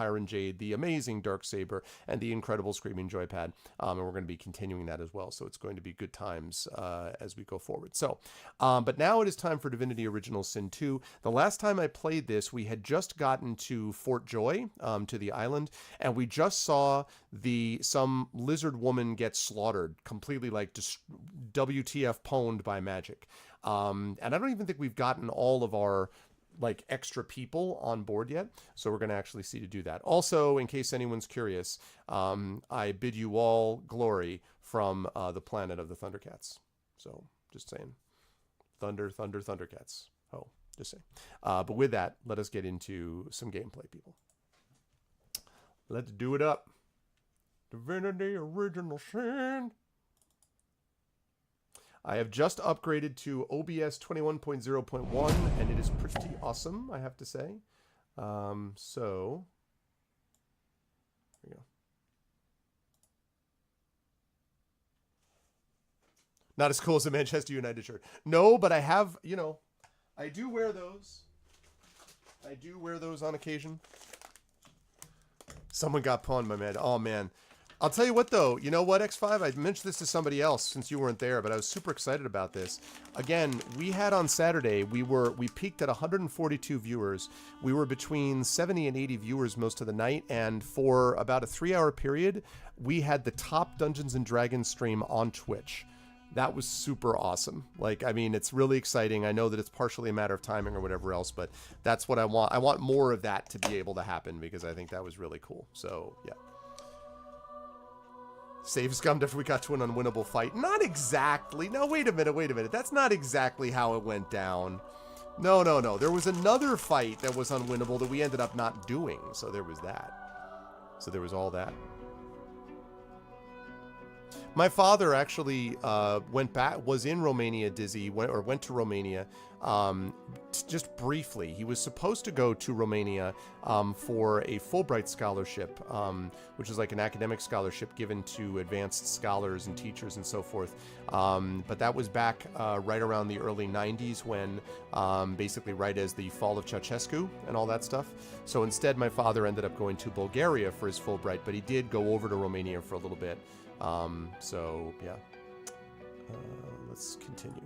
Pyron Jade, the amazing Darksaber, and the incredible Screaming Joypad. And we're going to be continuing that as well. So it's going to be good times as we go forward. So, but now it is time for Divinity Original Sin 2. The last time I played this, we had just gotten to Fort Joy, to the island, and we just saw some lizard woman get slaughtered, completely like WTF pwned by magic. And I don't even think we've gotten all of our like extra people on board yet, so we're going to actually see to do that. Also, in case anyone's curious, I bid you all glory from the planet of the Thundercats. So just saying, thunder, Thundercats. Oh, just saying. But with that, let us get into some gameplay, people. Let's do it up. Divinity Original Sin. I have just upgraded to OBS 21.0.1, and it is pretty awesome, I have to say. So, there we go. Not as cool as a Manchester United shirt. No, but I have, you know, I do wear those. I do wear those on occasion. Someone got pawned, my man. Oh, man. I'll tell you what, though. You know what, X5? I mentioned this to somebody else since you weren't there, but I was super excited about this. Again, we had on Saturday, we peaked at 142 viewers. We were between 70 and 80 viewers most of the night, and for about a 3-hour period, we had the top Dungeons & Dragons stream on Twitch. That was super awesome. Like, I mean, it's really exciting. I know that it's partially a matter of timing or whatever else, but that's what I want. I want more of that to be able to happen because I think that was really cool. So, yeah. Save scummed after we got to an unwinnable fight. Not exactly. No, wait a minute. That's not exactly how it went down. No. There was another fight that was unwinnable that we ended up not doing. So there was that. So there was all that. My father actually was in Romania, Dizzy, went to Romania just briefly. He was supposed to go to Romania for a Fulbright scholarship, which is like an academic scholarship given to advanced scholars and teachers and so forth. But that was back right around the early 90s when basically right as the fall of Ceausescu and all that stuff. So instead, my father ended up going to Bulgaria for his Fulbright, but he did go over to Romania for a little bit. So yeah, let's continue.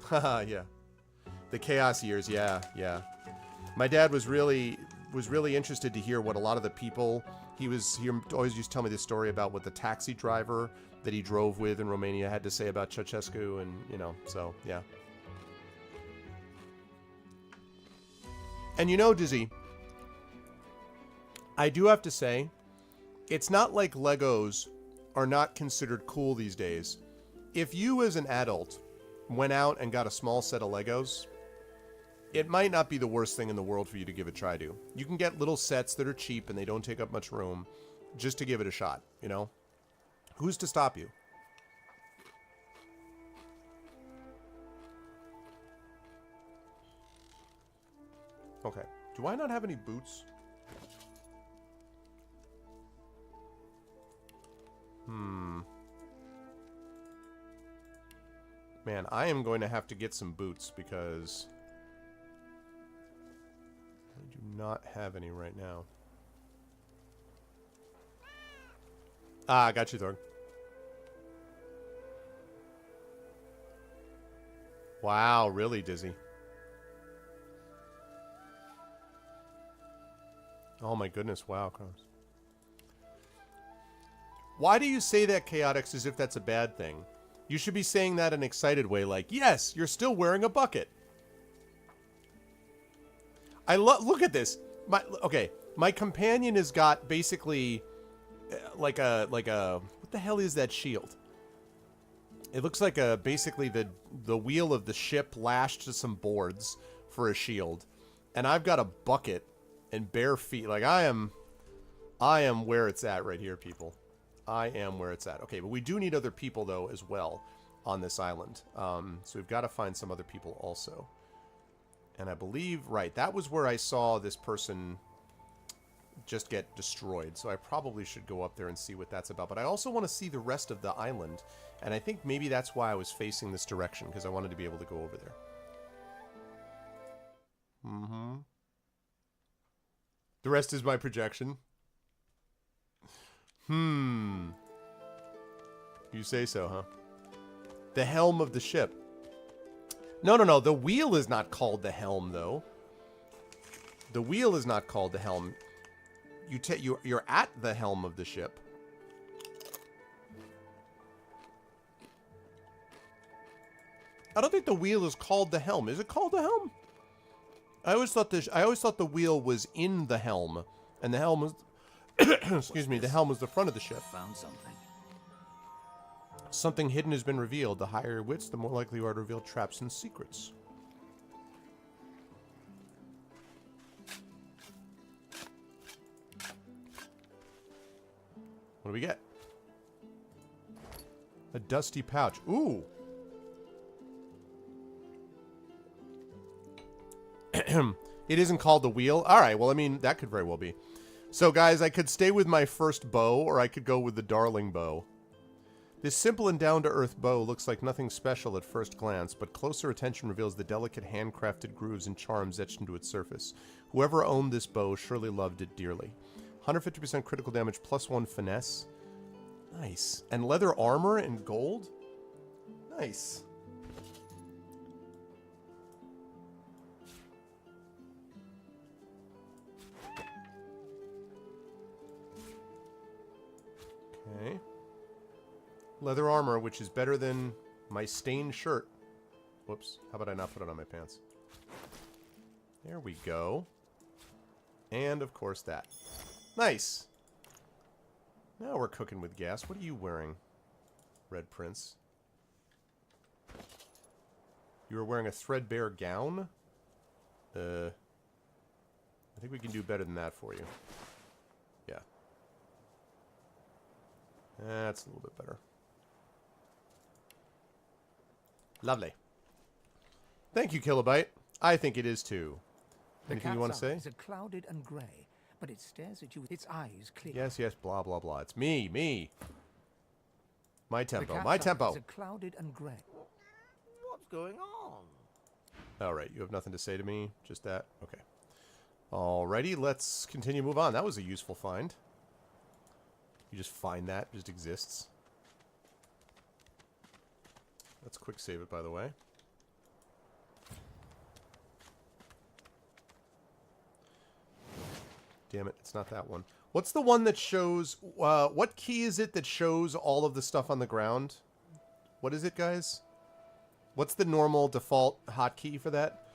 Haha, yeah. The chaos years, yeah. My dad was really interested to hear what a lot of the people he always used to tell me this story about what the taxi driver that he drove with in Romania had to say about Ceausescu, and you know, so yeah. And you know, Dizzy, I do have to say, it's not like Legos are not considered cool these days. If you as an adult went out and got a small set of Legos, it might not be the worst thing in the world for you to give a try to. You can get little sets that are cheap and they don't take up much room just to give it a shot, you know? Who's to stop you? Okay. Do I not have any boots? Man, I am going to have to get some boots because I do not have any right now. Ah, I got you, Thorg. Wow, really, Dizzy? Oh my goodness, wow, Cross. Why do you say that, Chaotix, as if that's a bad thing? You should be saying that in an excited way, like, yes, you're still wearing a bucket. Look at this. My companion has got basically like a what the hell is that shield? It looks like basically the wheel of the ship lashed to some boards for a shield, and I've got a bucket and bare feet. Like I am where it's at right here, people. I am where it's at. Okay, but we do need other people though as well on this island. So we've got to find some other people also. And I believe, right, that was where I saw this person just get destroyed. So I probably should go up there and see what that's about. But I also want to see the rest of the island. And I think maybe that's why I was facing this direction, because I wanted to be able to go over there. Mm-hmm. The rest is my projection. You say so, huh? The helm of the ship. No. The wheel is not called the helm, though. The wheel is not called the helm. You're at the helm of the ship. I don't think the wheel is called the helm. Is it called the helm? I always thought the wheel was in the helm, and the helm was excuse me, the helm was the front of the ship. Found something. Something hidden has been revealed. The higher your wits, the more likely you are to reveal traps and secrets. What do we get? A dusty pouch. Ooh. It isn't called the wheel? Alright, well, I mean, that could very well be. So, guys, I could stay with my first bow, or I could go with the darling bow. This simple and down-to-earth bow looks like nothing special at first glance, but closer attention reveals the delicate handcrafted grooves and charms etched into its surface. Whoever owned this bow surely loved it dearly. 150% critical damage, +1 finesse. Nice. And leather armor and gold? Nice. Okay. Leather armor, which is better than my stained shirt. Whoops. How about I not put it on my pants? There we go. And, of course, that. Nice. Now we're cooking with gas. What are you wearing, Red Prince? You were wearing a threadbare gown? I think we can do better than that for you. Yeah. That's a little bit better. Lovely. Thank you, Kilobyte. I think it is too. Anything you want to say? Is clouded and grey, but it stares at you with its eyes clear. Yes, blah, blah, blah. It's me. My tempo, The my cat's tempo. eyes are clouded and grey. What's going on? Alright, you have nothing to say to me? Just that? Okay. Alrighty, let's continue, move on. That was a useful find. You just find that, it just exists. Let's quick save it, by the way. Damn it, it's not that one. What's the one that shows... what key is it that shows all of the stuff on the ground? What is it, guys? What's the normal default hotkey for that?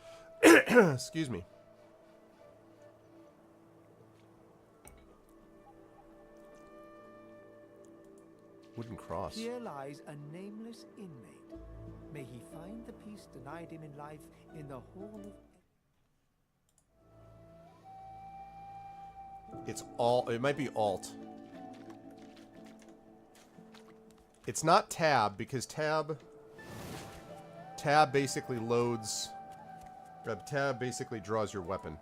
Excuse me. Wooden cross. Here lies a nameless inmate. May he find the peace denied him in life in the hall of... It's all... It might be alt. It's not tab, because tab basically loads... Tab basically draws your weapon.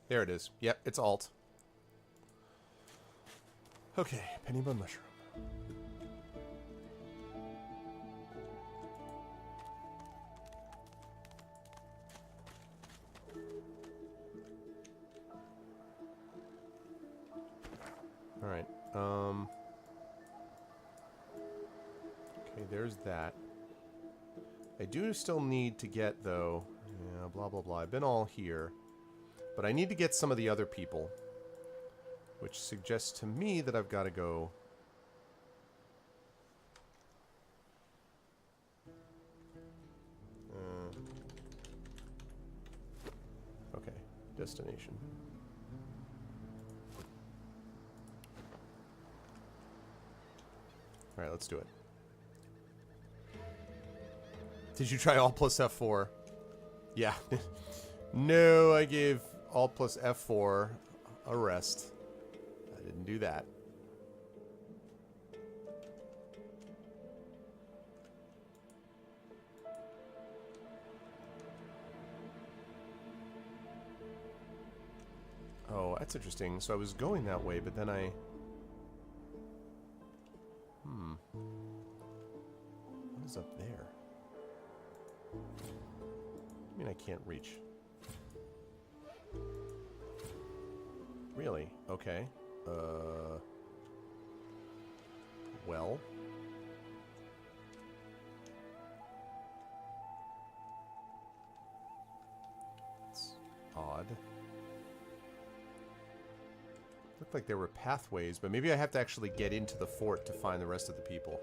There it is. Yep, it's alt. Okay, penny bun mushroom. Alright, okay, there's that. I do still need to get, though... Yeah, blah, blah, blah. I've been all here. But I need to get some of the other people. Which suggests to me that I've got to go... okay, destination. Alright, let's do it. Did you try Alt plus F4? Yeah. No, I gave Alt plus F4 a rest. I didn't do that. That's interesting. So I was going that way, but then I... What is up there? I mean, I can't reach. Really? Okay. Well... It's odd. Looked like there were pathways, but maybe I have to actually get into the fort to find the rest of the people.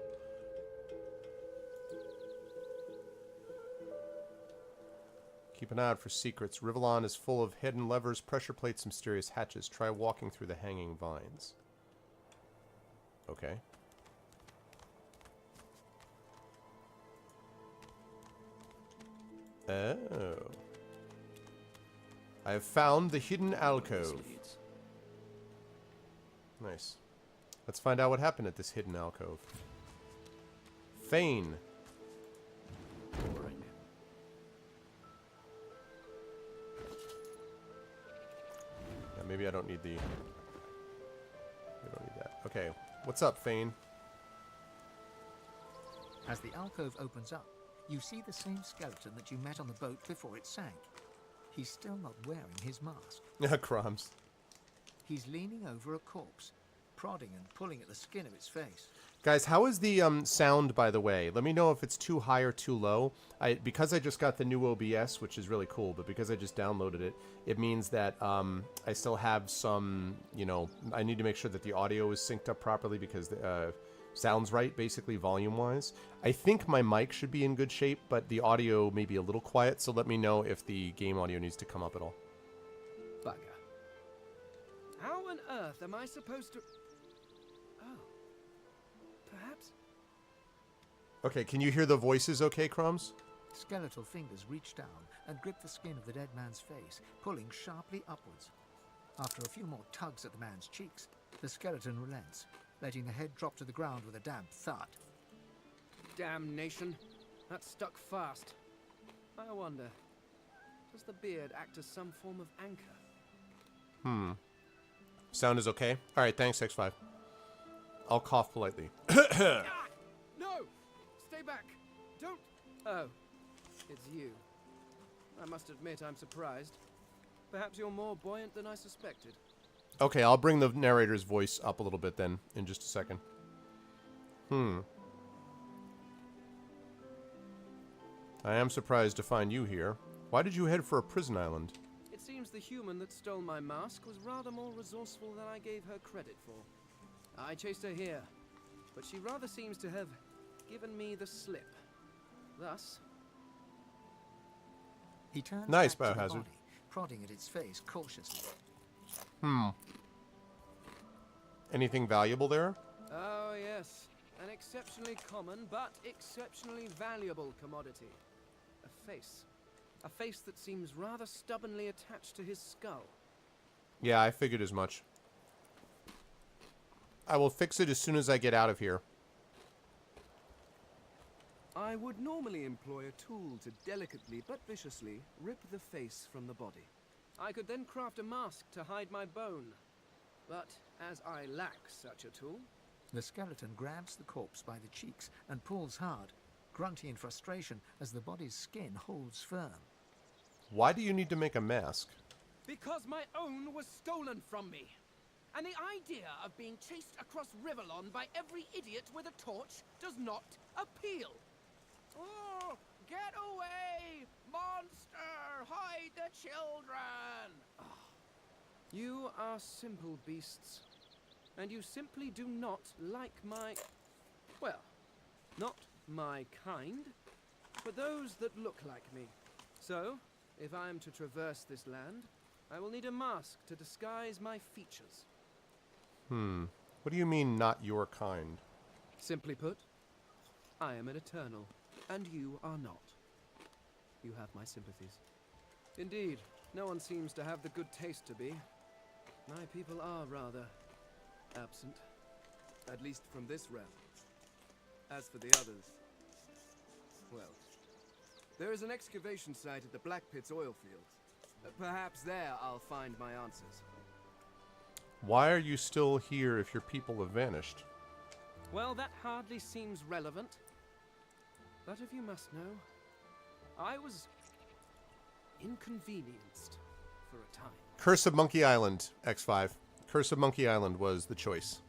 Keep an eye out for secrets. Rivellon is full of hidden levers, pressure plates, mysterious hatches. Try walking through the hanging vines. Okay. Oh. I have found the hidden alcove. Nice. Let's find out what happened at this hidden alcove. Fane. Yeah, maybe I don't need the... We don't need that. Okay. What's up, Fane? As the alcove opens up, you see the same skeleton that you met on the boat before it sank. He's still not wearing his mask. Yeah, crumbs. He's leaning over a corpse, prodding and pulling at the skin of its face. Guys, how is the sound, by the way? Let me know if it's too high or too low. Because I just got the new OBS, which is really cool, but because I just downloaded it, it means that I still have some, you know, I need to make sure that the audio is synced up properly because sounds right, basically, volume-wise. I think my mic should be in good shape, but the audio may be a little quiet, so let me know if the game audio needs to come up at all. Bugger. How on earth am I supposed to... Oh. Perhaps... Okay, can you hear the voices okay, Crumbs? Skeletal fingers reach down and grip the skin of the dead man's face, pulling sharply upwards. After a few more tugs at the man's cheeks, the skeleton relents, letting the head drop to the ground with a damp thud. Damnation. That stuck fast. I wonder, does the beard act as some form of anchor? Sound is okay? Alright, thanks, X5. I'll cough politely. Ah! No! Stay back! Don't... Oh. It's you. I must admit I'm surprised. Perhaps you're more buoyant than I suspected. Okay, I'll bring the narrator's voice up a little bit then, in just a second. I am surprised to find you here. Why did you head for a prison island? It seems the human that stole my mask was rather more resourceful than I gave her credit for. I chased her here, but she rather seems to have given me the slip. Thus... He turns Nice, back to the Biohazard. body, prodding at its face cautiously. Anything valuable there? Oh, yes. An exceptionally common, but exceptionally valuable commodity. A face. A face that seems rather stubbornly attached to his skull. Yeah, I figured as much. I will fix it as soon as I get out of here. I would normally employ a tool to delicately but viciously rip the face from the body. I could then craft a mask to hide my bone. But as I lack such a tool... The skeleton grabs the corpse by the cheeks and pulls hard, grunting in frustration as the body's skin holds firm. Why do you need to make a mask? Because my own was stolen from me. And the idea of being chased across Rivellon by every idiot with a torch does not appeal. Oh, get away! Monster! Hide the children! Oh. You are simple beasts. And you simply do not like my... Well, not my kind, but those that look like me. So, if I am to traverse this land, I will need a mask to disguise my features. What do you mean, not your kind? Simply put, I am an eternal, and you are not. You have my sympathies. Indeed, no one seems to have the good taste to be. My people are rather absent, at least from this realm. As for the others, well, there is an excavation site at the Black Pit's oil fields. Perhaps there I'll find my answers. Why are you still here if your people have vanished? Well, that hardly seems relevant. But if you must know, I was inconvenienced for a time. Curse of Monkey Island, X5. Curse of Monkey Island was the choice.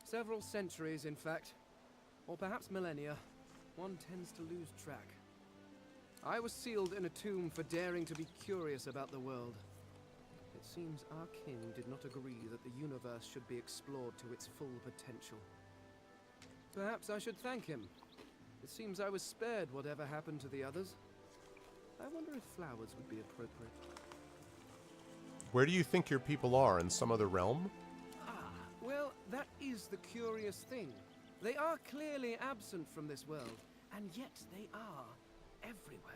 Several centuries, in fact. Or perhaps millennia. One tends to lose track. I was sealed in a tomb for daring to be curious about the world. It seems our king did not agree that the universe should be explored to its full potential. Perhaps I should thank him. It seems I was spared whatever happened to the others. I wonder if flowers would be appropriate. Where do you think your people are? In some other realm? Ah, well, that is the curious thing. They are clearly absent from this world, and yet they are everywhere.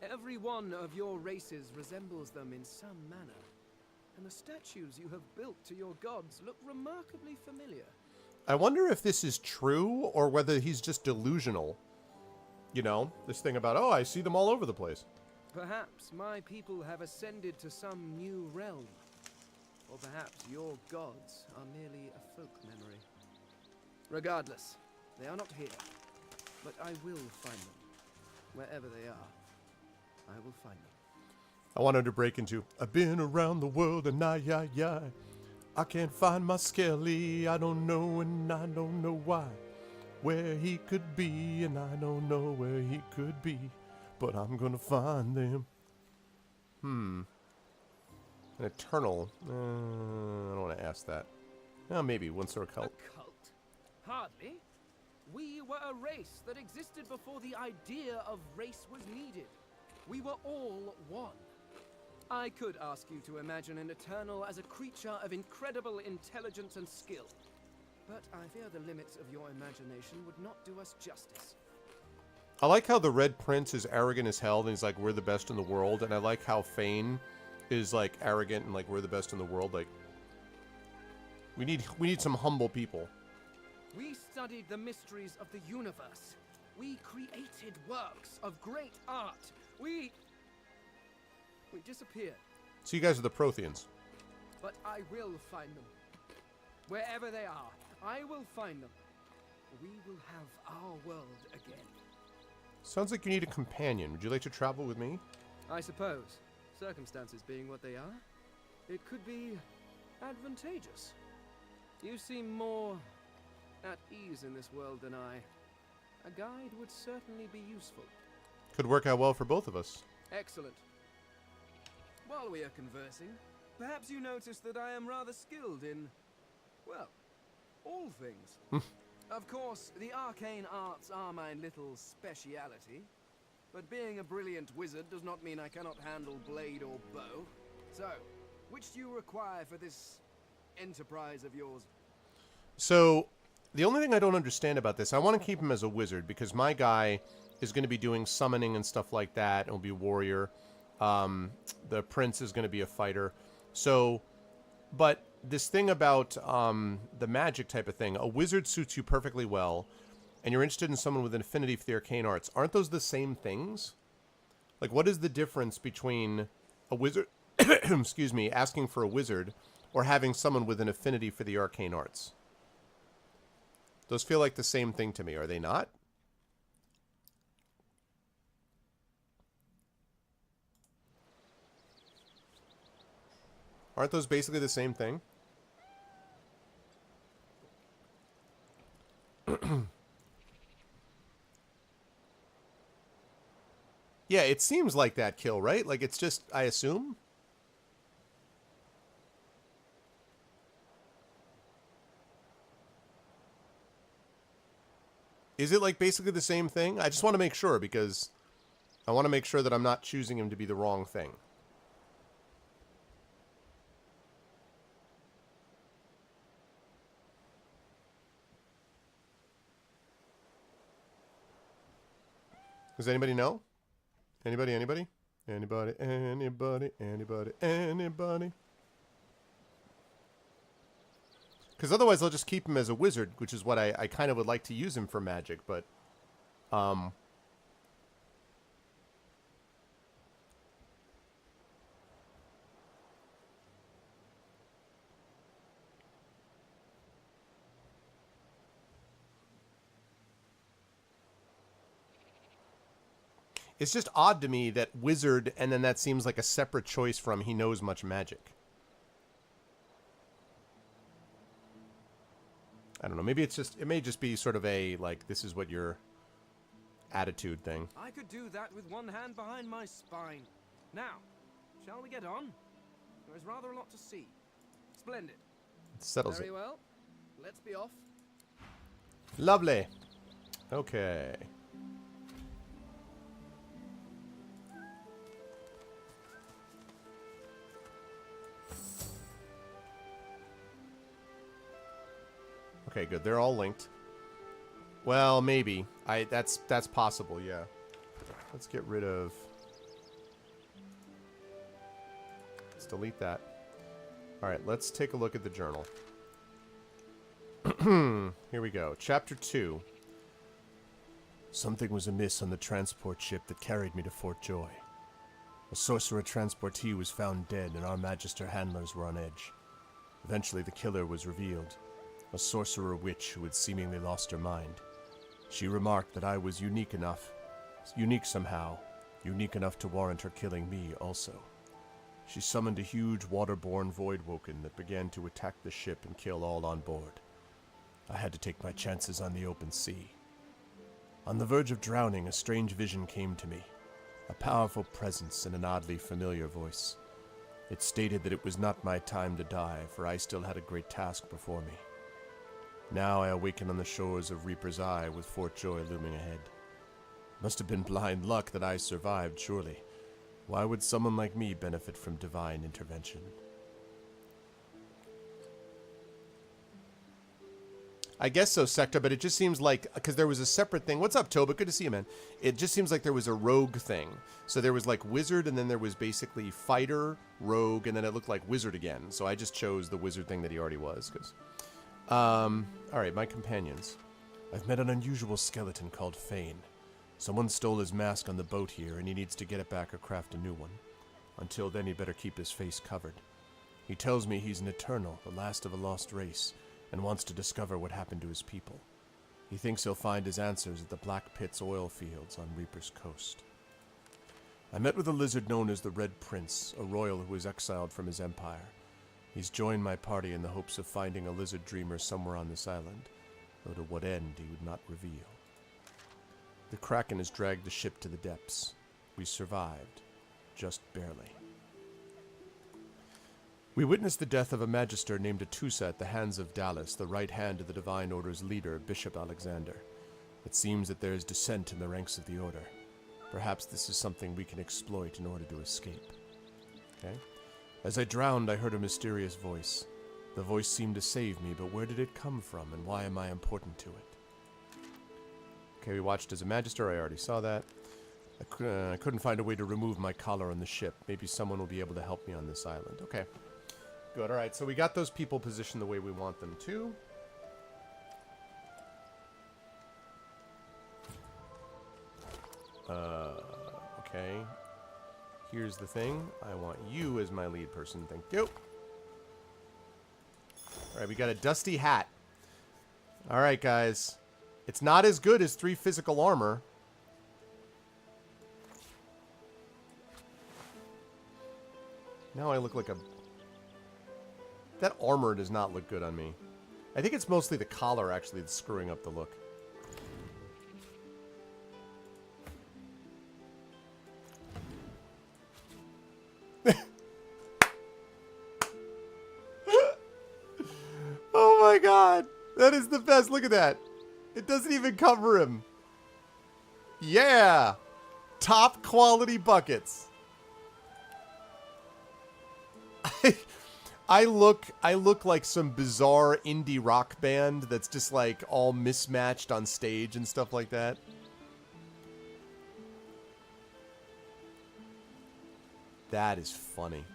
Every one of your races resembles them in some manner, and the statues you have built to your gods look remarkably familiar. I wonder if this is true or whether he's just delusional. You know, this thing about, oh, I see them all over the place. Perhaps my people have ascended to some new realm. Or perhaps your gods are merely a folk memory. Regardless, they are not here. But I will find them. Wherever they are, I will find them. I wanted to break into, I've been around the world and I can't find my Skelly. I don't know and I don't know why. Where he could be and I don't know where he could be. But I'm gonna find them. An eternal. I don't want to ask that. Oh, maybe one sort of cult. A cult? Hardly. We were a race that existed before the idea of race was needed. We were all one. I could ask you to imagine an Eternal as a creature of incredible intelligence and skill. But I fear the limits of your imagination would not do us justice. I like how the Red Prince is arrogant as hell and he's like, we're the best in the world. And I like how Fane is like arrogant and like, we're the best in the world. Like, we need some humble people. We studied the mysteries of the universe. We created works of great art. We disappeared. So you guys are the Protheans. But I will find them. Wherever they are, I will find them. We will have our world again. Sounds like you need a companion. Would you like to travel with me? I suppose, circumstances being what they are, it could be advantageous. You seem more at ease in this world than I. A guide would certainly be useful. Could work out well for both of us. Excellent. While we are conversing, perhaps you notice that I am rather skilled in, well, all things. Of course, the arcane arts are my little speciality, but being a brilliant wizard does not mean I cannot handle blade or bow. So, which do you require for this enterprise of yours? So, the only thing I don't understand about this, I want to keep him as a wizard because my guy is going to be doing summoning and stuff like that. It'll be warrior. The prince is going to be a fighter. So, but this thing about the magic type of thing, a wizard suits you perfectly well, and you're interested in someone with an affinity for the arcane arts. Aren't those the same things? Like, what is the difference between a wizard, excuse me, asking for a wizard, or having someone with an affinity for the arcane arts? Those feel like the same thing to me, are they not? Aren't those basically the same thing? Yeah, it seems like that kill, right? Like it's just, I assume? Is it like basically the same thing? I just want to make sure because I want to make sure that I'm not choosing him to be the wrong thing. Does anybody know? Anybody? Anybody? Anybody? Anybody? Anybody? Anybody? Because otherwise I'll just keep him as a wizard, which is what I kind of would like to use him for magic, but... It's just odd to me that wizard, and then that seems like a separate choice from he knows much magic. I don't know. Maybe it's just, it may just be sort of a, like, this is what your attitude thing. I could do that with one hand behind my spine. Now, shall we get on? There is rather a lot to see. Splendid. It settles Very it. well. Let's be off. Lovely. Okay. Okay, good. They're all linked. Well, maybe. That's possible, yeah. Let's get rid of... Let's delete that. Alright, let's take a look at the journal. Here we go. Chapter 2. Something was amiss on the transport ship that carried me to Fort Joy. A sorcerer transportee was found dead, and our Magister handlers were on edge. Eventually, the killer was revealed. A sorcerer witch who had seemingly lost her mind. She remarked that I was unique somehow, unique enough to warrant her killing me also. She summoned a huge waterborne voidwoken that began to attack the ship and kill all on board. I had to take my chances on the open sea. On the verge of drowning, a strange vision came to me. A powerful presence and an oddly familiar voice. It stated that it was not my time to die, for I still had a great task before me. Now I awaken on the shores of Reaper's Eye with Fort Joy looming ahead. Must have been blind luck that I survived, surely. Why would someone like me benefit from divine intervention? I guess so, Sector, but it just seems like, because there was a separate thing. What's up, Toba? Good to see you, man. It just seems like there was a rogue thing. So there was like wizard, and then there was basically fighter, rogue, and then it looked like wizard again. So I just chose the wizard thing that he already was, because... Alright, my companions. I've met an unusual skeleton called Fane. Someone stole his mask on the boat here, and he needs to get it back or craft a new one. Until then, he better keep his face covered. He tells me he's an Eternal, the last of a lost race, and wants to discover what happened to his people. He thinks he'll find his answers at the Black Pit's oil fields on Reaper's Coast. I met with a lizard known as the Red Prince, a royal who was exiled from his empire. He's joined my party in the hopes of finding a lizard dreamer somewhere on this island, though to what end he would not reveal. The Kraken has dragged the ship to the depths. We survived, just barely. We witnessed the death of a magister named Atusa at the hands of Dallas, the right hand of the Divine Order's leader, Bishop Alexander. It seems that there is dissent in the ranks of the Order. Perhaps this is something we can exploit in order to escape. Okay? As I drowned, I heard a mysterious voice. The voice seemed to save me, but where did it come from, and why am I important to it? Okay, we watched as a Magister. I already saw that. I couldn't find a way to remove my collar on the ship. Maybe someone will be able to help me on this island. Okay. Good, alright, so we got those people positioned the way we want them to. Okay. Here's the thing. I want you as my lead person. Thank you. Alright, we got a dusty hat. Alright, guys. It's not as good as 3 physical armor. Now I look like a... That armor does not look good on me. I think it's mostly the collar, actually, that's screwing up the look. Oh my god! That is the best! Look at that! It doesn't even cover him! Yeah! Top quality buckets! I look like some bizarre indie rock band that's just like all mismatched on stage and stuff like that. That is funny.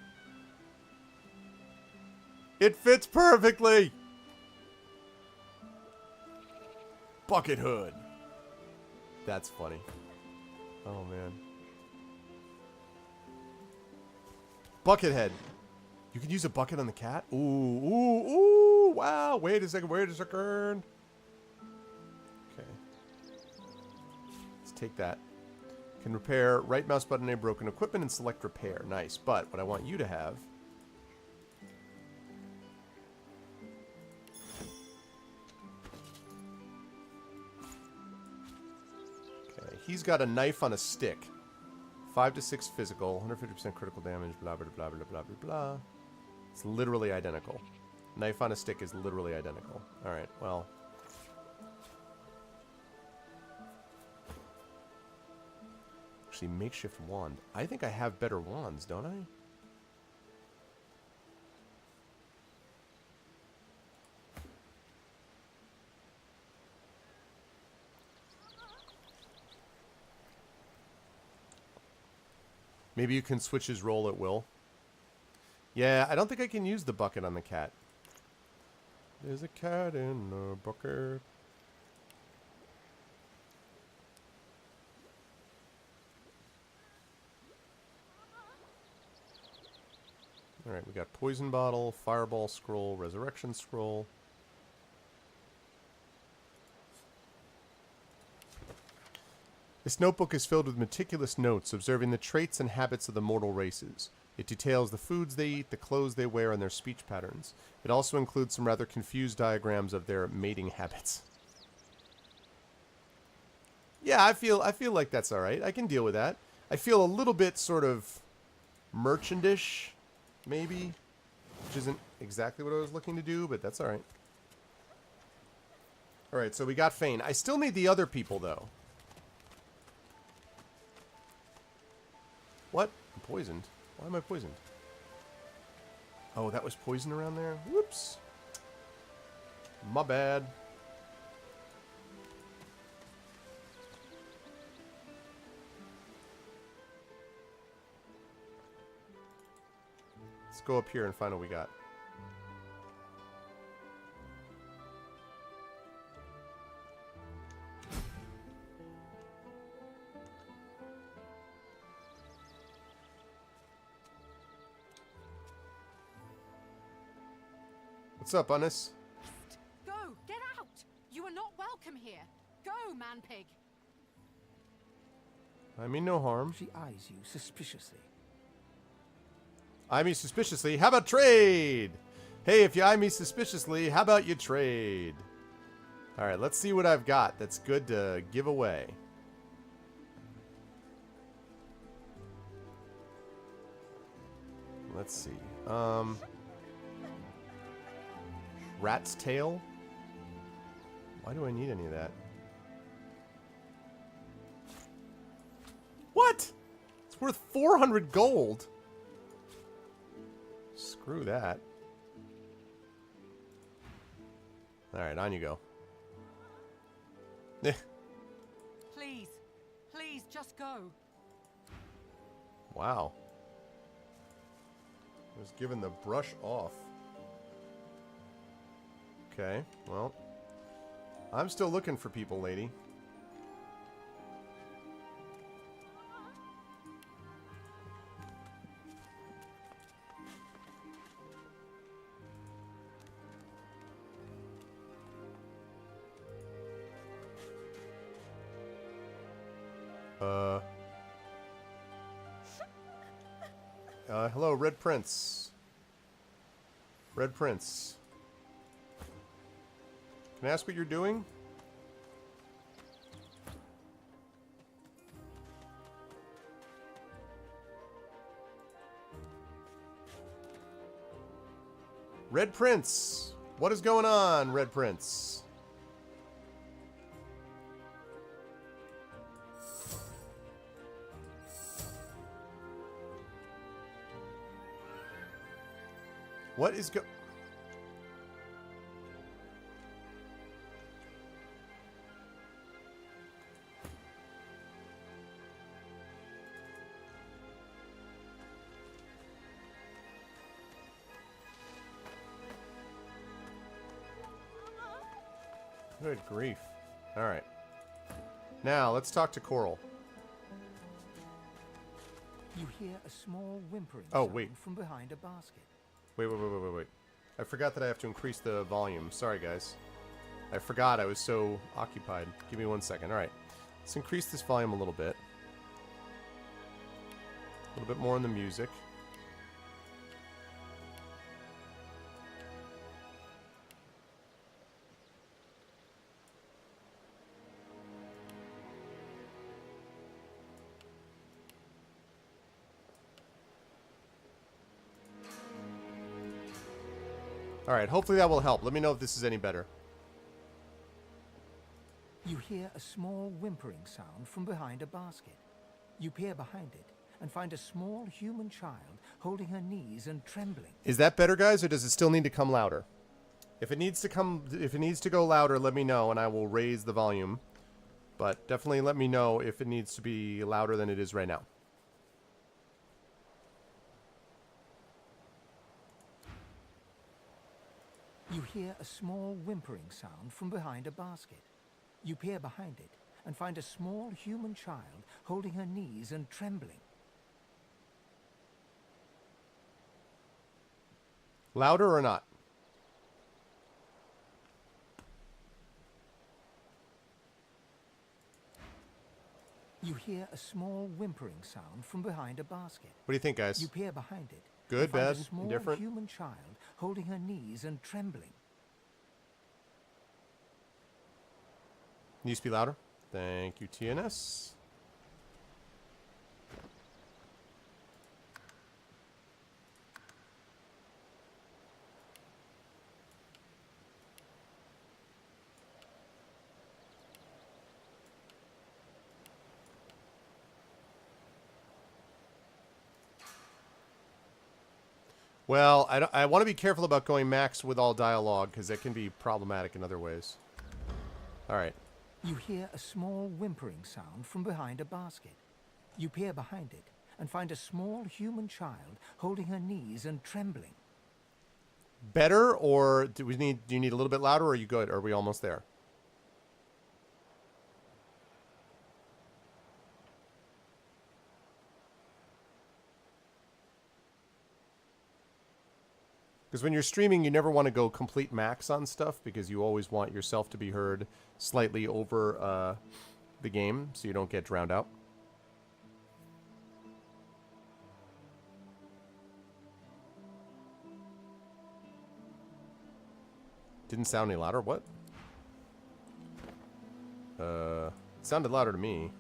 It fits perfectly. Bucket hood. That's funny. Oh man. Bucket head. You can use a bucket on the cat? Ooh, ooh, ooh, wow. Wait a second, wait a second. Okay. Let's take that. Can repair right mouse button a broken equipment and select repair. Nice. But what I want you to have... Okay, he's got a knife on a stick. 5 to 6 physical, 150% critical damage, blah, blah, blah, blah, blah, blah, blah. It's literally identical. Knife on a stick is literally identical. Alright, well... Actually, makeshift wand. I think I have better wands, don't I? Maybe you can switch his role at will. Yeah, I don't think I can use the bucket on the cat. There's a cat in a bucket. Alright, we got poison bottle, fireball scroll, resurrection scroll. This notebook is filled with meticulous notes observing the traits and habits of the mortal races. It details the foods they eat, the clothes they wear, and their speech patterns. It also includes some rather confused diagrams of their mating habits. Yeah, I feel like that's alright. I can deal with that. I feel a little bit sort of merchandish, maybe, which isn't exactly what I was looking to do, but that's alright. Alright, so we got Fane. I still need the other people, though. What? I'm poisoned. Why am I poisoned? Oh, that was poison around there? Whoops. My bad. Let's go up here and find what we got. What's up, Unis? Go! Get out! You are not welcome here. Go, man-pig! I mean no harm. She eyes you suspiciously. Eye me suspiciously. How about trade? Hey, if you eye me suspiciously, how about you trade? Alright, let's see what I've got that's good to give away. Let's see. Rat's tail? Why do I need any of that? What? It's worth 400 gold. Screw that. Alright, on you go. Please. Please, just go. Wow. I was given the brush off. Okay, well. I'm still looking for people, lady. Hello, Red Prince. Red Prince. Can I ask what you're doing? Red Prince! What is going on, Red Prince? What is Good grief. Alright. Now, let's talk to Coral. You hear a small whimpering Oh, sound wait. from behind a basket. Wait. I forgot that I have to increase the volume. Sorry, guys. I forgot I was so occupied. Give me 1 second. Alright. Let's increase this volume a little bit. A little bit more on the music. Alright, hopefully that will help. Let me know if this is any better. You hear a small whimpering sound from behind a basket. You peer behind it and find a small human child holding her knees and trembling. Is that better, guys, or does it still need to come louder? If it needs to go louder, let me know and I will raise the volume. But definitely let me know if it needs to be louder than it is right now. You hear a small whimpering sound from behind a basket. You peer behind it and find a small human child holding her knees and trembling. Louder or not? You hear a small whimpering sound from behind a basket. What do you think, guys? You peer behind it. Good, and find bad, a small indifferent? human child holding her knees and trembling. Needs to be louder. Thank you, TNS. Well, I want to be careful about going max with all dialogue because that can be problematic in other ways. All right. You hear a small whimpering sound from behind a basket. You peer behind it and find a small human child holding her knees and trembling. Better, or do you need a little bit louder, or are you good? Are we almost there? Because when you're streaming, you never want to go complete max on stuff because you always want yourself to be heard slightly over the game so you don't get drowned out. Didn't sound any louder? What? It sounded louder to me.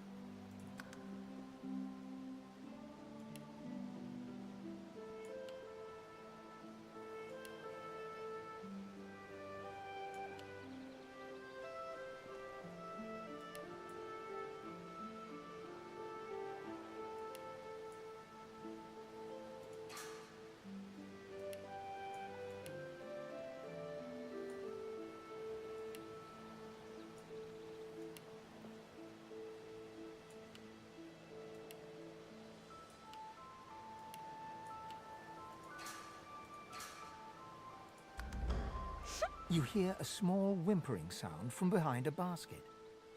You hear a small whimpering sound from behind a basket.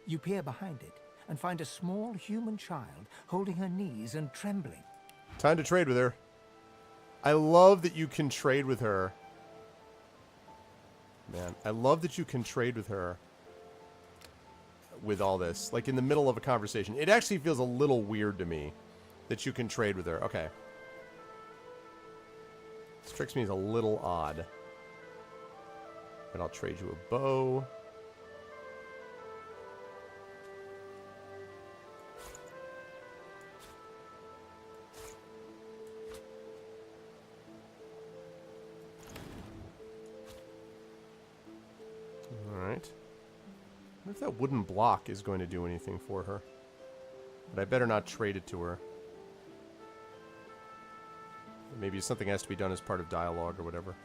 You peer behind it and find a small human child holding her knees and trembling. Time to trade with her. I love that you can trade with her. Man, I love that you can trade with her with all this. Like in the middle of a conversation. It actually feels a little weird to me that you can trade with her. Okay. This strikes me as a little odd. But I'll trade you a bow. Alright. I wonder if that wooden block is going to do anything for her. But I better not trade it to her. Maybe something has to be done as part of dialogue or whatever.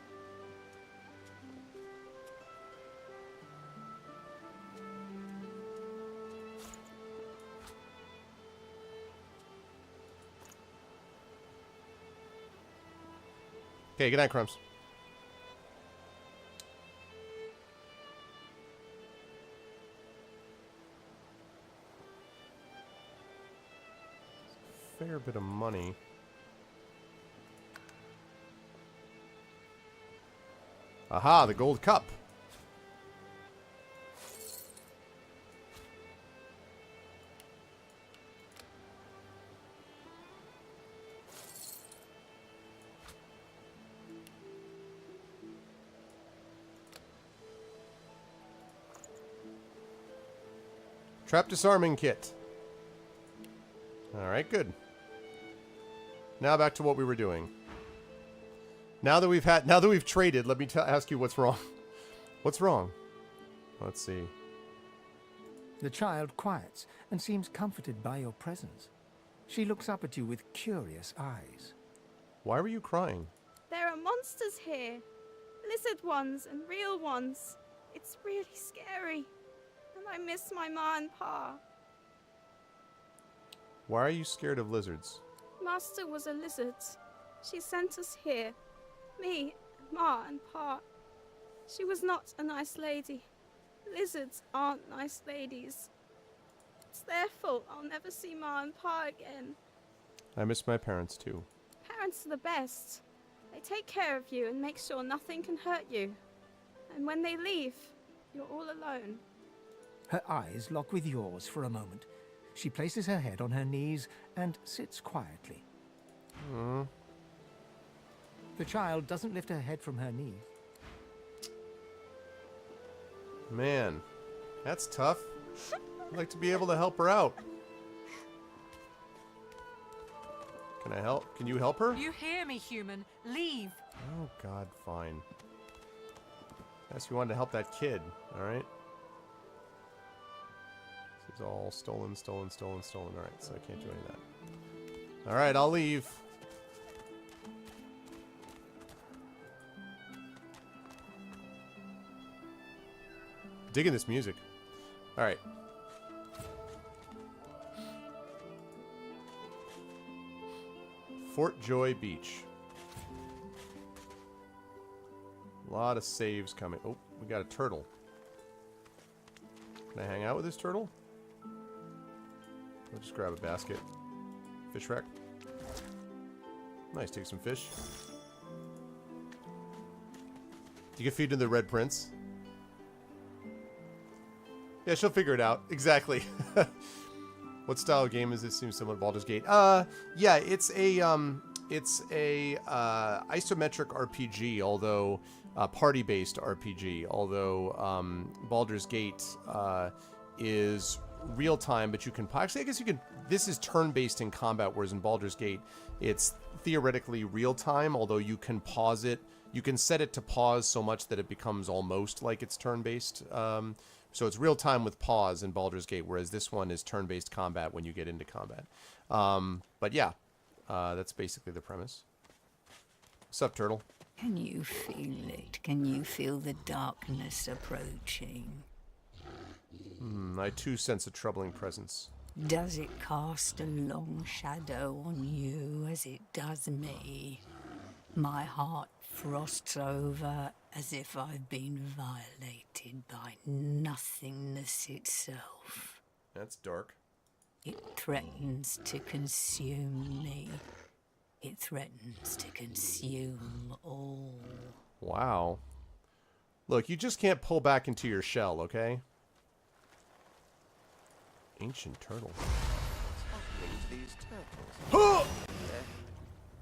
Okay, good night, Crumbs. Fair bit of money. Aha, the gold cup. Trap disarming kit. Alright, good. Now back to what we were doing. Now that we've traded, let me ask you what's wrong. What's wrong? Let's see. The child quiets and seems comforted by your presence. She looks up at you with curious eyes. Why were you crying? There are monsters here. Lizard ones and real ones. It's really scary. And I miss my ma and pa. Why are you scared of lizards? Master was a lizard. She sent us here. Me, ma and pa. She was not a nice lady. Lizards aren't nice ladies. It's their fault I'll never see ma and pa again. I miss my parents too. Parents are the best. They take care of you and make sure nothing can hurt you. And when they leave, you're all alone. Her eyes lock with yours for a moment. She places her head on her knees and sits quietly. The child doesn't lift her head from her knee. Man, that's tough. I'd like to be able to help her out. Can I help? Can you help her? You hear me, human. Leave. Oh, God, fine. Yes, you wanted to help that kid, alright? This is all stolen. Alright, so I can't do any of that. Alright, I'll leave. Digging this music. Alright. Fort Joy Beach. A lot of saves coming. Oh, we got a turtle. Can I hang out with this turtle? I'll just grab a basket. Fish rack. Nice, take some fish. You can feed in the Red Prince. Yeah, she'll figure it out. Exactly. What style of game is this? Seems similar to Baldur's Gate. Yeah, it's a isometric RPG, although party-based RPG. Although Baldur's Gate is real time, but you can actually, I guess you can. This is turn-based in combat, whereas in Baldur's Gate, it's theoretically real time. Although you can pause it, you can set it to pause so much that it becomes almost like it's turn-based. So it's real time with pause in Baldur's Gate, whereas this one is turn-based combat when you get into combat. But yeah, that's basically the premise. What's up, turtle? Can you feel it? Can you feel the darkness approaching? I too sense a troubling presence. Does it cast a long shadow on you as it does me? My heart frosts over as if I've been violated by nothingness itself. That's dark. It threatens to consume me. It threatens to consume all. Wow. Look, you just can't pull back into your shell, okay? Ancient turtle. What's happening to these turtles?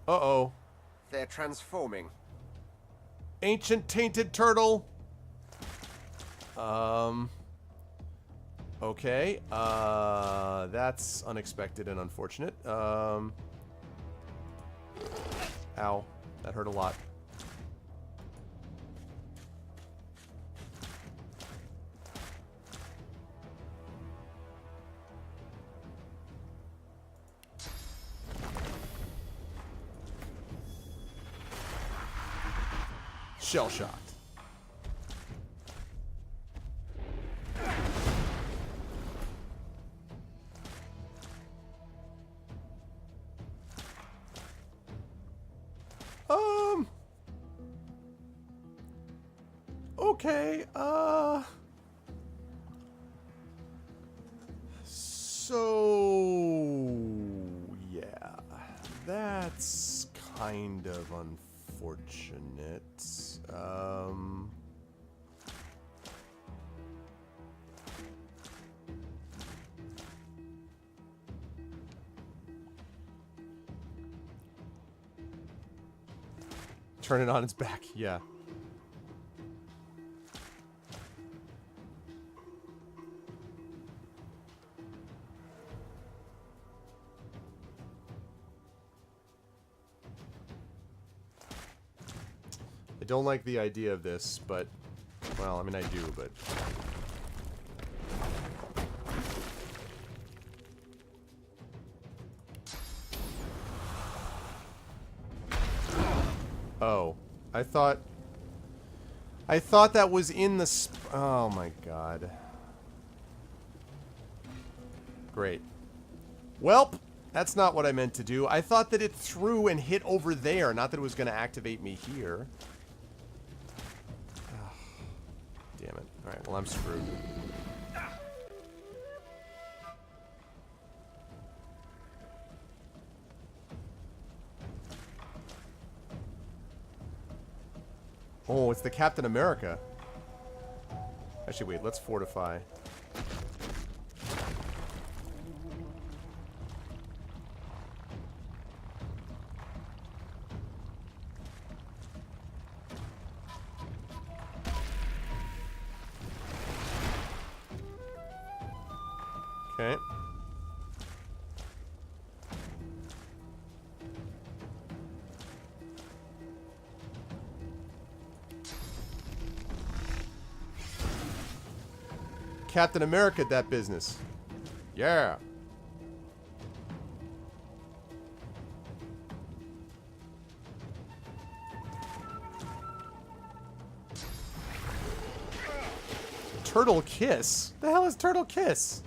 Uh-oh. They're transforming. Ancient tainted turtle. Okay. That's unexpected and unfortunate. Ow. That hurt a lot. Shell shocked. Okay, so yeah, that's kind of unfortunate. Turn it on its back, yeah. don't like the idea of this, but... Well, I mean, I do, but... Oh. I thought that was in the... Oh, my God. Great. Welp! That's not what I meant to do. I thought that it threw and hit over there, not that it was going to activate me here. Oh, damn it. Alright, well, I'm screwed. Oh, it's the Captain America. Actually, wait, let's fortify. Okay. Captain America, that business. Yeah. Turtle Kiss? The hell is Turtle Kiss?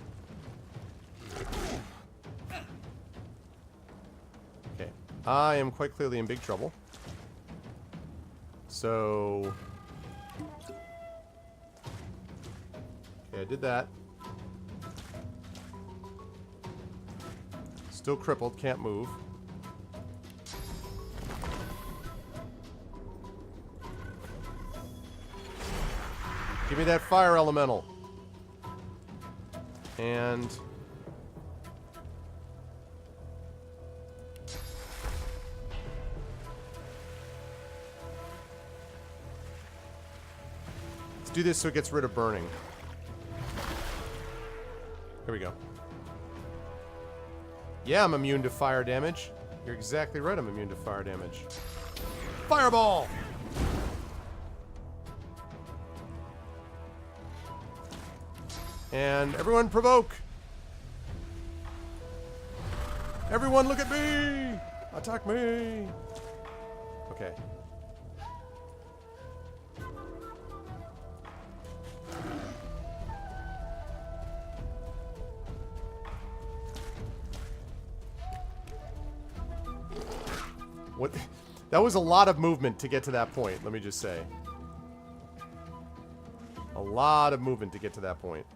Okay. I am quite clearly in big trouble. So... Okay, I did that. Still crippled, can't move. Give me that fire elemental. And... let's do this so it gets rid of burning. Here we go. Yeah, I'm immune to fire damage. You're exactly right, I'm immune to fire damage. Fireball! And everyone provoke! Everyone look at me! Attack me! Okay. What? That was a lot of movement to get to that point, let me just say. A lot of movement to get to that point.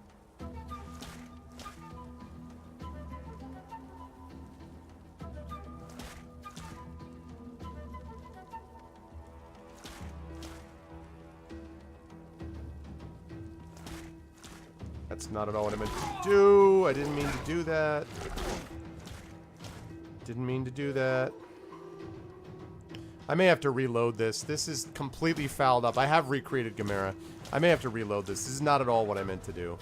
That's not at all what I meant to do. I didn't mean to do that. Didn't mean to do that. I may have to reload this. This is completely fouled up. I have recreated Gamera. I may have to reload this. This is not at all what I meant to do.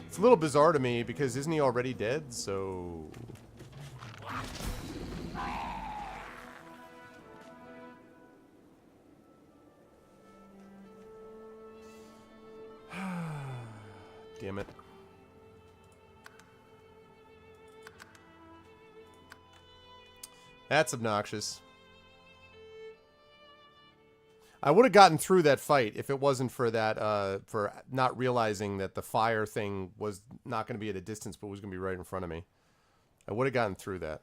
It's a little bizarre to me because isn't he already dead? So... Damn it. That's obnoxious. I would have gotten through that fight if it wasn't for that, for not realizing that the fire thing was not going to be at a distance, but was going to be right in front of me. I would have gotten through that.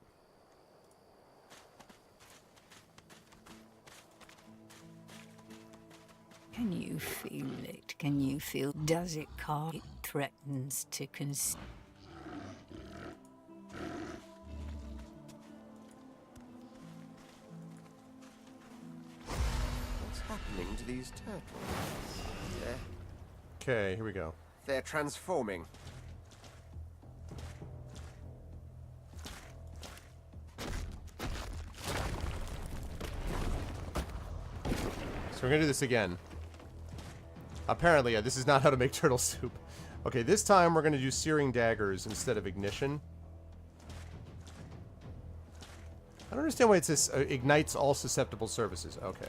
Can you feel it? Can you feel? Does it call? It threatens to consume. What's happening to these turtles? Okay, here we go. They're transforming. So we're gonna do this again. Apparently, yeah, this is not how to make turtle soup. Okay, this time we're gonna do searing daggers instead of ignition. I don't understand why it says ignites all susceptible surfaces. Okay.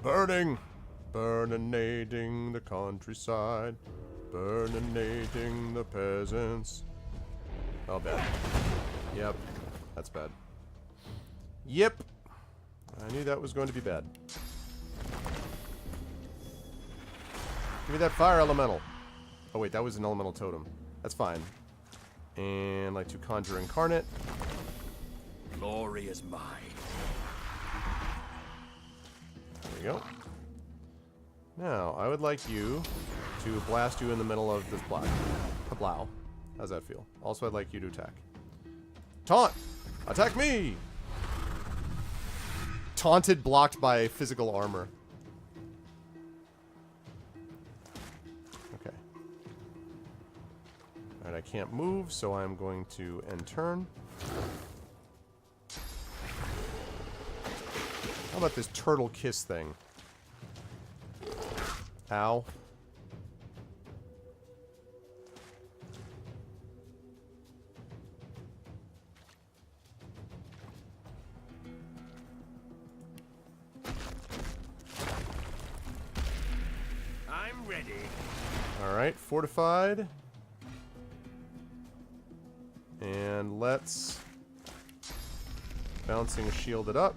Burning! Burninating the countryside. Burninating the peasants. Oh, bad. Yep. That's bad. Yep. I knew that was going to be bad. Give me that fire elemental. Oh, wait. That was an elemental totem. That's fine. And I'd like to conjure incarnate. Glory is mine. There you go. Now, I would like you to blast you in the middle of this block. Kablow. How's that feel? Also, I'd like you to attack. Taunt! Attack me! Taunted, blocked by physical armor. Okay. Alright, I can't move, so I'm going to end turn. How about this turtle kiss thing? Ow. I'm ready. Alright, fortified. And let's... Bouncing shield it up.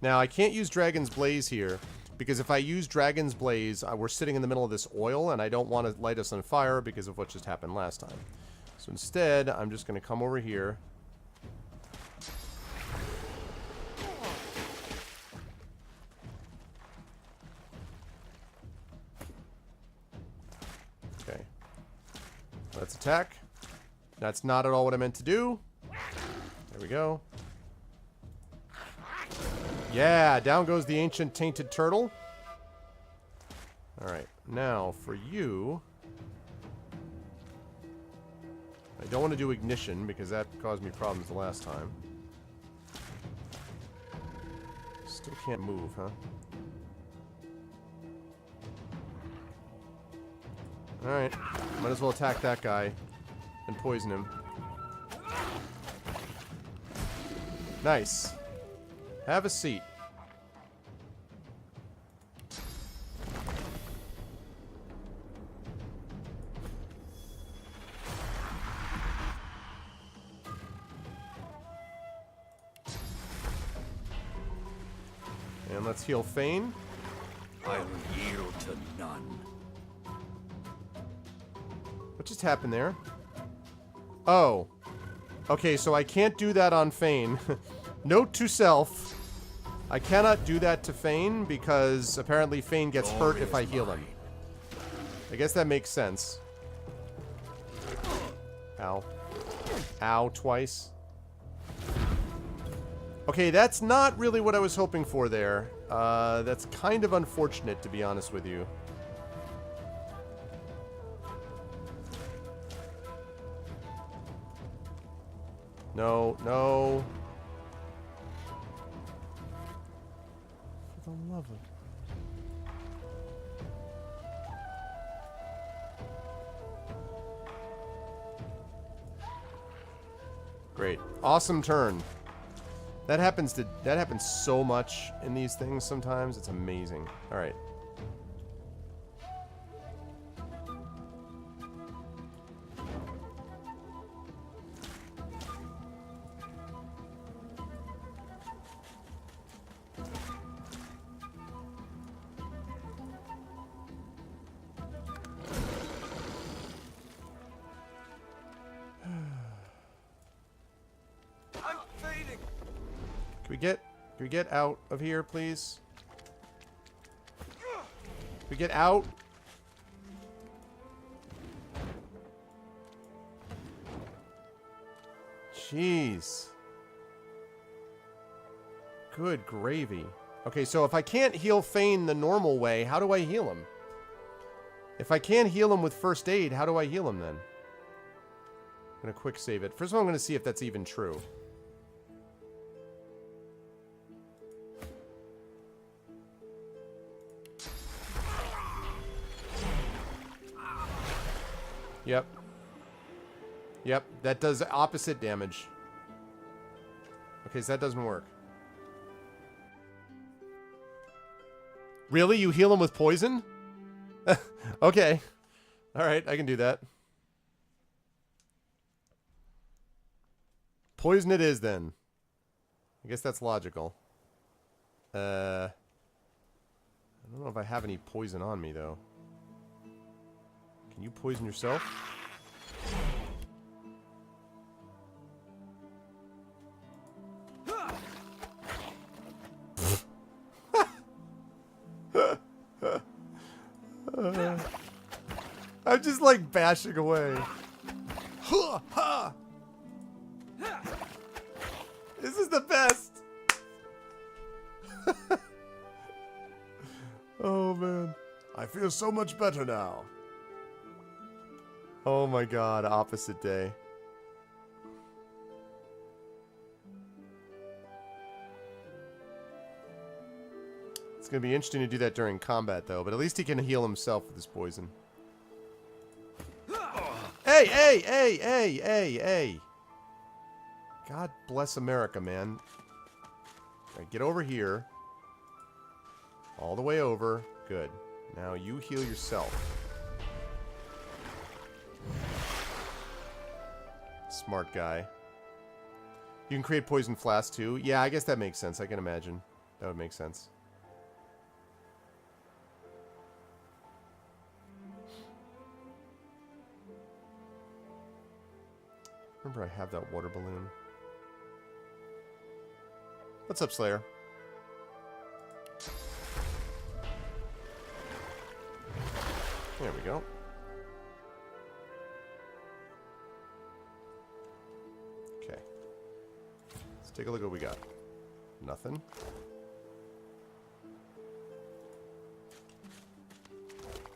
Now, I can't use Dragon's Blaze here, because if I use Dragon's Blaze, we're sitting in the middle of this oil, and I don't want to light us on fire because of what just happened last time. So instead, I'm just going to come over here. Okay. Let's attack. That's not at all what I meant to do. There we go. Yeah, down goes the ancient tainted turtle. Alright, now for you... I don't want to do ignition because that caused me problems the last time. Still can't move, huh? Alright, might as well attack that guy and poison him. Nice. Have a seat. And let's heal Fane. I'll yield to none. What just happened there? Oh. Okay, so I can't do that on Fane. Note to self. I cannot do that to Fane because apparently Fane gets hurt if I heal him. I guess that makes sense. Ow. Ow, twice. Okay, that's not really what I was hoping for there. That's kind of unfortunate, to be honest with you. No, no. For the love of... Great. Awesome turn. That happens so much in these things sometimes. It's amazing. All right. Can we get out of here, please? Can we get out? Jeez. Good gravy. Okay, so if I can't heal Fane the normal way, how do I heal him? If I can't heal him with first aid, how do I heal him then? I'm going to quick save it. First of all, I'm going to see if that's even true. Yep. Yep, that does opposite damage. Okay, so that doesn't work. Really? You heal him with poison? Okay. Alright, I can do that. Poison it is, then. I guess that's logical. I don't know if I have any poison on me, though. Can you poison yourself? I'm just like bashing away. This is the best. Oh man, I feel so much better now. Oh my god, opposite day. It's gonna be interesting to do that during combat though, but at least he can heal himself with his poison. Hey, hey, hey, hey, hey, hey. God bless America, man. Alright, get over here. All the way over. Good. Now you heal yourself. Smart guy. You can create poison flasks too. Yeah, I guess that makes sense. I can imagine. That would make sense. Remember I have that water balloon. What's up, Slayer? There we go. Okay. Let's take a look at what we got. Nothing.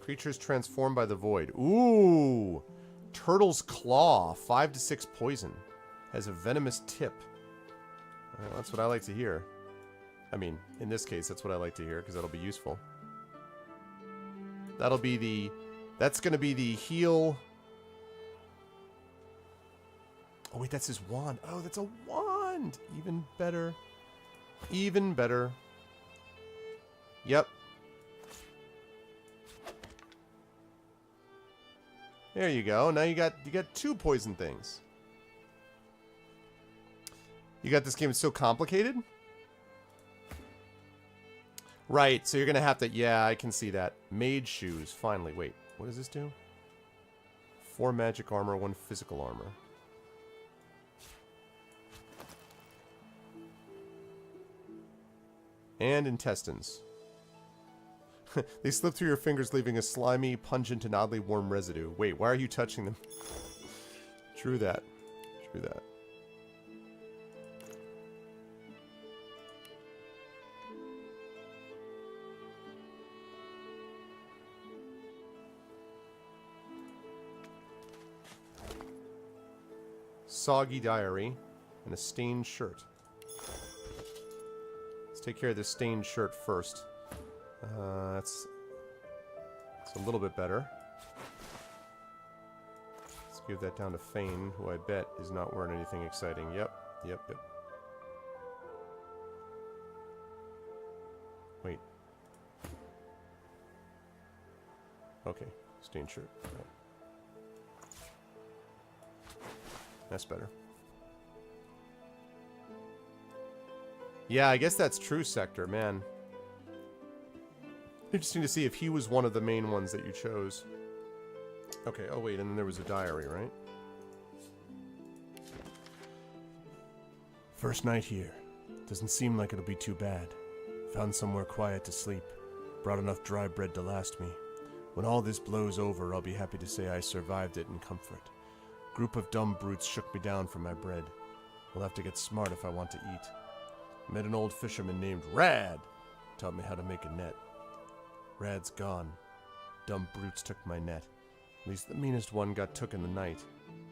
Creatures transformed by the void. Ooh! Turtle's Claw. 5 to 6 poison. Has a venomous tip. Well, that's what I like to hear. I mean, in this case, that's what I like to hear, because that'll be useful. That'll be the... That's going to be the heal... Oh, wait, that's his wand. Oh, that's a wand! Even better. Even better. Yep. There you go. Now you got 2 poison things. You got this game is so complicated? Right, so you're going to have to... Yeah, I can see that. Mage shoes. Finally. Wait, what does this do? 4 magic armor, 1 physical armor. And intestines. They slip through your fingers, leaving a slimy, pungent, and oddly warm residue. Wait, why are you touching them? True that. True that. Soggy diary and a stained shirt. Let's take care of this stained shirt first. That's a little bit better. Let's give that down to Fane, who I bet is not wearing anything exciting. Yep. Wait. Okay, stained shirt. Right. That's better. Yeah, I guess that's true, Sector, man. Interesting to see if he was one of the main ones that you chose. Okay, oh wait, and then there was a diary, right? First night here. Doesn't seem like it'll be too bad. Found somewhere quiet to sleep. Brought enough dry bread to last me. When all this blows over, I'll be happy to say I survived it in comfort. Group of dumb brutes shook me down for my bread. We'll have to get smart if I want to eat. Met an old fisherman named Rad. Taught me how to make a net. Rad's gone. Dumb brutes took my net. At least the meanest one got took in the night.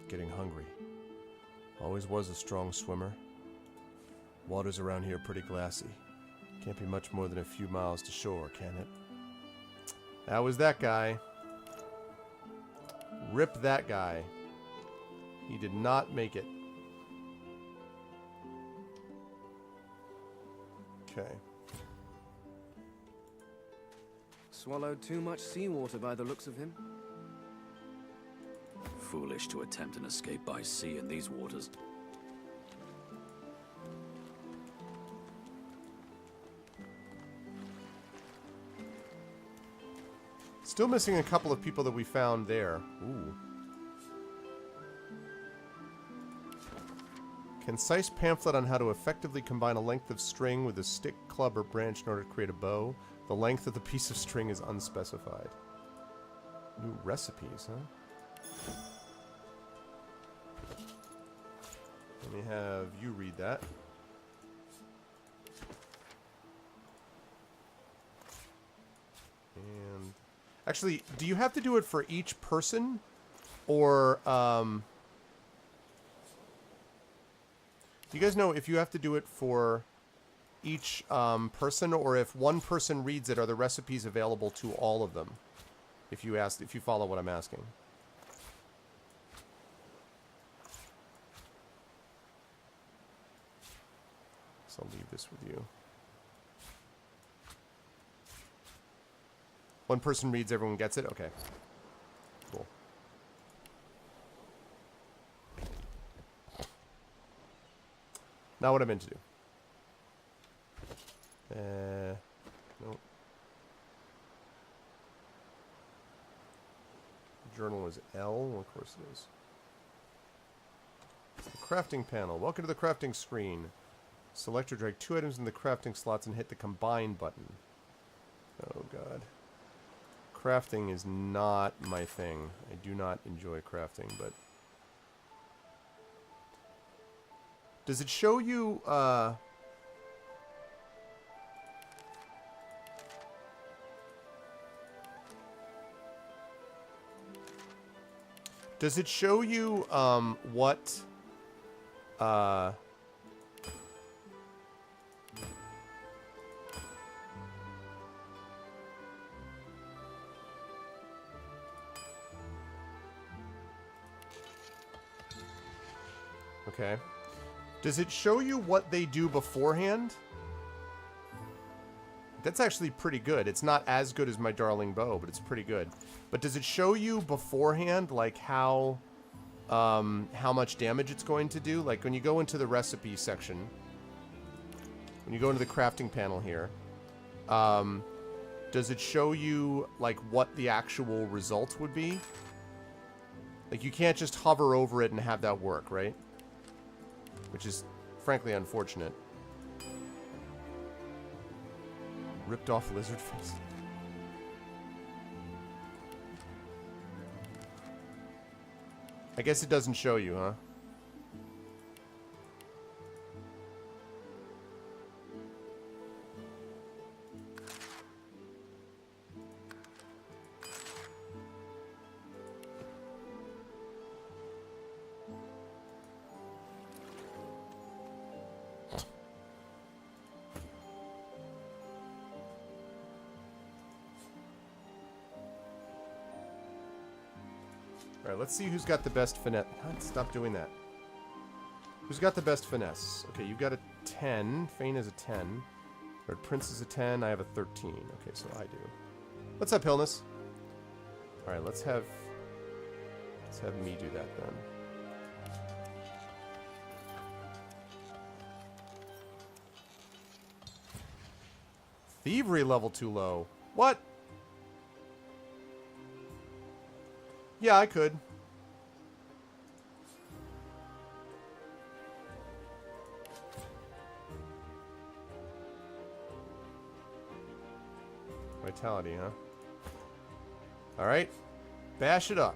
Getting hungry. Always was a strong swimmer. Waters around here pretty glassy. Can't be much more than a few miles to shore, can it? That was that guy. Rip that guy. He did not make it. Okay. Swallowed too much seawater by the looks of him. Foolish to attempt an escape by sea in these waters. Still missing a couple of people that we found there. Ooh. Concise pamphlet on how to effectively combine a length of string with a stick, club, or branch in order to create a bow. The length of the piece of string is unspecified. New recipes, huh? Let me have you read that. And actually, do you have to do it for each person? Or, do you guys know if you have to do it for each person, or if one person reads it, are the recipes available to all of them? If you follow what I'm asking. So I'll leave this with you. One person reads, everyone gets it? Okay. Cool. Not what I meant to do. Nope. Journal is L. Well, of course it is. The crafting panel. Welcome to the crafting screen. Select or drag 2 items in the crafting slots and hit the combine button. Oh god. Crafting is not my thing. I do not enjoy crafting, but... Does it show you, Does it show you, what, Okay. Does it show you what they do beforehand? That's actually pretty good. It's not as good as my darling bow, but it's pretty good. But does it show you beforehand, like, how much damage it's going to do? Like, when you go into the recipe section, when you go into the crafting panel here, does it show you, like, what the actual result would be? Like, you can't just hover over it and have that work, right? Which is, frankly, unfortunate. Ripped off lizard face. I guess it doesn't show you, huh? Alright, let's see who's got the best finesse. Stop doing that. Who's got the best finesse? Okay, you got a 10. Fane is a 10. Red Prince is a 10. I have a 13. Okay, so I do. What's up, Hillness? Alright, let's have me do that then. Thievery level too low. What? Yeah, I could. Vitality, huh? Alright. Bash it up.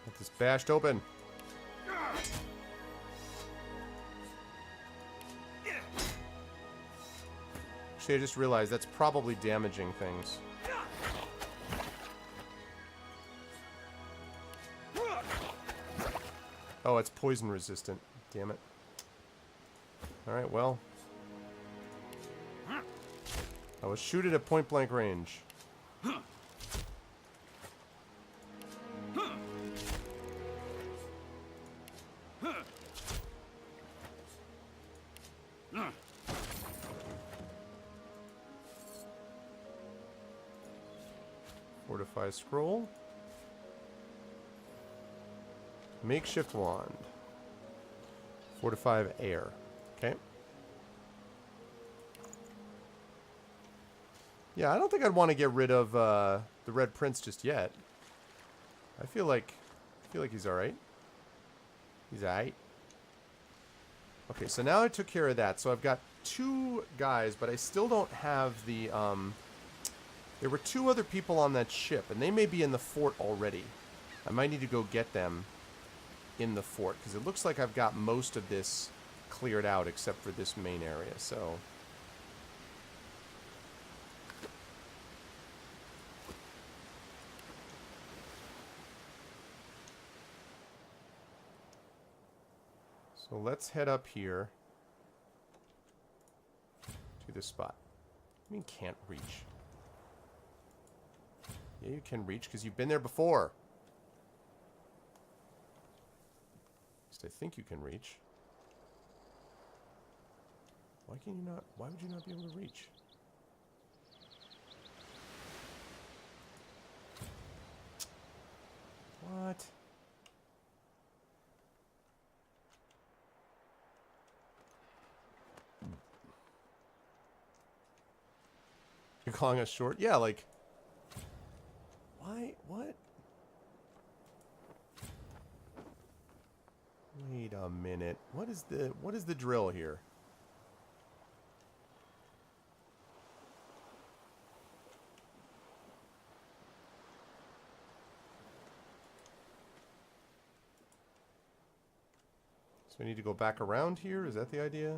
Get this bashed open. Actually, I just realized that's probably damaging things. Oh, it's poison resistant. Damn it. Alright, well. I was shoot it at point blank range. Fortify scroll. Makeshift wand. Fortify air. Okay. Yeah, I don't think I'd want to get rid of the Red Prince just yet. I feel like he's alright. He's alright. Okay, so now I took care of that. So I've got 2 guys, but I still don't have the there were 2 other people on that ship, and they may be in the fort already. I might need to go get them in the fort, because it looks like I've got most of this cleared out except for this main area, so... So let's head up here to this spot. I mean, can't reach. Yeah, you can reach because you've been there before. At least I think you can reach. Why can you not? Why would you not be able to reach? What? You're calling us short? Yeah, like... Why? What? Wait a minute. What is the drill here? So we need to go back around here? Is that the idea?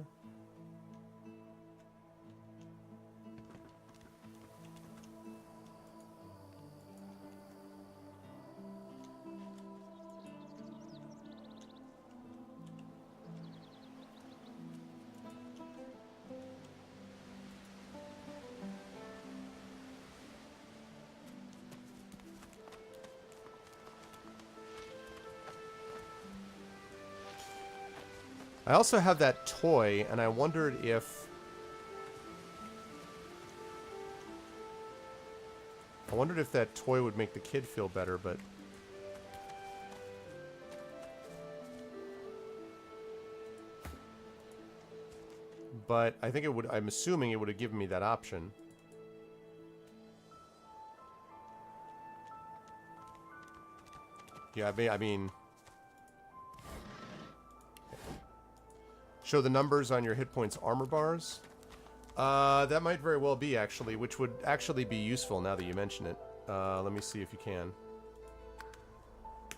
I also have that toy, and I wondered if... that toy would make the kid feel better, but... But I think it would... I'm assuming it would have given me that option. Yeah, I mean... Show the numbers on your hit points armor bars. That might very well be, actually, which would actually be useful now that you mention it. Let me see if you can.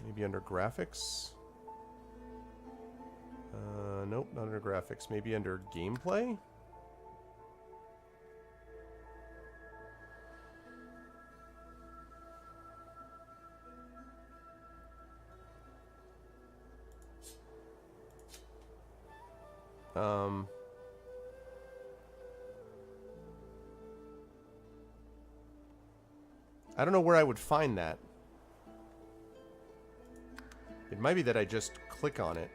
Maybe under graphics? Nope, not under graphics. Maybe under gameplay? I don't know where I would find that. It might be that I just click on it.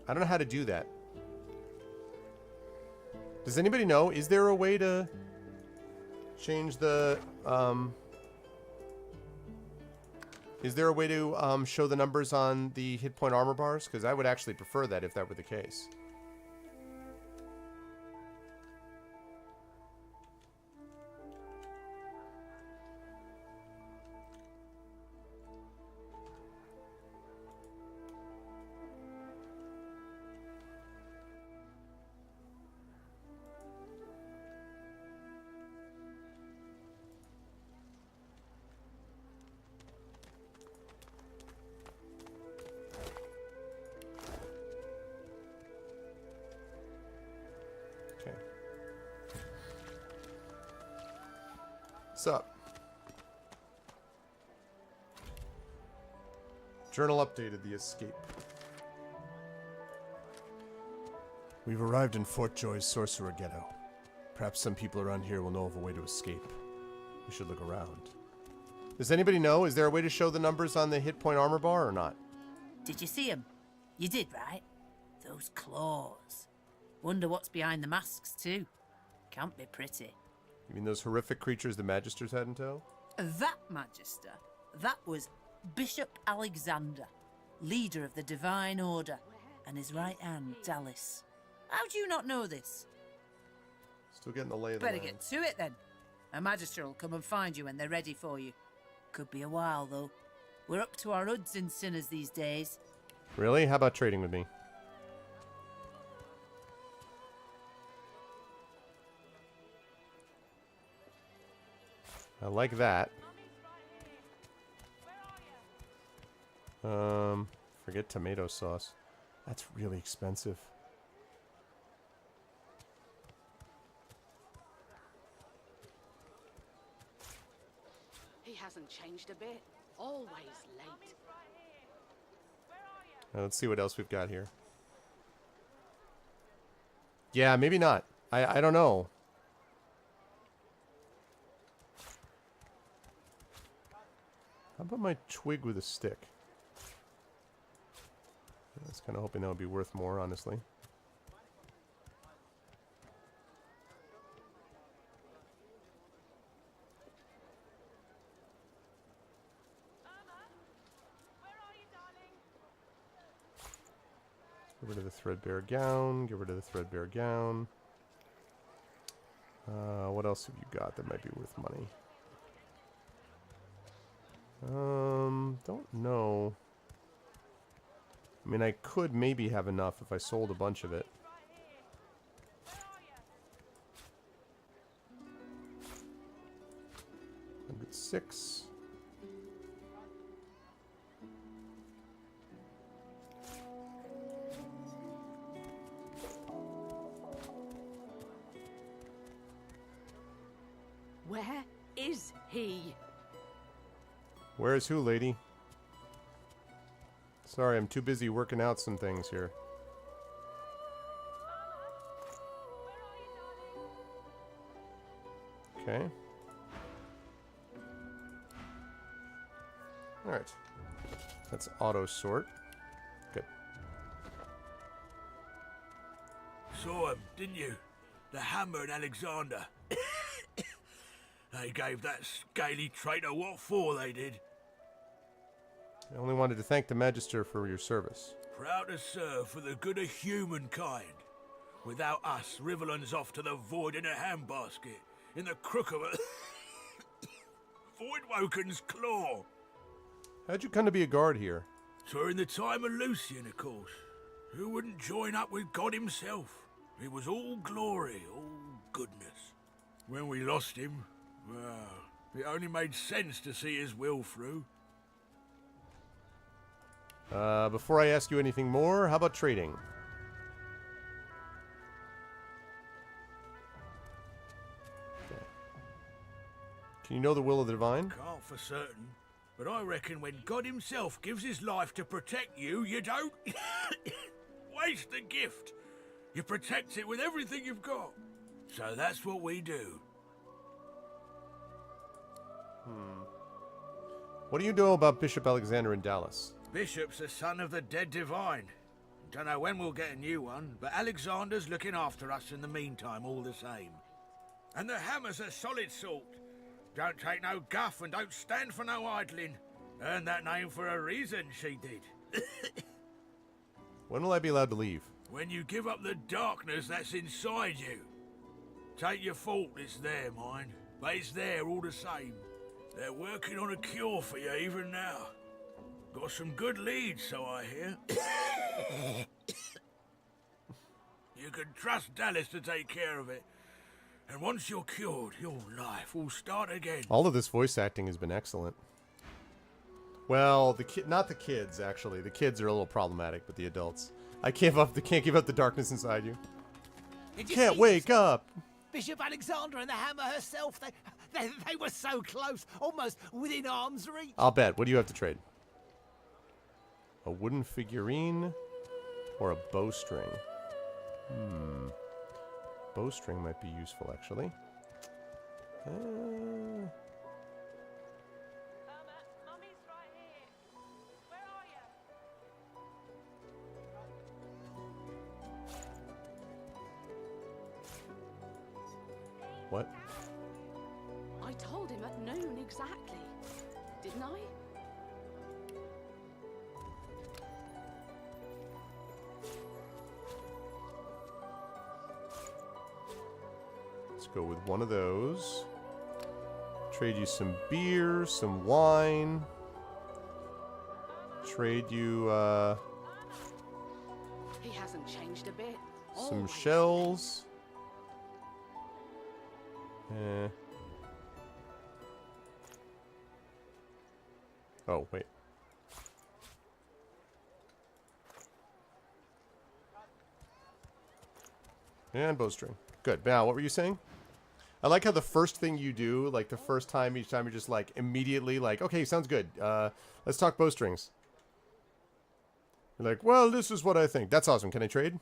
I don't know how to do that. Does anybody know? Is there a way to change the, Is there a way to show the numbers on the hit point armor bars? Because I would actually prefer that if that were the case. What's up? Journal updated the escape. We've arrived in Fort Joy's Sorcerer Ghetto. Perhaps some people around here will know of a way to escape. We should look around. Does anybody know? Is there a way to show the numbers on the hit point armor bar or not? Did you see them? You did, right? Those claws. Wonder what's behind the masks, too. Can't be pretty. You mean those horrific creatures the Magisters had in tow? That Magister, that was Bishop Alexander, leader of the Divine Order, and his right hand, Dallas. How do you not know this? Still getting the lay of the Better land. get to it, then. A Magister will come and find you when they're ready for you. Could be a while, though. We're up to our hoods in sinners these days. Really? How about trading with me? I like that. Forget tomato sauce. That's really expensive. He hasn't changed a bit. Always late. Let's see what else we've got here. Yeah, maybe not. I don't know. How about my twig with a stick? I was kind of hoping that would be worth more, honestly. Get rid of the threadbare gown. Get rid of the threadbare gown. What else have you got that might be worth money? Don't know. I mean, I could maybe have enough if I sold a bunch of it. $106. Where is he? Where's who, lady? Sorry, I'm too busy working out some things here. Okay. Alright. That's auto sort. Good. Saw him, didn't you? The Hammer and Alexander. They gave that scaly traitor what for, they did. I only wanted to thank the Magister for your service. Proud to serve for the good of humankind. Without us, Rivellon's off to the void in a handbasket, in the crook of a Voidwoken's claw. How'd you come to be a guard here? During the time of Lucian, of course. Who wouldn't join up with God himself? It was all glory, all goodness. When we lost him, well, it only made sense to see his will through. Before I ask you anything more, how about trading? Okay. Can you know the will of the divine? Can't for certain, but I reckon when God himself gives his life to protect you, you don't waste the gift. You protect it with everything you've got. So that's what we do. What do you know about Bishop Alexander in Dallas? Bishop's the son of the dead divine. Don't know when we'll get a new one, but Alexander's looking after us in the meantime all the same. And the Hammer's a solid sort. Don't take no guff and don't stand for no idling. Earned that name for a reason, she did. When will I be allowed to leave? When you give up the darkness that's inside you. Take your fault, it's there, mind. But it's there all the same. They're working on a cure for you even now. Got some good leads, so I hear. You can trust Dallas to take care of it. And once you're cured, your life will start again. All of this voice acting has been excellent. Well, not the kids, actually. The kids are a little problematic, but the adults. I can't give up the darkness inside you. Can't wake up. Bishop Alexander and the Hammer herself, they were so close, almost within arm's reach. I'll bet. What do you have to trade? A wooden figurine or a bowstring? Bowstring might be useful, actually. What? I told him at noon exactly. Didn't I? Let's go with one of those. Trade you some beer, some wine. Trade you, He hasn't changed a bit. some Always. shells. Oh, wait. And bowstring. Good. Now, what were you saying? I like how the first thing you do, like the first time, each time you're just like immediately like, okay, sounds good. Let's talk bowstrings. You're like, well, this is what I think. That's awesome. Can I trade?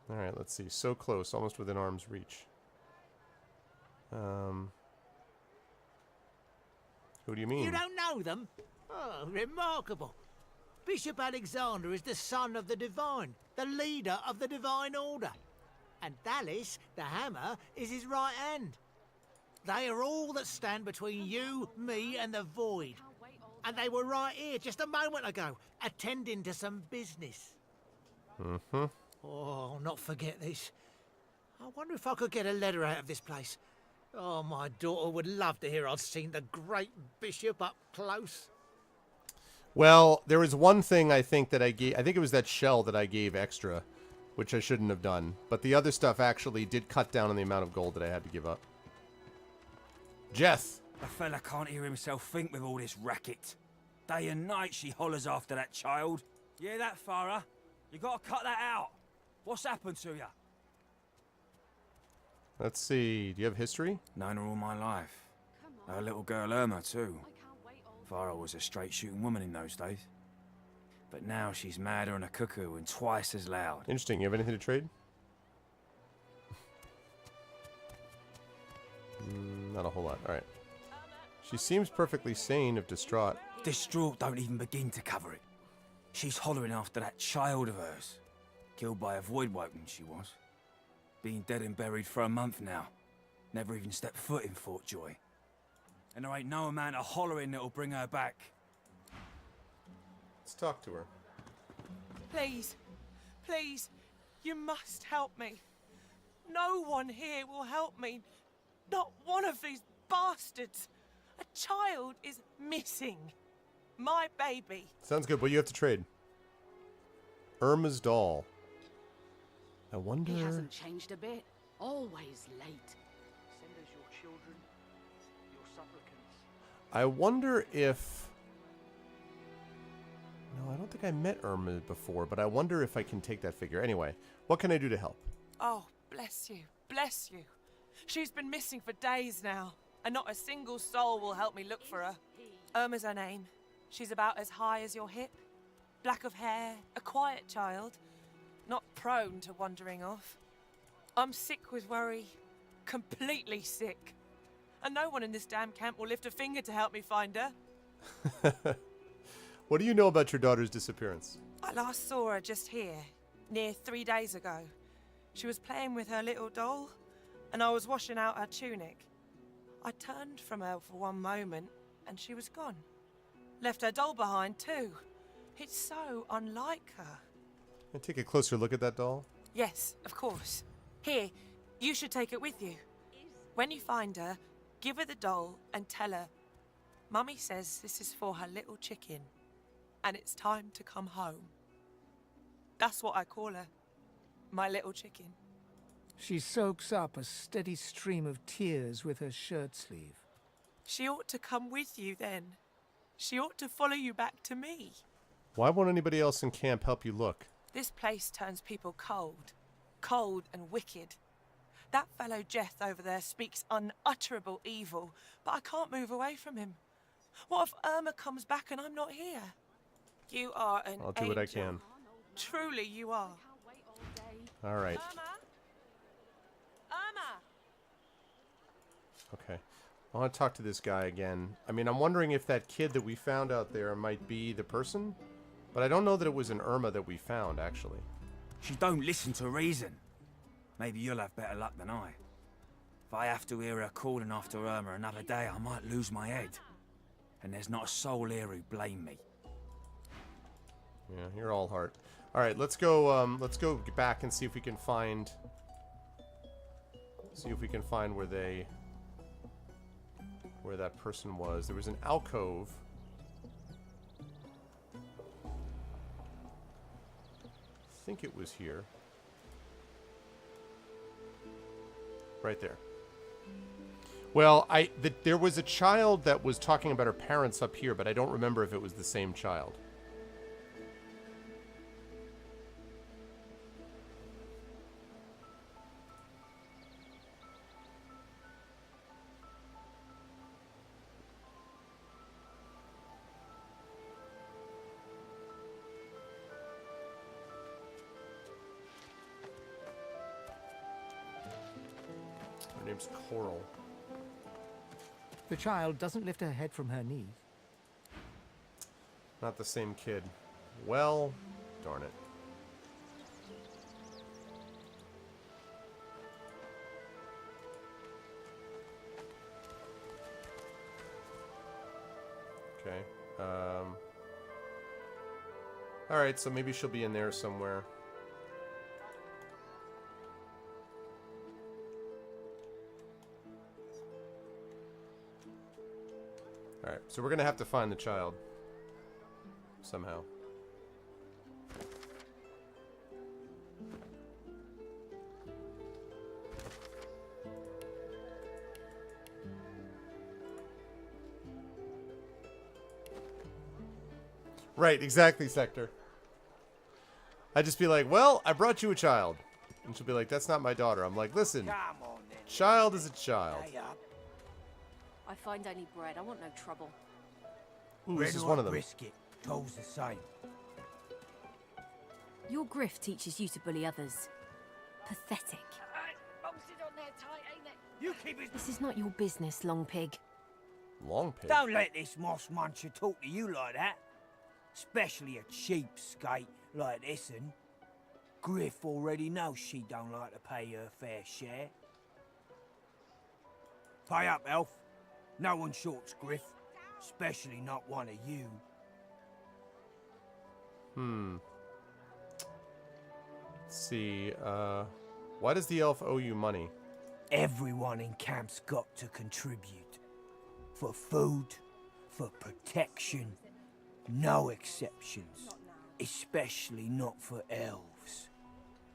All right, let's see. So close, almost within arm's reach. Who do you mean? You don't know them? Oh, remarkable. Bishop Alexander is the son of the Divine, the leader of the Divine Order. And Dallas, the Hammer, is his right hand. They are all that stand between you, me, and the Void. And they were right here just a moment ago, attending to some business. Mm-hmm. Oh, I'll not forget this. I wonder if I could get a letter out of this place. Oh, my daughter would love to hear I'd seen the great bishop up close. Well, there was one thing I think that I gave. I think it was that shell that I gave extra, which I shouldn't have done. But the other stuff actually did cut down on the amount of gold that I had to give up. Jeth. A fella can't hear himself think with all this racket. Day and night she hollers after that child. You hear that, Farah? You gotta cut that out. What's happened to you? Let's see. Do you have history? Known her all my life. Her little girl Irma, too. Farah was a straight-shooting woman in those days. But now she's madder than a cuckoo and twice as loud. Interesting. You have anything to trade? Not a whole lot. All right. She seems perfectly sane if distraught. Distraught don't even begin to cover it. She's hollering after that child of hers. Killed by a void woken, she was. Been dead and buried for a month now. Never even stepped foot in Fort Joy. And there ain't no amount of hollering that'll bring her back. Let's talk to her. Please, please, you must help me. No one here will help me. Not one of these bastards. A child is missing. My baby. Sounds good. What do you have to trade? Irma's doll. I wonder... He hasn't changed a bit. Always late. Send us your children, your supplicants. I wonder if... No, I don't think I met Irma before, but I wonder if I can take that figure. Anyway, what can I do to help? Oh, bless you, bless you. She's been missing for days now, and not a single soul will help me look for her. Irma's her name. She's about as high as your hip. Black of hair, a quiet child. Not prone to wandering off. I'm sick with worry. Completely sick. And no one in this damn camp will lift a finger to help me find her. What do you know about your daughter's disappearance? I last saw her just here, near 3 days ago. She was playing with her little doll, and I was washing out her tunic. I turned from her for one moment, and she was gone. Left her doll behind, too. It's so unlike her. Can I take a closer look at that doll? Yes, of course. Here, you should take it with you. When you find her, give her the doll and tell her, Mummy says this is for her little chicken, and it's time to come home. That's what I call her, my little chicken. She soaks up a steady stream of tears with her shirt sleeve. She ought to come with you then. She ought to follow you back to me. Why won't anybody else in camp help you look? This place turns people cold. Cold and wicked. That fellow Jeth over there speaks unutterable evil, but I can't move away from him. What if Irma comes back and I'm not here? You are an I'll do what I can. Truly you are. All right. Irma! Okay. I want to talk to this guy again. I mean, I'm wondering if that kid that we found out there might be the person, but I don't know that it was an Irma that we found, actually. She don't listen to reason. Maybe you'll have better luck than I. If I have to hear her calling after Irma another day, I might lose my head. And there's not a soul here who blame me. Yeah, you're all heart. All right, let's go back and see if we can find where that person was. There was an alcove. I think it was here. Right there. Well, there was a child that was talking about her parents up here, but I don't remember if it was the same child. Her name's Coral. The child doesn't lift her head from her knees. Not the same kid. Well, darn it. Okay. Alright, so maybe she'll be in there somewhere. Alright, so we're gonna have to find the child. Somehow. Right, exactly, Sector. I'd just be like, well, I brought you a child. And she'll be like, that's not my daughter. I'm like, listen, child is a child. I find only bread. I want no trouble. Ooh, this is one of them. Brisket, toes the same. Your grift teaches you to bully others. Pathetic. You keep it. This is not your business, Long Pig. Long Pig? Don't let this moss muncher talk to you like that. Especially a cheapskate like this one. Griff already knows she don't like to pay her fair share. Pay up, elf. No one shorts Griff. Especially not one of you. Let's see, why does the elf owe you money? Everyone in camp's got to contribute. For food, for protection, no exceptions. Especially not for elves.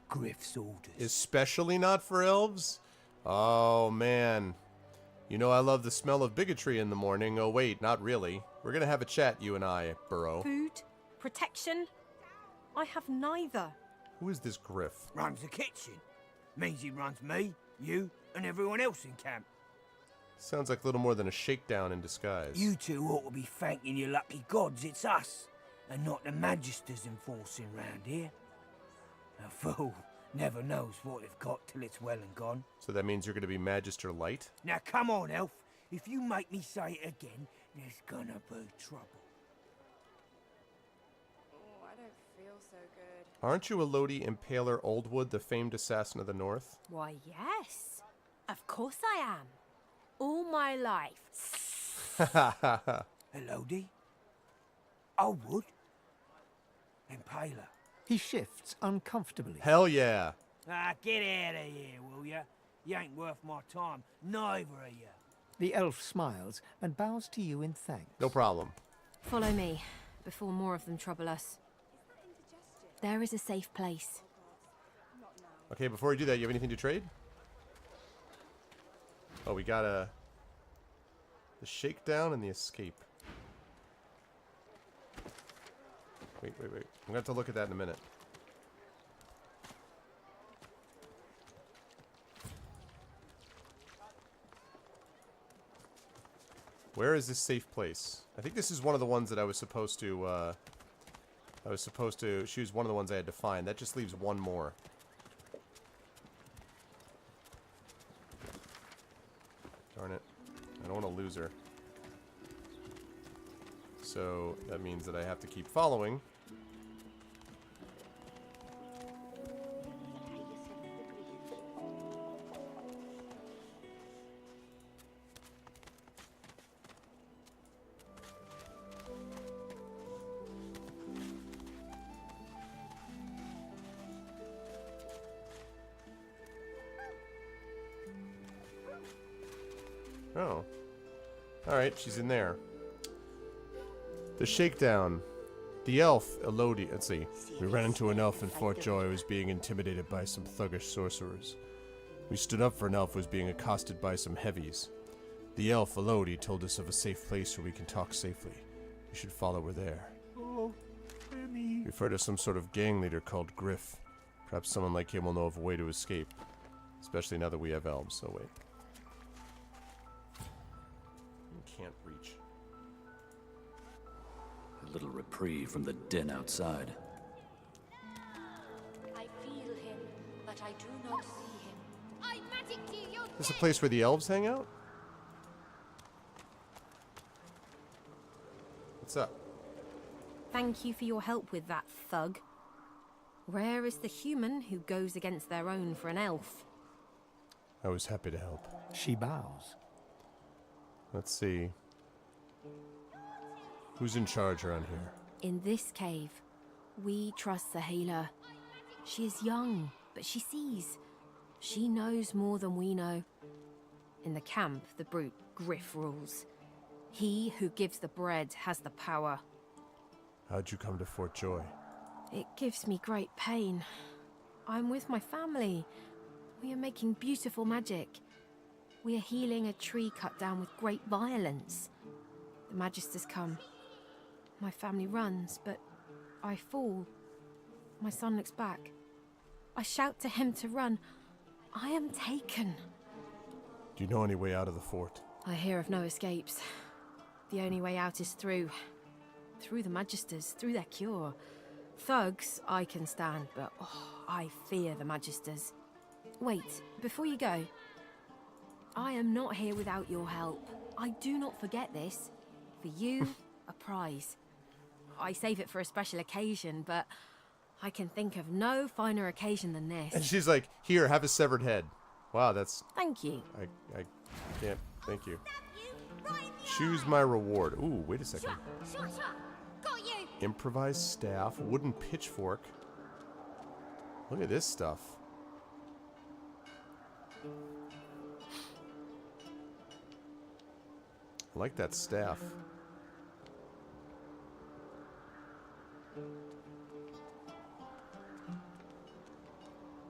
Griff's orders. Especially not for elves? Oh, man. You know I love the smell of bigotry in the morning. Oh, wait, not really. We're gonna have a chat, you and I, Burrow. Food? Protection? I have neither. Who is this Griff? Runs the kitchen. Means he runs me, you, and everyone else in camp. Sounds like a little more than a shakedown in disguise. You two ought to be thanking your lucky gods it's us, and not the Magisters enforcing round here. A fool never knows what they've got till it's well and gone. So that means you're gonna be Magister Light? Now come on, elf. If you make me say it again, there's gonna be trouble. Oh, I don't feel so good. Aren't you a Lodi Impaler Oldwood, the famed assassin of the North? Why, yes. Of course I am. All my life. Elodie? I would. Impaler. He shifts uncomfortably. Hell yeah. Ah, get out of here, will ya? You ain't worth my time, neither are you. The elf smiles and bows to you in thanks. No problem. Follow me, before more of them trouble us. There is a safe place. Okay, before we do that, you have anything to trade? Oh, we got the shakedown and the escape. Wait. I'm going to have to look at that in a minute. Where is this safe place? I think this is one of the ones that I was supposed to choose one of the ones I had to find. That just leaves one more. Darn it. I don't want to lose her. So that means that I have to keep following. Oh. Alright, she's in there. The shakedown. The elf, Elodie. Let's see. We ran into an elf in Fort Joy who was being intimidated by some thuggish sorcerers. We stood up for an elf who was being accosted by some heavies. The elf, Elodie, told us of a safe place where we can talk safely. We should follow her there. Oh, Emmy. We've heard of some sort of gang leader called Griff. Perhaps someone like him will know of a way to escape. Especially now that we have elves, so wait. Can't reach. A little reprieve from the din outside. I feel him, but I do not see him. I magic to you. This is a place where the elves hang out? What's up? Thank you for your help with that, thug. Rare is the human who goes against their own for an elf. I was happy to help. She bows. Let's see. Who's in charge around here? In this cave, we trust the healer. She is young, but she sees. She knows more than we know. In the camp, the brute Griff rules. He who gives the bread has the power. How'd you come to Fort Joy? It gives me great pain. I'm with my family. We are making beautiful magic. We are healing a tree cut down with great violence. The Magisters come. My family runs, but I fall. My son looks back. I shout to him to run. I am taken. Do you know any way out of the fort? I hear of no escapes. The only way out is through the Magisters, through their cure. Thugs I can stand, but I fear the Magisters. Wait, before you go, I am not here without your help. I do not forget this. For you, a prize. I save it for a special occasion, but I can think of no finer occasion than this. And she's like, here, have a severed head. Wow, that's... Thank you. I can't... Thank you. Choose my reward. Ooh, wait a second. Got you. Improvised staff, wooden pitchfork. Look at this stuff. I like that staff.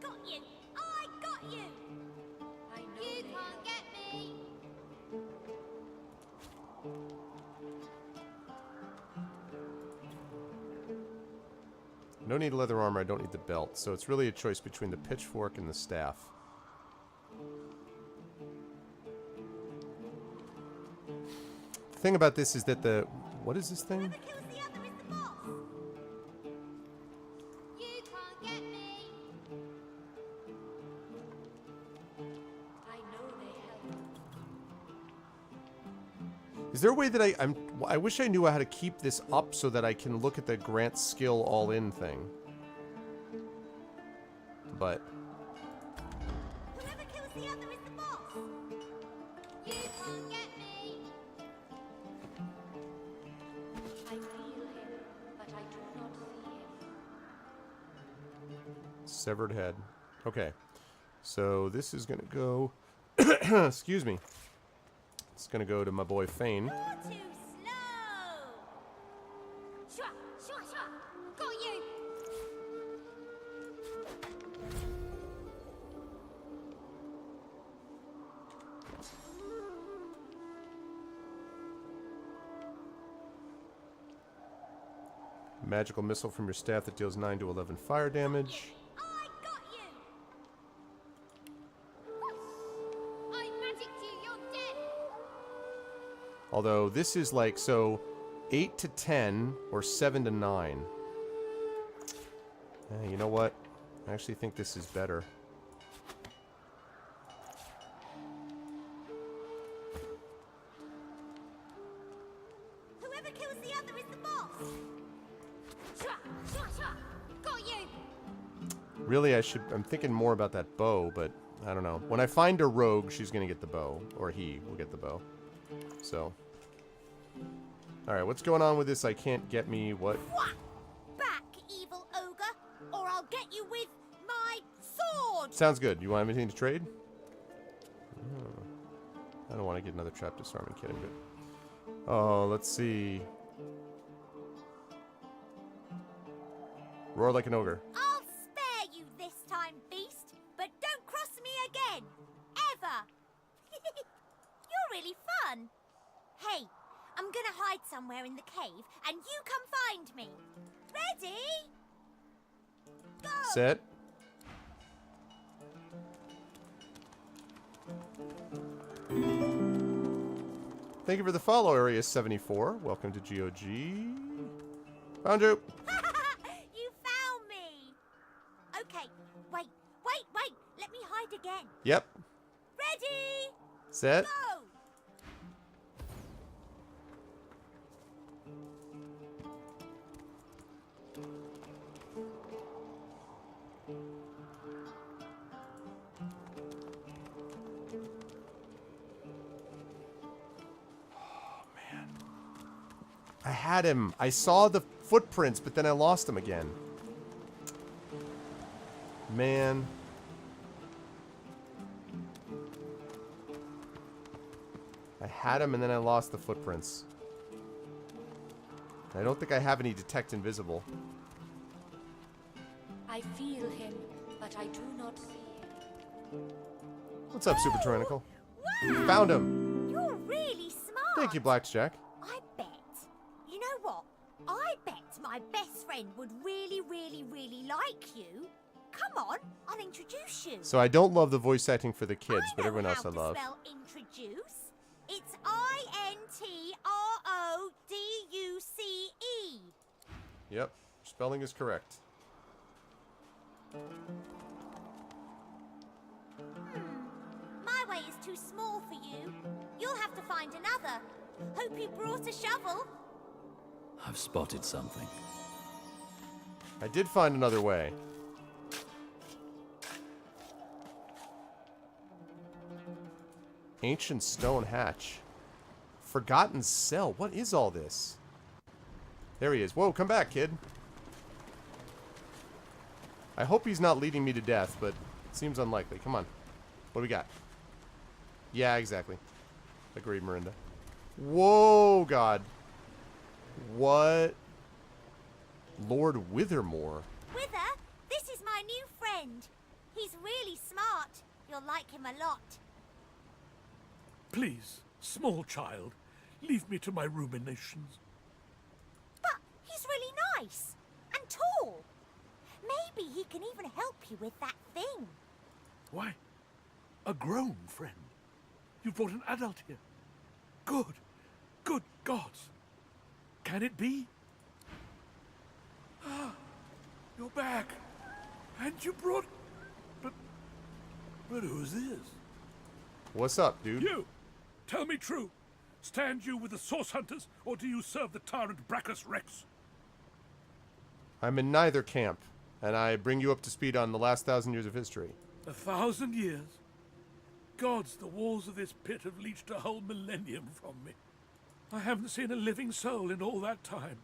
Got you. I got you. You can't get me. I don't need leather armor, I don't need the belt. So it's really a choice between the pitchfork and the staff. The thing about this is that the... What is this thing? Is there a way that I wish I knew how to keep this up so that I can look at the grant skill all in thing. But Severed head. Okay. So this is going to go... excuse me. It's going to go to my boy Fane. Got you! Magical missile from your staff that deals 9 to 11 fire damage. I got you! I magicked you, you're dead! Although this is like, so 8 to 10 or 7 to 9. You know what? I actually think this is better. Whoever kills the other is the boss! Got you! Really, I'm thinking more about that bow, but I don't know. When I find a rogue, she's gonna get the bow. Or he will get the bow. So. Alright, what's going on with this? I can't get me what? Back, evil ogre, or I'll get you with my sword! Sounds good. You want anything to trade? I don't want to get another trap disarming kit. I'm good. Oh, let's see. Roar like an ogre. I'll spare you this time, beast, but don't cross me again. Ever. You're really fun. Hey, I'm gonna hide somewhere in the cave, and you come find me. Ready? Go! Set. Thank you for the follow, Area 74. Welcome to GOG. Found you. You found me. Okay, wait. Let me hide again. Yep. Ready? Set. Go! I had him. I saw the footprints, but then I lost him again. Man. I had him and then I lost the footprints. I don't think I have any detect invisible. I feel him, but I do not see him. What's up, Super Tyrannical? You found him. You're really smart. Thank you, Blackjack. I bet. You know what? I bet my best friend would really like you. Come on, I'll introduce you. So I don't love the voice acting for the kids, but know everyone else how I to love. Spell introduce. It's INTRODUCE. Yep, spelling is correct. My way is too small for you. You'll have to find another. Hope you brought a shovel. I've spotted something. I did find another way. Ancient stone hatch. Forgotten cell. What is all this? There he is. Whoa, come back, kid. I hope he's not leading me to death, but it seems unlikely. Come on. What do we got? Yeah, exactly. Agreed, Miranda. Whoa, God. What? Lord Withermore. Wither, this is my new friend. He's really smart. You'll like him a lot. Please, small child, leave me to my ruminations. But he's really nice and tall. Maybe he can even help you with that thing. Why? A grown friend? You brought an adult here. Good. Good gods. Can it be? Ah, you're back. And you brought... But who's this? What's up, dude? You! Tell me true. Stand you with the Source Hunters, or do you serve the tyrant Brachus Rex? I'm in neither camp, and I bring you up to speed on the last 1,000 years of history. 1,000 years? Gods, the walls of this pit have leached a whole millennium from me. I haven't seen a living soul in all that time.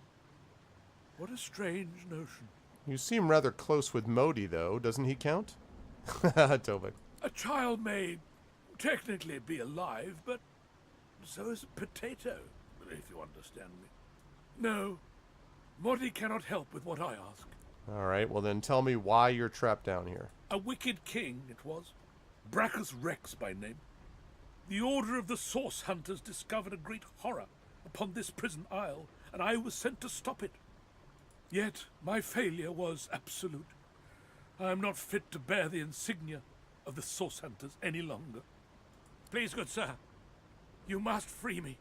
What a strange notion. You seem rather close with Modi, though. Doesn't he count? Tobin. A child may technically be alive, but so is a potato, if you understand me. No, Modi cannot help with what I ask. All right, well then tell me why you're trapped down here. A wicked king it was, Brachus Rex by name. The Order of the Source Hunters discovered a great horror upon this prison isle, and I was sent to stop it. Yet my failure was absolute. I am not fit to bear the insignia of the Source Hunters any longer. Please, good sir, you must free me.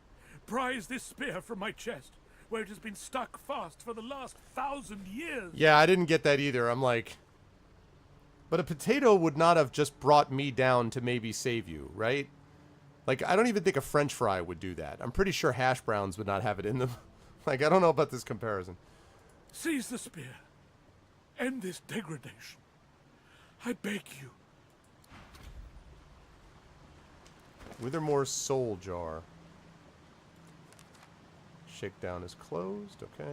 Prise this spear from my chest, where it has been stuck fast for the last 1,000 years. Yeah, I didn't get that either. I'm like... But a potato would not have just brought me down to maybe save you, right? Like, I don't even think a French fry would do that. I'm pretty sure hash browns would not have it in them. Like, I don't know about this comparison. Seize the spear. End this degradation. I beg you. Withermore's soul jar. Shakedown is closed, okay.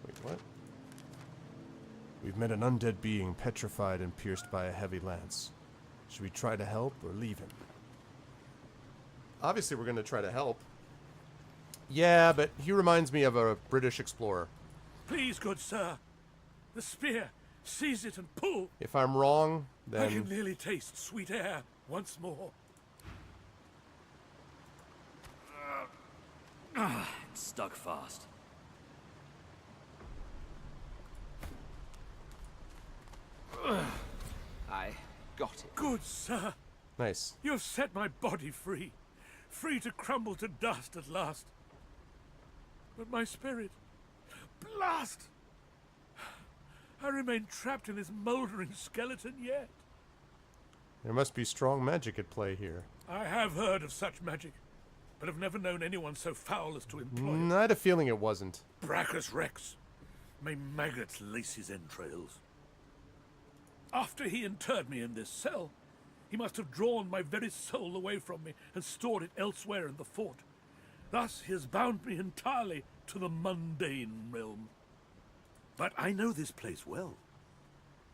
Wait, what? We've met an undead being petrified and pierced by a heavy lance. Should we try to help or leave him? Obviously we're going to try to help. Yeah, but he reminds me of a British explorer. Please, good sir. The spear. Seize it and pull. If I'm wrong, then... I can nearly taste sweet air once more. It's stuck fast. I got it. Good sir. Nice. You have set my body free. Free to crumble to dust at last. But my spirit... Blast! I remain trapped in this mouldering skeleton yet. There must be strong magic at play here. I have heard of such magic, but have never known anyone so foul as to employ it. I had a feeling it wasn't. Brachus Rex. May maggots lace his entrails. After he interred me in this cell, he must have drawn my very soul away from me and stored it elsewhere in the fort. Thus he has bound me entirely to the mundane realm. But I know this place well.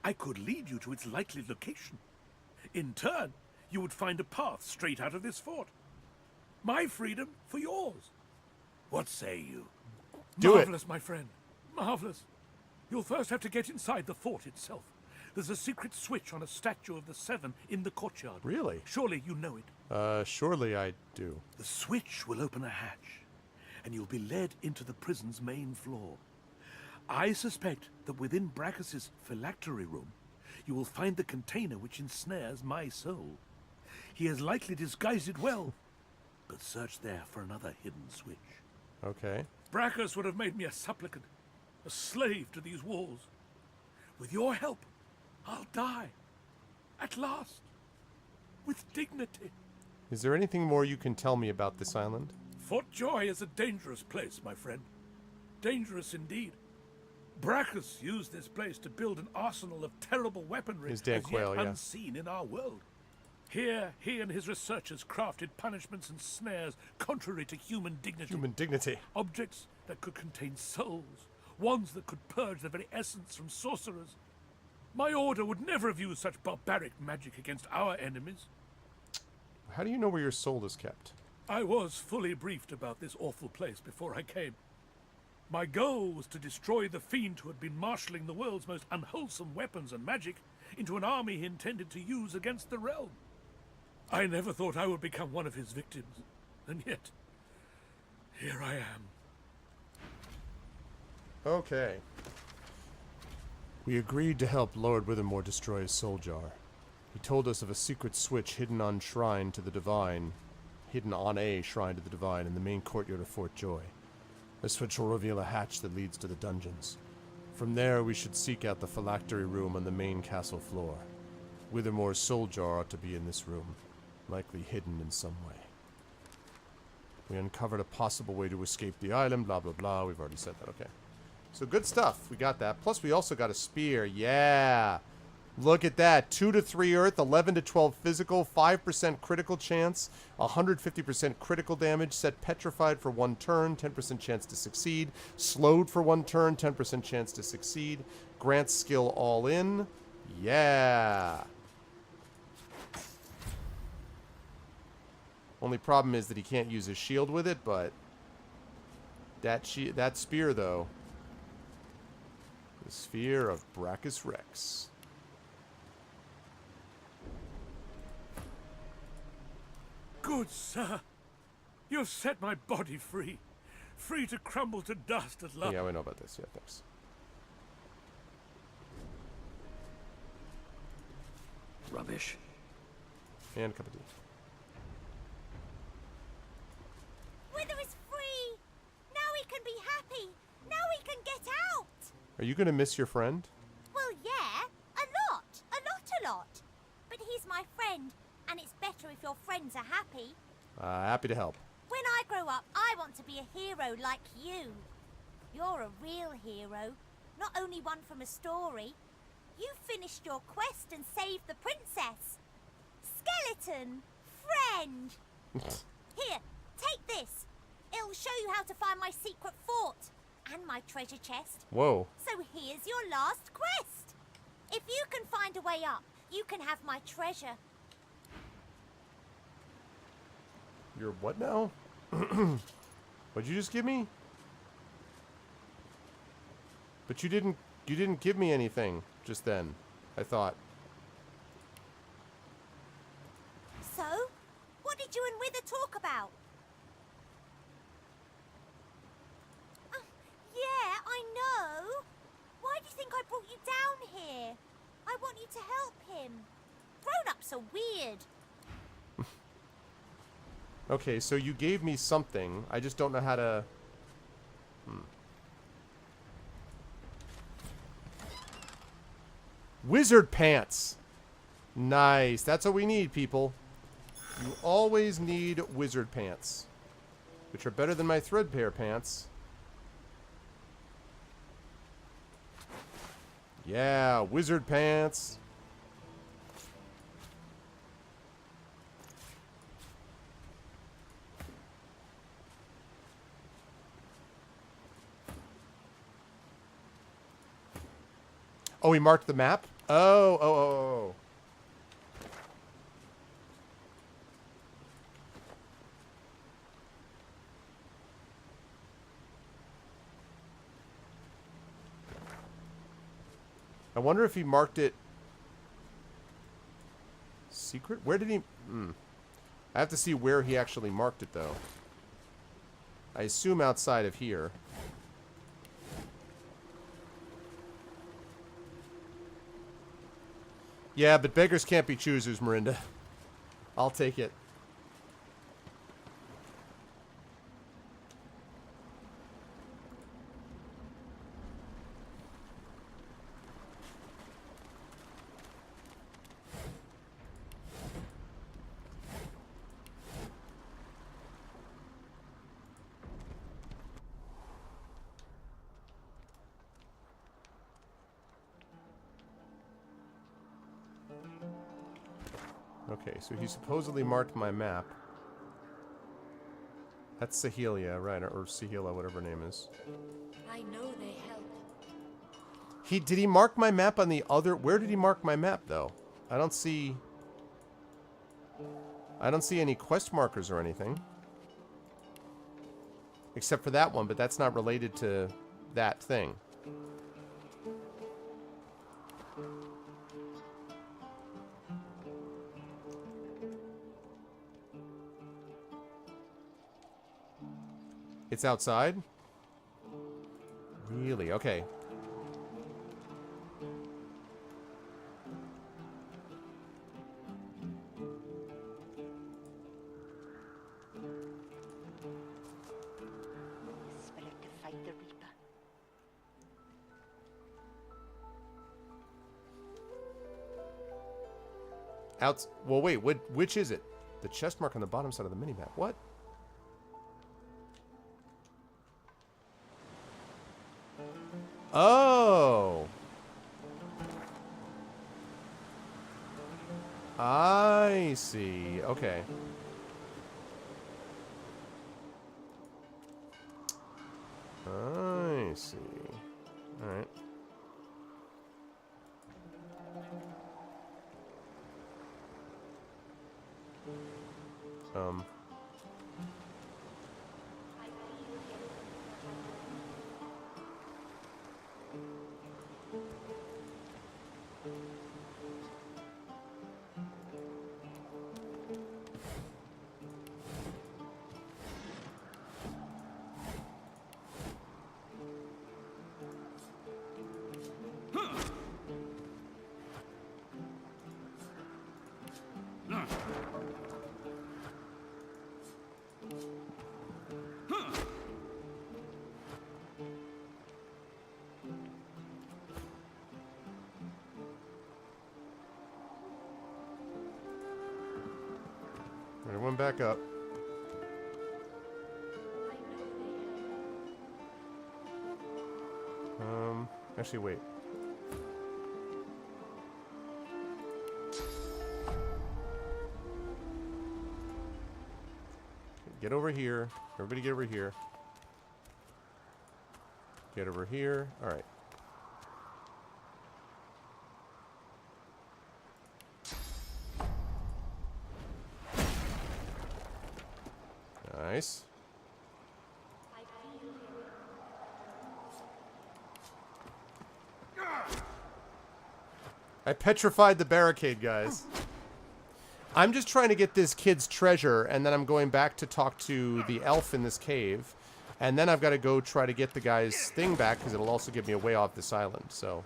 I could lead you to its likely location. In turn, you would find a path straight out of this fort. My freedom for yours. What say you? Do it. Marvelous, my friend. Marvelous. You'll first have to get inside the fort itself. There's a secret switch on a statue of the Seven in the courtyard. Really? Surely you know it. Surely I do. The switch will open a hatch, and you'll be led into the prison's main floor. I suspect that within Brachus's phylactery room, you will find the container which ensnares my soul. He has likely disguised it well, but search there for another hidden switch. Okay. Brachus would have made me a supplicant, a slave to these walls. With your help, I'll die. At last. With dignity. Is there anything more you can tell me about this island? Fort Joy is a dangerous place, my friend. Dangerous indeed. Brachus used this place to build an arsenal of terrible weaponry as yet unseen in our world. Here, he and his researchers crafted punishments and snares contrary to human dignity. Human dignity. Objects that could contain souls. Wands that could purge the very essence from sorcerers. My order would never have used such barbaric magic against our enemies. How do you know where your soul is kept? I was fully briefed about this awful place before I came. My goal was to destroy the fiend who had been marshalling the world's most unwholesome weapons and magic into an army he intended to use against the realm. I never thought I would become one of his victims, and yet, here I am. Okay. We agreed to help Lord Withermore destroy his soul jar. He told us of a secret switch hidden on a shrine to the divine in the main courtyard of Fort Joy. The switch will reveal a hatch that leads to the dungeons. From there, we should seek out the phylactery room on the main castle floor. Withermore's soul jar ought to be in this room, likely hidden in some way. We uncovered a possible way to escape the island, blah blah blah. We've already said that, okay. So good stuff, we got that. Plus we also got a spear, yeah! Look at that. 2 to 3 earth, 11 to 12 physical, 5% critical chance, 150% critical damage, set petrified for 1 turn, 10% chance to succeed, slowed for 1 turn, 10% chance to succeed, grants skill all in. Yeah. Only problem is that he can't use his shield with it, but that spear though. The Sphere of Brachus Rex. Good sir, you've set my body free. Free to crumble to dust at last. Yeah, we know about this. Yeah, thanks. Rubbish. And a cup of tea. Wither is free! Now he can be happy! Now he can get out! Are you going to miss your friend? Well, yeah. A lot. A lot. But he's my friend, and it's better if your friends are happy. Happy to help. When I grow up, I want to be a hero like you. You're a real hero, not only one from a story. You finished your quest and saved the princess. Skeleton, friend. Here, take this. It'll show you how to find my secret fort and my treasure chest. Whoa. So here's your last quest. If you can find a way up, you can have my treasure. You're what now? What'd you just give me? But you didn't give me anything just then, I thought. So, what did you and Wither talk about? Yeah, I know. Why do you think I brought you down here? I want you to help him. Grown-ups are weird. Okay, so you gave me something. I just don't know how to... Wizard pants. Nice. That's what we need, people. You always need wizard pants. Which are better than my threadbare pants. Yeah, wizard pants. Oh, he marked the map? Oh. I wonder if he marked it secret? Where did he... I have to see where he actually marked it, though. I assume outside of here. Yeah, but beggars can't be choosers, Mirinda. I'll take it. Okay, so he supposedly marked my map. That's Sahelia, right? Or Sahila, whatever her name is. I know they help. Did he mark my map on the other... Where did he mark my map, though? I don't see any quest markers or anything. Except for that one, but that's not related to that thing. It's outside? Really? Okay. Spirit to fight the Reaper. Well, wait. Which is it? The chest mark on the bottom side of the minimap. What? Oh. I see. Okay. I see. Alright. Everyone back up. Actually, wait. Get over here. Everybody get over here. Get over here. Alright. Nice. I petrified the barricade, guys. I'm just trying to get this kid's treasure, and then I'm going back to talk to the elf in this cave. And then I've got to go try to get the guy's thing back, because it'll also get me away off this island, so...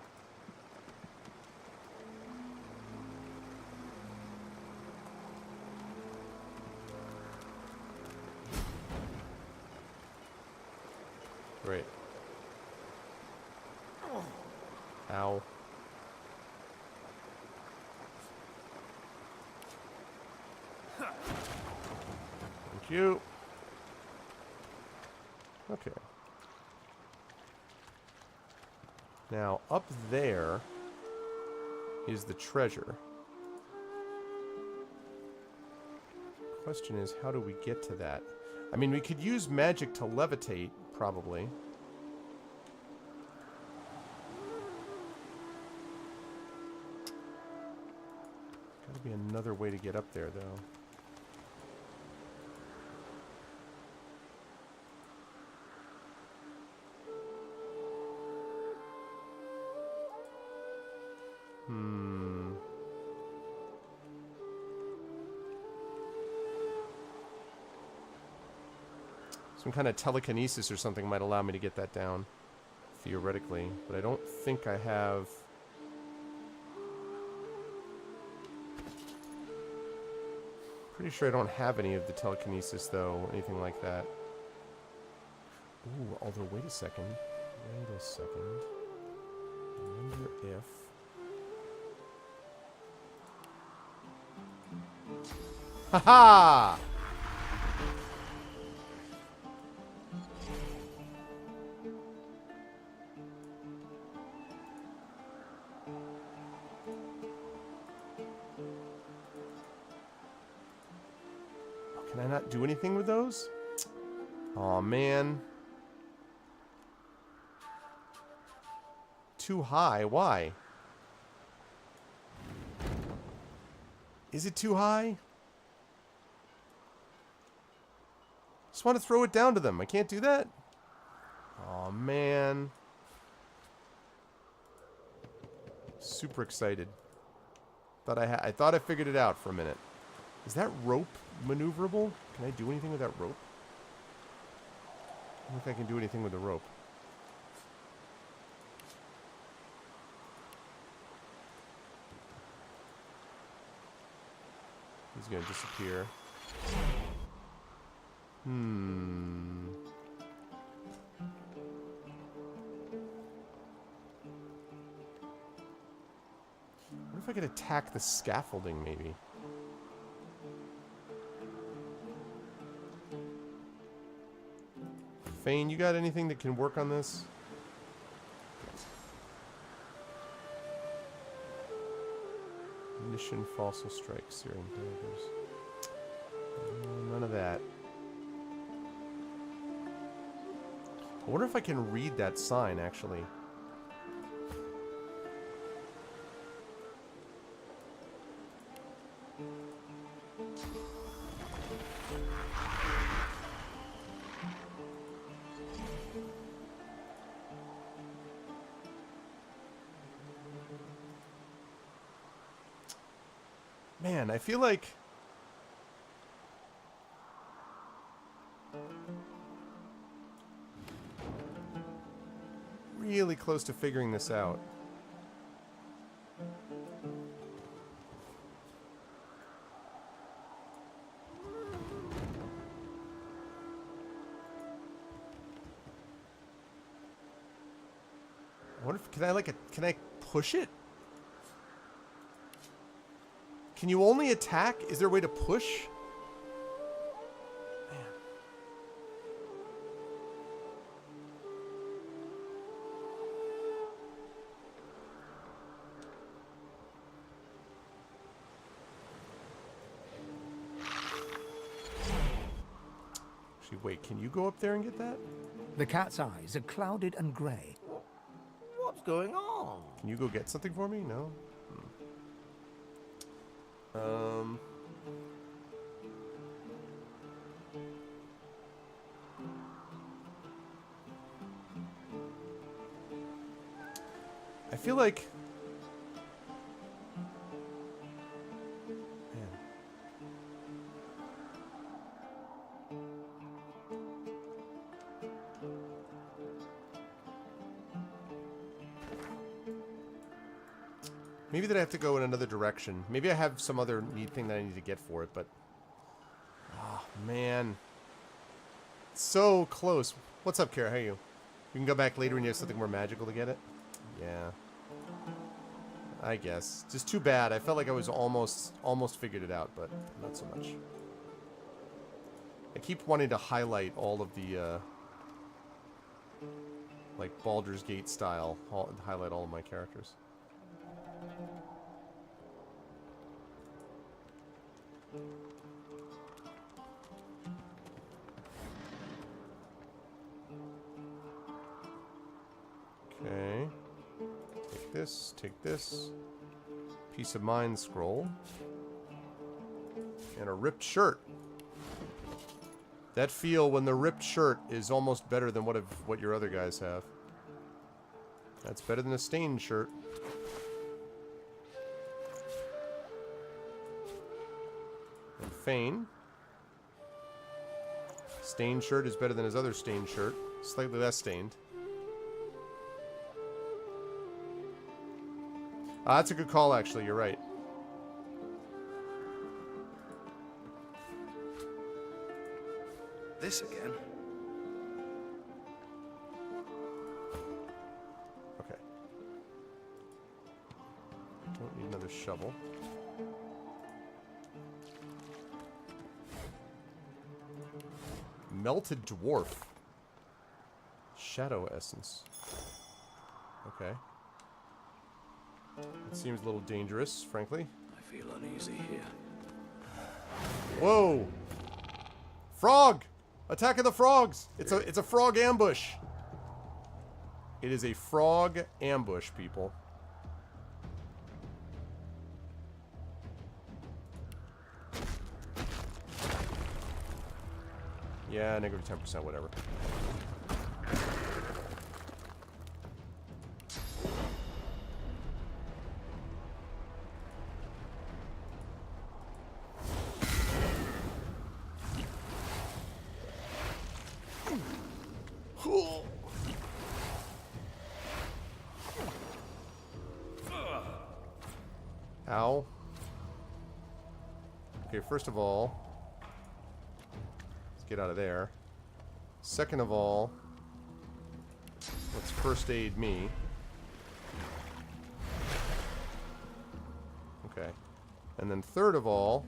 Great. Ow. Thank you. Okay. Now, up there is the treasure. Question is, how do we get to that? I mean, we could use magic to levitate, probably. Gotta be another way to get up there, though. Some kind of telekinesis or something might allow me to get that down, theoretically. But I don't think I have... Pretty sure I don't have any of the telekinesis, though. Anything like that. Ooh, although, wait a second. Wait a second. I wonder if... Ha-ha! Can I not do anything with those? Aw, man. Too high. Why? Is it too high? Just want to throw it down to them. I can't do that? Aw, man. Super excited. I thought I figured it out for a minute. Is that rope maneuverable? Can I do anything with that rope? I don't think I can do anything with the rope. He's gonna disappear. What if I could attack the scaffolding, maybe? Fane, you got anything that can work on this? Mission fossil strike, searing daggers. None of that. I wonder if I can read that sign, actually. Man, I feel like... really close to figuring this out. I wonder if, can I push it? Can you only attack? Is there a way to push? Actually, wait, can you go up there and get that? The cat's eyes are clouded and grey. What's going on? Can you go get something for me? No? I feel like... Man. Maybe that I have to go in another direction. Maybe I have some other neat thing that I need to get for it, but... Oh, man. So close. What's up, Kara? How are you? We can go back later when you have something more magical to get it? Yeah. I guess. Just too bad. I felt like I was almost figured it out, but not so much. I keep wanting to highlight all of the, like, Baldur's Gate style. Highlight all of my characters. Okay. Take this. Peace of Mind scroll. And a ripped shirt. That feel when the ripped shirt is almost better than what your other guys have. That's better than a stained shirt. And Fane. Stained shirt is better than his other stained shirt. Slightly less stained. That's a good call, actually. You're right. This again? Okay. Don't need another shovel. Melted dwarf. Shadow essence. Okay. It seems a little dangerous, frankly. I feel uneasy here. Whoa! Frog! Attack of the frogs! It's a frog ambush. It is a frog ambush, people. Yeah, negative 10%, whatever. Ow. Okay, first of all, let's get out of there. Second of all, let's first aid me. Okay. And then third of all,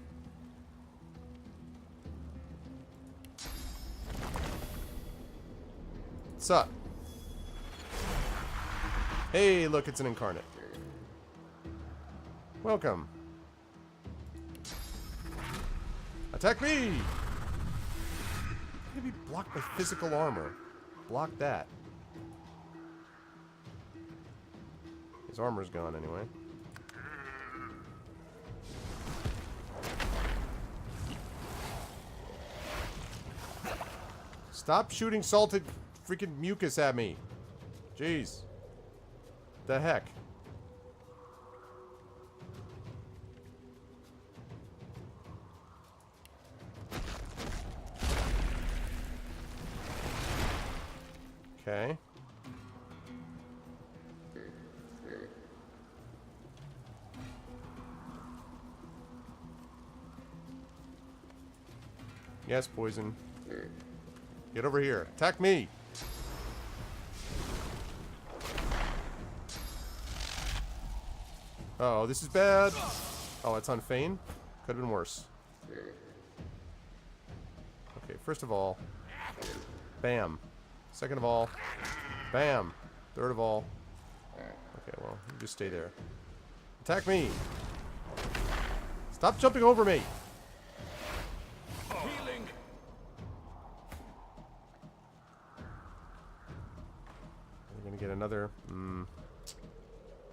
what's up? Hey, look, it's an incarnate. Welcome. Attack me! Maybe blocked by physical armor. Block that. His armor's gone anyway. Stop shooting salted freaking mucus at me. Jeez. The heck? Okay. Yes, poison. Get over here. Attack me. Oh, this is bad. Oh, it's on Feign? Could have been worse. Okay, first of all, bam. Second of all, bam. Third of all, okay, well, you just stay there. Attack me. Stop jumping over me. Healing. We're gonna get another.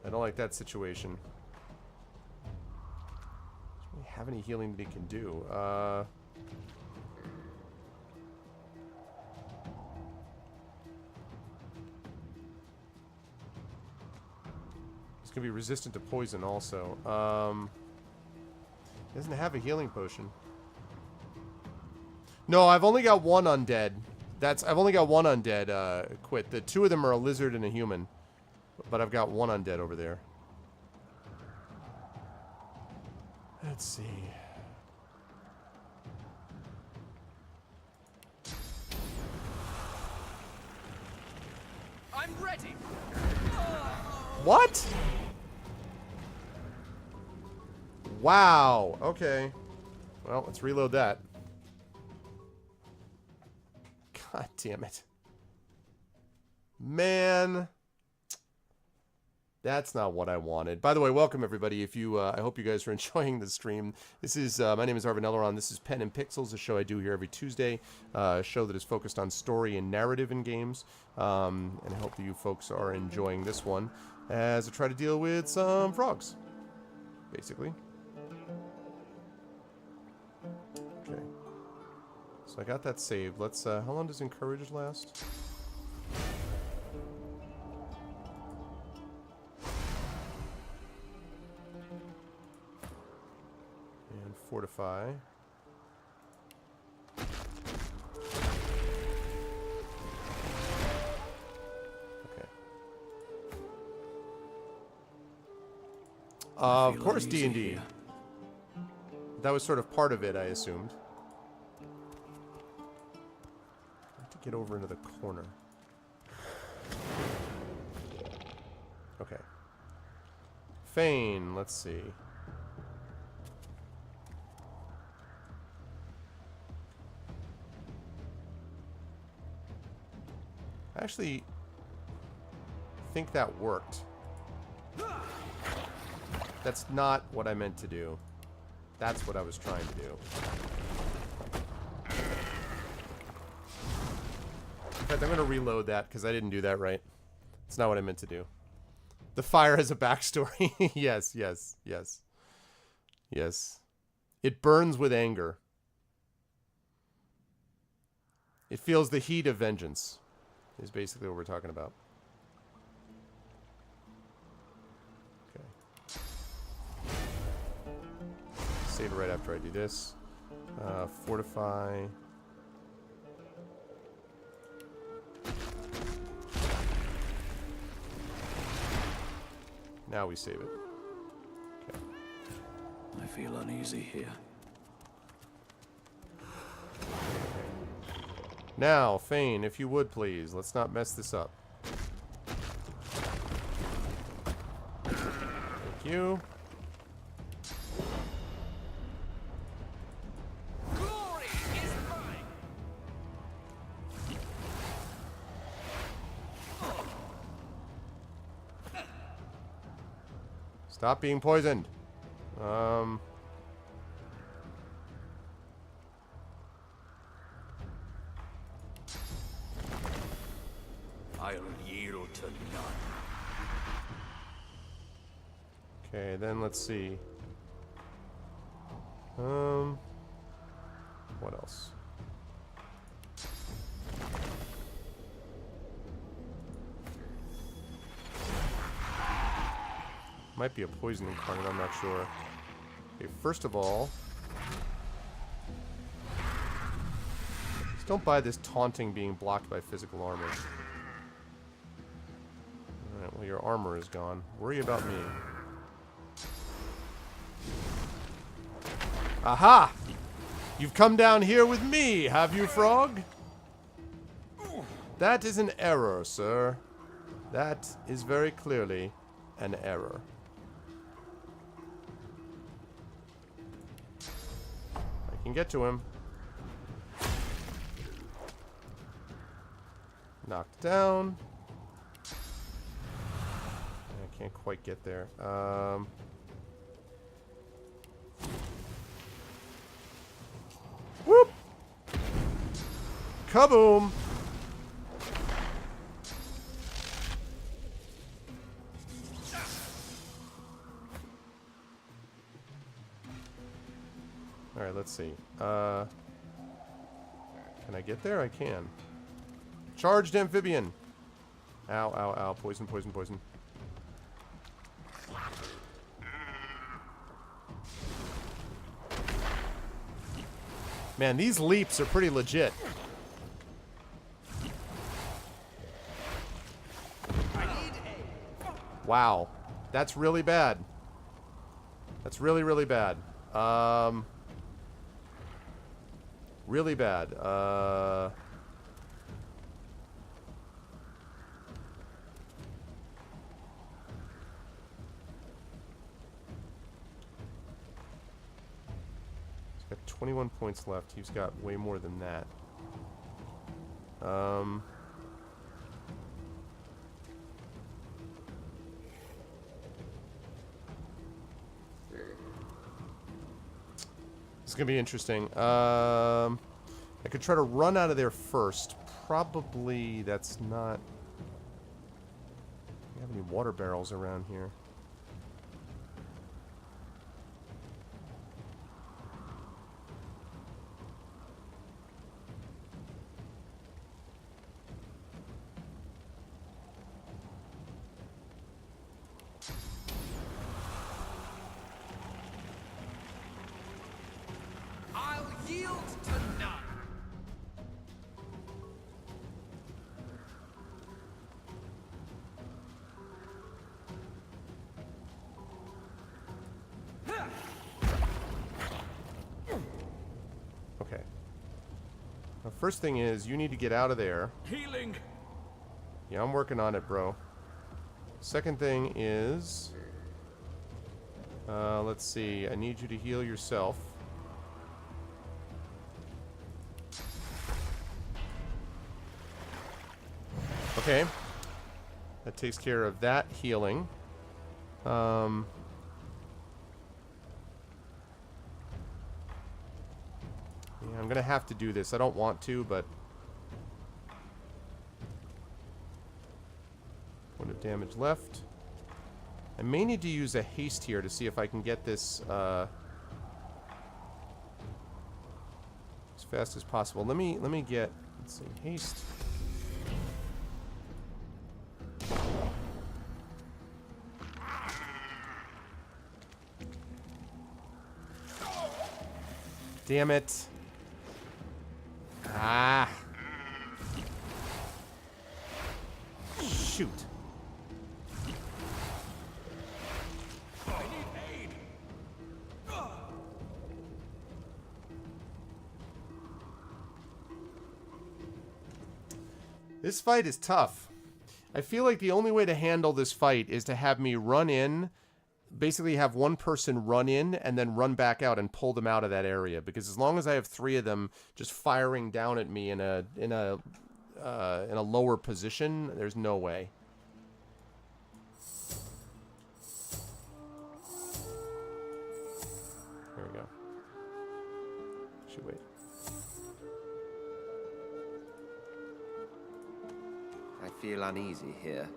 I don't like that situation. Doesn't really have any healing that he can do. He's gonna be resistant to poison also. He doesn't have a healing potion. No, I've only got one undead. I've only got one undead quit. The two of them are a lizard and a human. But I've got one undead over there. Let's see. I'm ready. What? Wow. Okay. Well, let's reload that. God damn it. Man. That's not what I wanted. By the way, welcome everybody. If you, I hope you guys are enjoying the stream. This is, my name is Arvin Elleron. This is Pen and Pixels, a show I do here every Tuesday. A show that is focused on story and narrative in games. And I hope that you folks are enjoying this one as I try to deal with some frogs, basically. Okay. So I got that saved. Let's, how long does Encourage last? Fortify. Okay. Of course, D&D. That was sort of part of it, I assumed. I have to get over into the corner. Okay. Feign, let's see. I actually think that worked. That's not what I meant to do. That's what I was trying to do. In fact, I'm going to reload that because I didn't do that right. It's not what I meant to do. The fire has a backstory. Yes, yes, yes. Yes. It burns with anger. It feels the heat of vengeance. Is basically what we're talking about. Okay. Save it right after I do this. Fortify. Now we save it. Okay. I feel uneasy here. Now, Feign, if you would please, let's not mess this up. Thank you. Glory is mine. Stop being poisoned. I'll yield to none. Okay, then let's see. What else? Might be a poison incarnate, I'm not sure. Okay, first of all, just don't buy this taunting being blocked by physical armor. Alright, well your armor is gone. Worry about me. Aha! You've come down here with me, have you, Frog? That is an error, sir. That is very clearly an error. I can get to him. Knocked down. I can't quite get there. Whoop! Kaboom! Alright, let's see. Can I get there? I can. Charged amphibian! Ow, ow, ow. Poison, poison, poison. Man, these leaps are pretty legit. Wow. That's really bad. That's really, really bad. Really bad. He's got 21 points left. He's got way more than that. This is gonna be interesting. I could try to run out of there first. Probably that's not... Do we have any water barrels around here? Okay. The first thing is, you need to get out of there. Healing. Yeah, I'm working on it, bro. Second thing is... let's see. I need you to heal yourself. Okay. That takes care of that healing. Yeah, I'm gonna have to do this. I don't want to, but... Point of damage left. I may need to use a haste here to see if I can get this, as fast as possible. Let me get... Let's see. Haste. Damn it. Ah. Shoot. I need aid. This fight is tough. I feel like the only way to handle this fight is to have me run in, basically have one person run in and then run back out and pull them out of that area, because as long as I have 3 of them just firing down at me in a lower position, there's no way. There we go. Should wait. I feel uneasy here.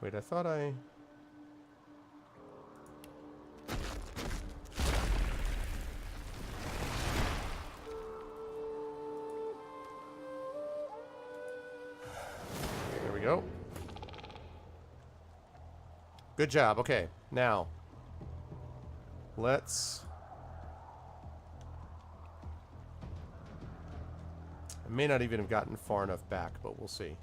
Wait, I thought I... There we go. Good job. Okay, now let's... I may not even have gotten far enough back, but we'll see.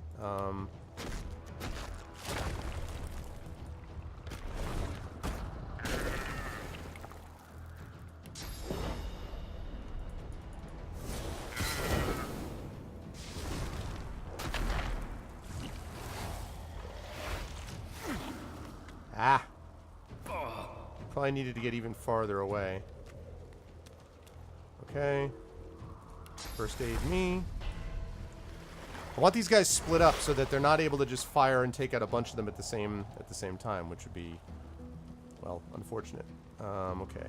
Ah! Probably needed to get even farther away. Okay. First aid me. I want these guys split up so that they're not able to just fire and take out a bunch of them at the same time, which would be, well, unfortunate. Okay.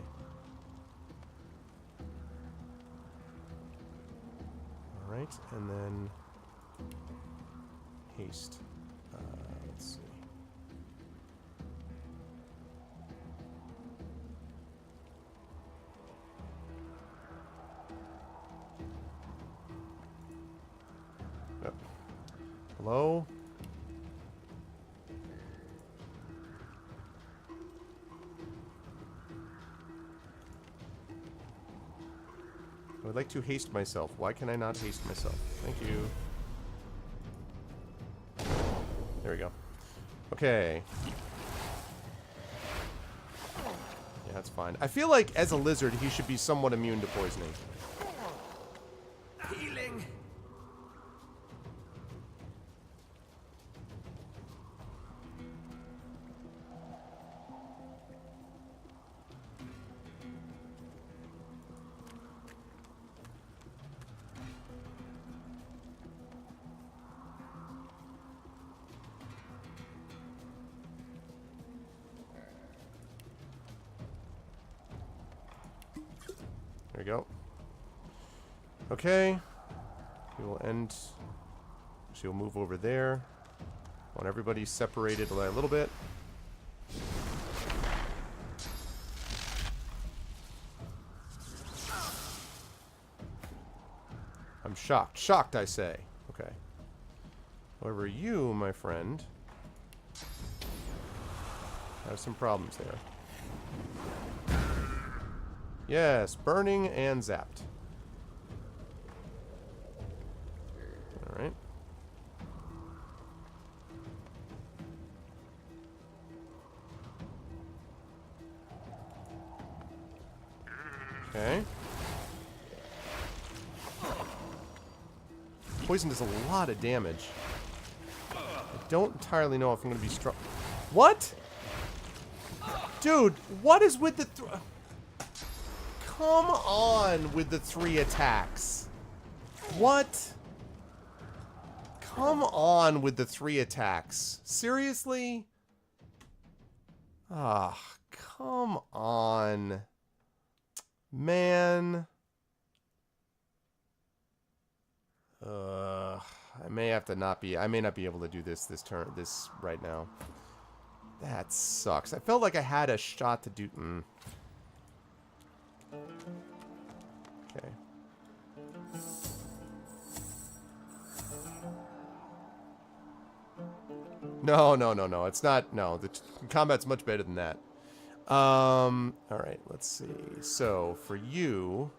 All right, and then haste. Let's see. Yep. Hello? I would like to haste myself. Why can I not haste myself? Thank you. There we go. Okay. Yeah, that's fine. I feel like as a lizard, he should be somewhat immune to poisoning. Healing. There we go. Okay. We will end. So you'll move over there. Want everybody separated by a little bit. I'm shocked. Shocked, I say. Okay. However, you, my friend, have some problems there. Yes, burning and zapped. Alright. Okay. Poison does a lot of damage. I don't entirely know if I'm going to be strong. What? Dude, what is with the... Come on with the 3 attacks. What? Come on with the 3 attacks. Seriously? Ah, come on. Man. I may have to not be... I may not be able to do this right now. That sucks. I felt like I had a shot to do... Okay. No. It's not... No, the combat's much better than that. Alright, let's see. So, for you...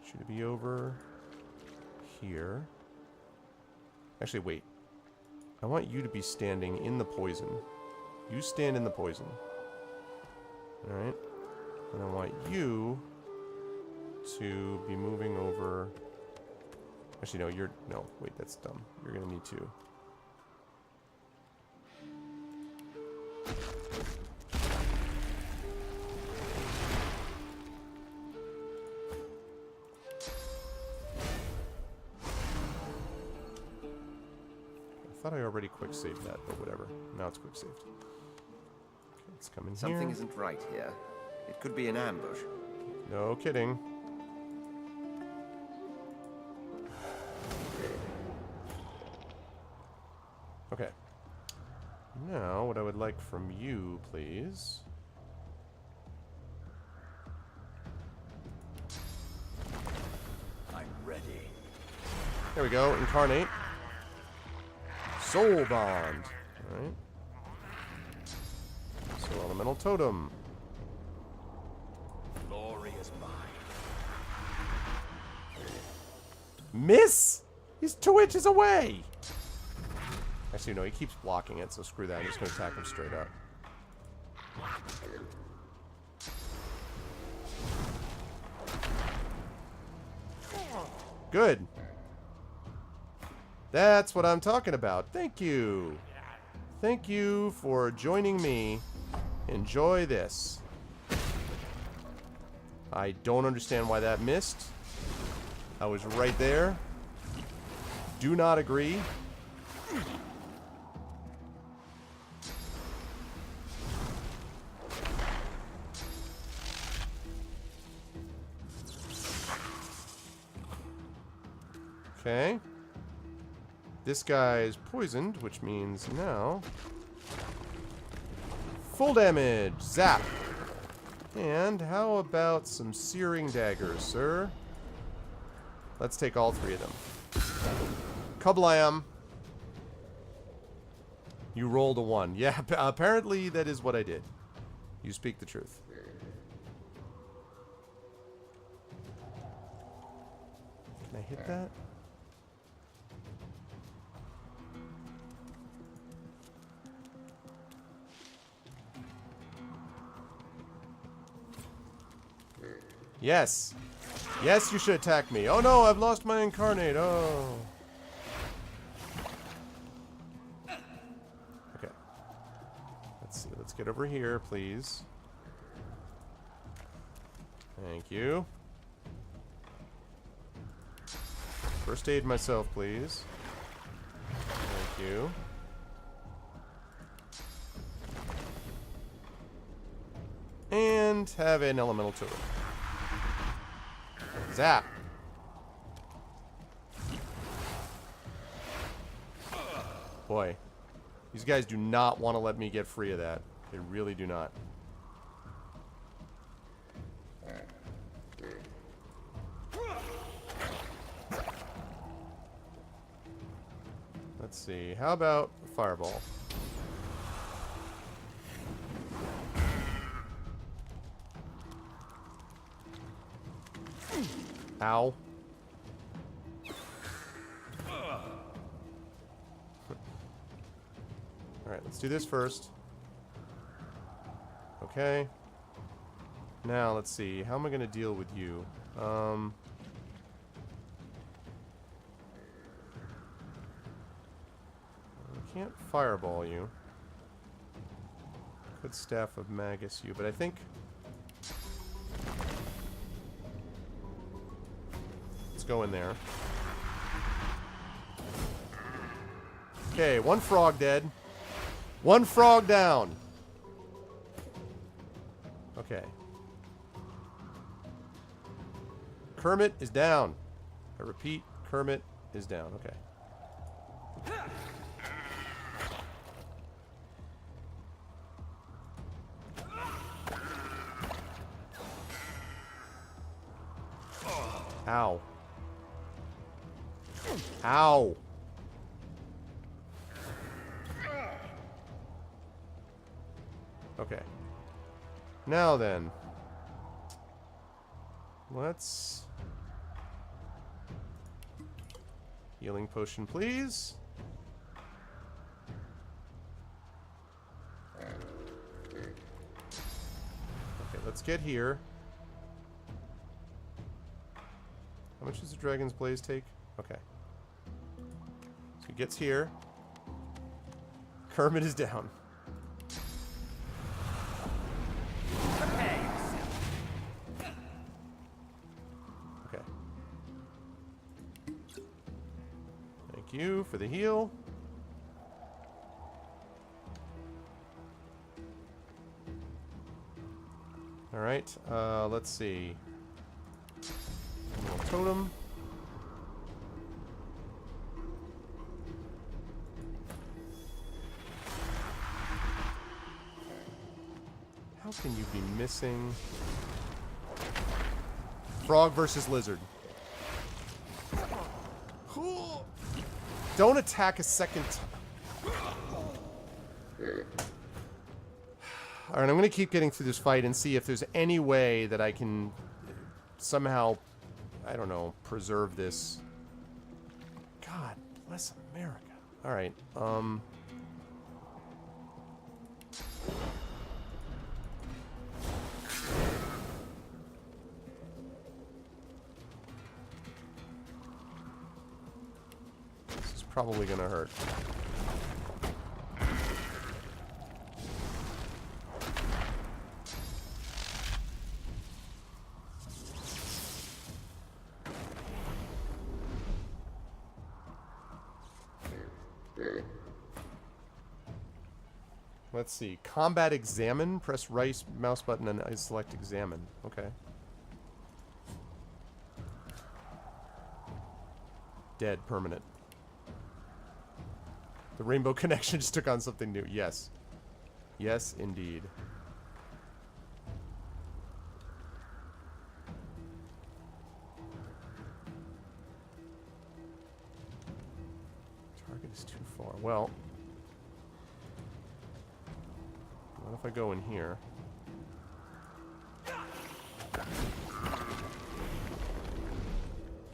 Should it be over here? Actually, wait. I want you to be standing in the poison. You stand in the poison. Alright. And I want you to be moving over... Actually, no, you're... No, wait, that's dumb. You're gonna need to... I thought I already quick saved that, but whatever. Now it's quick saved. Okay, it's coming here. Something isn't right here. It could be an ambush. No kidding. Okay. Now, what I would like from you, please. I'm ready. There we go. Incarnate. Soul Bond. Alright. Soul Elemental Totem. Glory is mine. Miss! He's 2 inches away! Actually, no, he keeps blocking it, so screw that. I'm just going to attack him straight up. Good. That's what I'm talking about. Thank you. Thank you for joining me. Enjoy this. I don't understand why that missed. I was right there. Do not agree. Okay. This guy is poisoned, which means now full damage. Zap. And how about some searing daggers, sir? Let's take all 3 of them. Kablam. You rolled a 1. Yeah, apparently that is what I did. You speak the truth. Can I hit that? Yes. Yes, you should attack me. Oh no, I've lost my incarnate. Oh. Okay. Let's see. Let's get over here, please. Thank you. First aid myself, please. Thank you. And have an elemental totem. Zap. Boy. These guys do not want to let me get free of that. They really do not. Let's see. How about a fireball? Ow. Alright, let's do this first. Okay. Now, let's see. How am I going to deal with you? I can't fireball you. Could Staff of Magus you, but I think... go in there. Okay, 1 frog dead. 1 frog down. Okay. Kermit is down. I repeat, Kermit is down. Okay. Ow. Ow. Okay. Now then. Let's... Healing potion, please. Okay, let's get here. How much does the Dragon's Blaze take? Okay. So he gets here. Kermit is down. Okay. Thank you for the heal. Alright, let's see. A little totem. How can you be missing? Frog versus lizard. Don't attack a second time. Alright, I'm going to keep getting through this fight and see if there's any way that I can somehow, I don't know, preserve this. God bless America. Alright, this is probably going to hurt. Let's see. Combat examine. Press right mouse button and I select examine. Okay. Dead. Permanent. The Rainbow Connection just took on something new. Yes. Yes, indeed. Target is too far. Well... what if I go in here?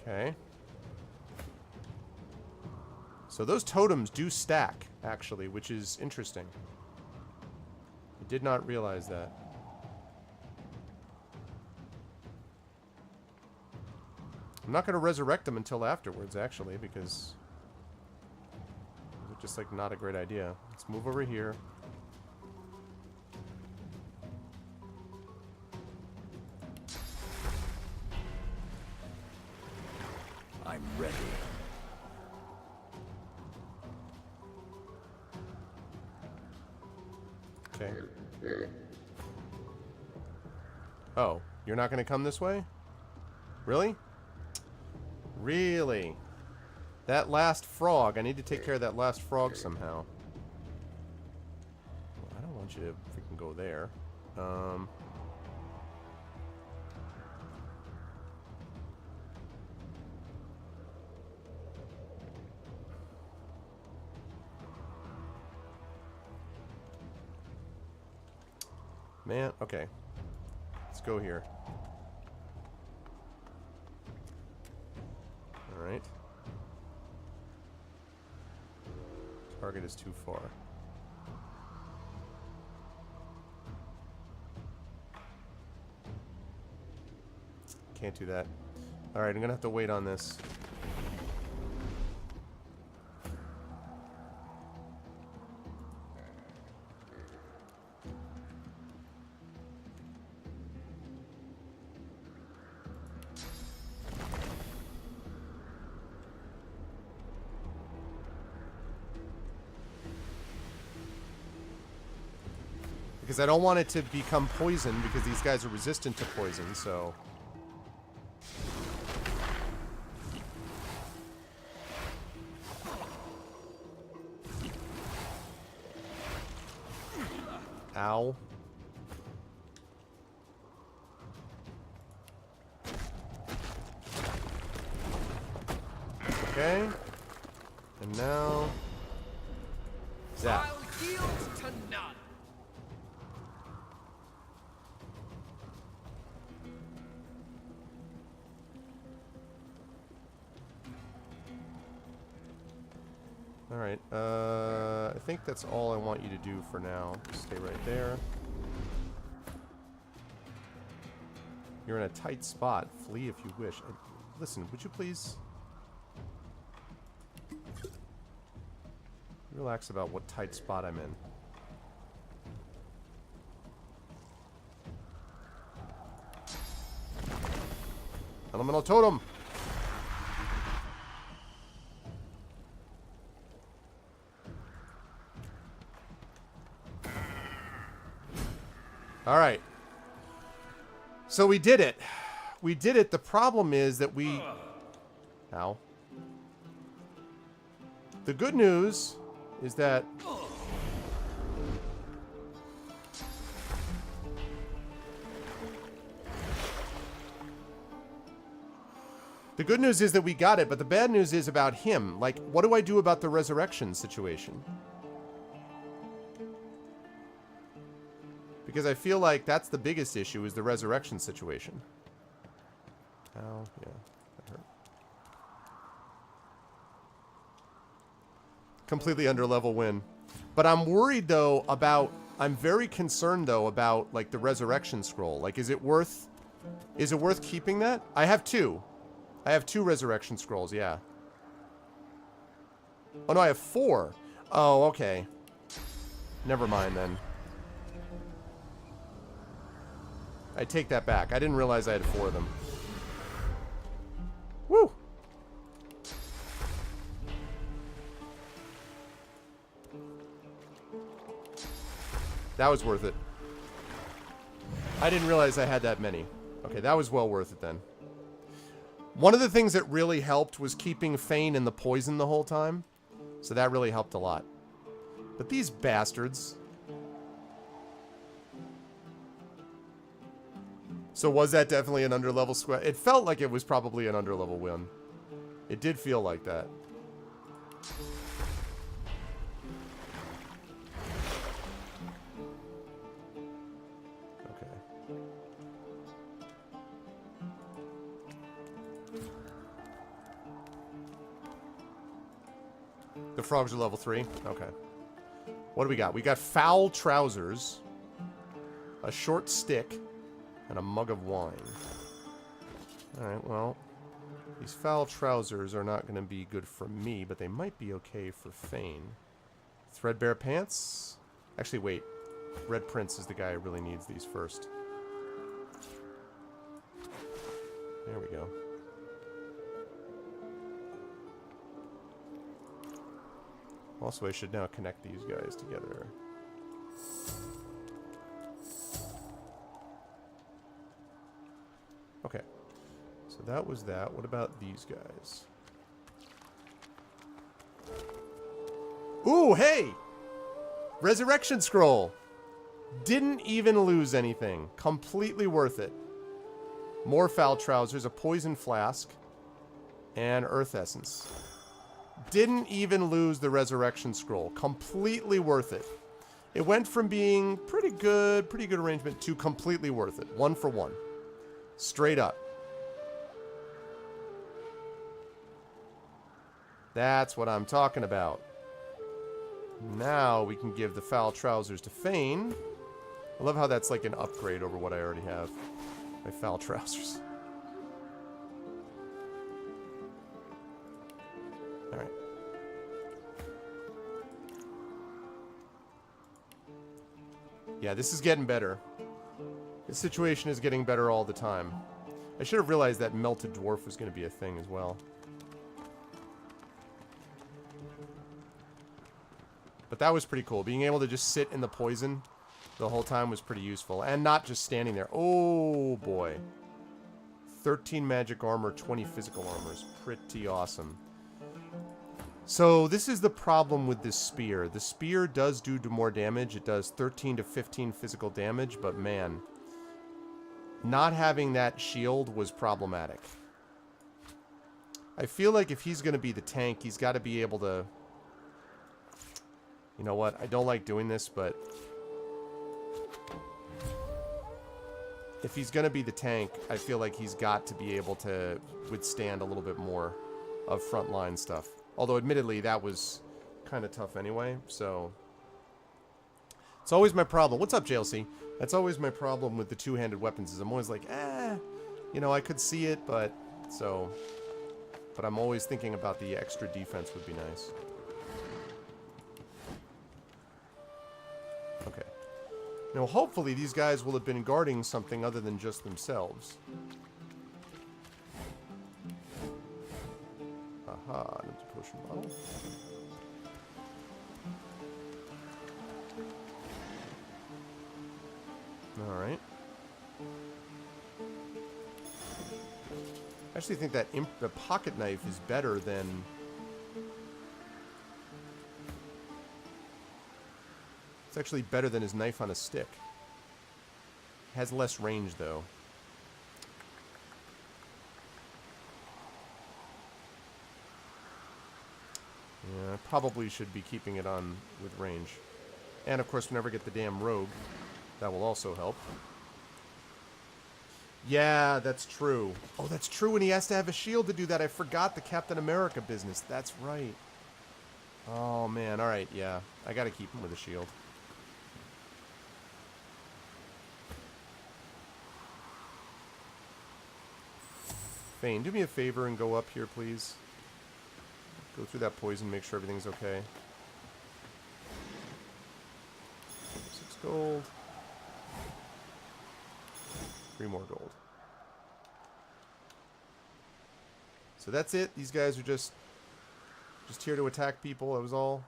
Okay. So those totems do stack, actually, which is interesting. I did not realize that. I'm not going to resurrect them until afterwards, actually, because it's just, like, not a great idea. Let's move over here. I'm ready. Okay. Oh, you're not going to come this way? Really? Really? That last frog. I need to take care of that last frog somehow. Well, I don't want you to freaking go there. Man, okay. Let's go here. Alright. Target is too far. Can't do that. Alright, I'm gonna have to wait on this. Because I don't want it to become poison, because these guys are resistant to poison, so... Ow. Okay. And now... Zap. I'll yield to none. Alright, I think that's all I want you to do for now. Stay right there. You're in a tight spot. Flee if you wish. Listen, would you please... relax about what tight spot I'm in. Elemental Totem! Alright. So we did it. We did it. The problem is that we... Ow. The good news is that... The good news is that we got it, but the bad news is about him. Like, what do I do about the resurrection situation? Because I feel like that's the biggest issue, is the resurrection situation. Ow, yeah, that hurt. Completely under level win. But I'm worried, though, about... I'm very concerned, though, about, like, the resurrection scroll. Like, is it worth keeping that? I have 2. I have 2 resurrection scrolls, yeah. Oh, no, I have 4. Oh, okay. Never mind, then. I take that back. I didn't realize I had 4 of them. Woo! That was worth it. I didn't realize I had that many. Okay, that was well worth it then. One of the things that really helped was keeping Fane in the poison the whole time. So that really helped a lot. But these bastards... So was that definitely an underlevel squad? It felt like it was probably an underlevel win. It did feel like that. Okay. The frogs are level 3? Okay. What do we got? We got foul trousers, a short stick, and a mug of wine. Alright, well, these foul trousers are not going to be good for me, but they might be okay for Fane. Threadbare pants? Actually, wait. Red Prince is the guy who really needs these first. There we go. Also, I should now connect these guys together. Okay. So that was that. What about these guys? Ooh, hey! Resurrection Scroll! Didn't even lose anything. Completely worth it. More foul trousers, a poison flask, and earth essence. Didn't even lose the resurrection scroll. Completely worth it. It went from being pretty good arrangement to completely worth it. 1 for 1. Straight up. That's what I'm talking about. Now we can give the foul trousers to Fane. I love how that's like an upgrade over what I already have. My foul trousers. Alright. Yeah, this is getting better. This situation is getting better all the time. I should have realized that melted dwarf was going to be a thing as well. But that was pretty cool. Being able to just sit in the poison the whole time was pretty useful. And not just standing there. Oh, boy. 13 magic armor, 20 physical armor is pretty awesome. So this is the problem with this spear. The spear does do more damage. It does 13 to 15 physical damage, but man, not having that shield was problematic. I feel like if he's going to be the tank, he's got to be able to... You know what? I don't like doing this, but... If he's going to be the tank, I feel like he's got to be able to withstand a little bit more of frontline stuff. Although, admittedly, that was kind of tough anyway, so... It's always my problem. What's up, JLC? That's always my problem with the two-handed weapons, is I'm always like, you know, I could see it, but... So... But I'm always thinking about the extra defense would be nice. Okay. Now, hopefully, these guys will have been guarding something other than just themselves. Aha, an empty potion bottle. Alright. actually think that the pocket knife is better than... It's actually better than his knife on a stick. Has less range, though. Yeah, I probably should be keeping it on with range. And, of course, we never get the damn rogue. That will also help. Yeah, that's true. Oh, that's true, and he has to have a shield to do that. I forgot the Captain America business. That's right. Oh, man. All right, yeah. I got to keep him with a shield. Fane, do me a favor and go up here, please. Go through that poison, make sure everything's okay. 6 gold. 3 more gold. So that's it. These guys are just here to attack people. That was all.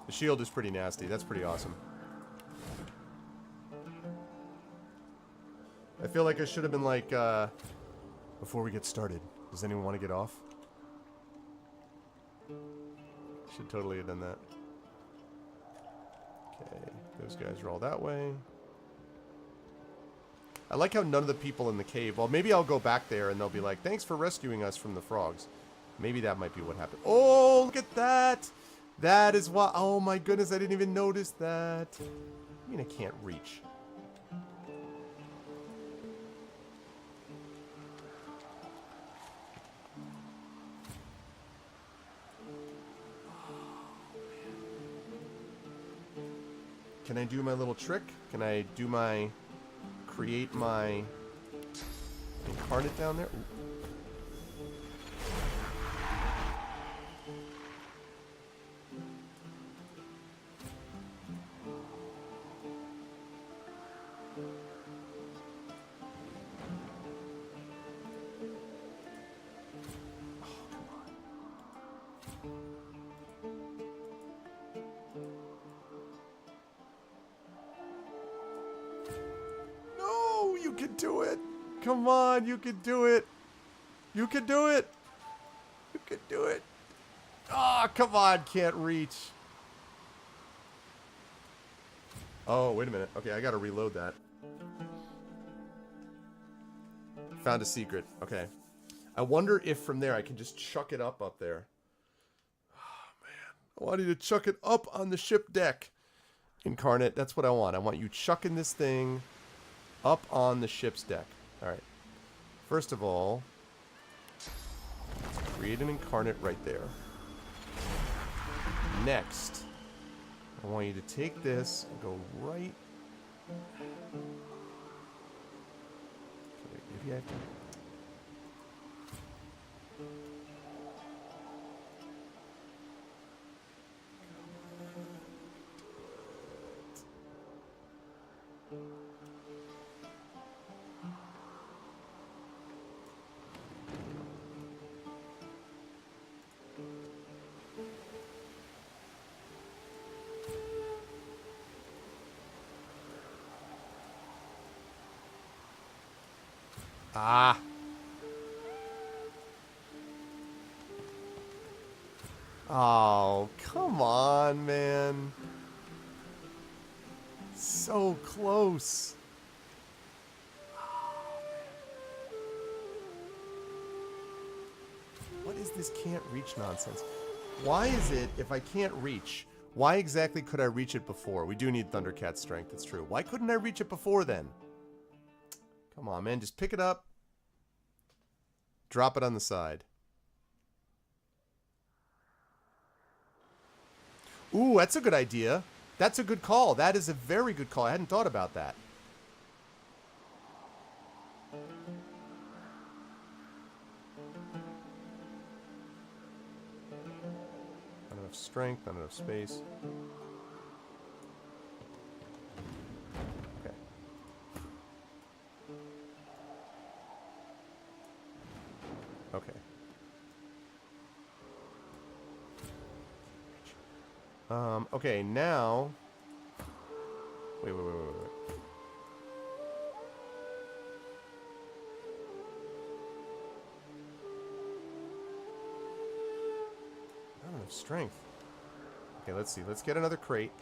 The shield is pretty nasty. That's pretty awesome. I feel like I should have been like, before we get started, does anyone want to get off? Should totally have done that. Okay, those guys are all that way. I like how none of the people in the cave... Well, maybe I'll go back there and they'll be like, thanks for rescuing us from the frogs. Maybe that might be what happened. Oh, look at that! That is why... Oh my goodness, I didn't even notice that. I mean, I can't reach. Can I do my little trick? Can I do my... Create my... Incarnate down there? Ooh. Do it. Come on, you can do it. You can do it. You can do it. Oh, come on, can't reach. Oh, wait a minute. Okay, I gotta reload that. Found a secret. Okay. I wonder if from there I can just chuck it up there. Oh, man. I want you to chuck it up on the ship deck. Incarnate, that's what I want. I want you chucking this thing up on the ship's deck. Alright. First of all, create an incarnate right there. Next, I want you to take this and go right... Maybe I have to... Ah. Oh, come on, man. So close. What is this can't reach nonsense? Why is it, if I can't reach, why exactly could I reach it before? We do need Thundercat strength, it's true. Why couldn't I reach it before then? Come on, man. Just pick it up. Drop it on the side. Ooh, that's a good idea. That's a good call. That is a very good call. I hadn't thought about that. Not enough strength, not enough space. Okay. Okay, now... Wait. I don't have strength. Okay, let's see. Let's get another crate.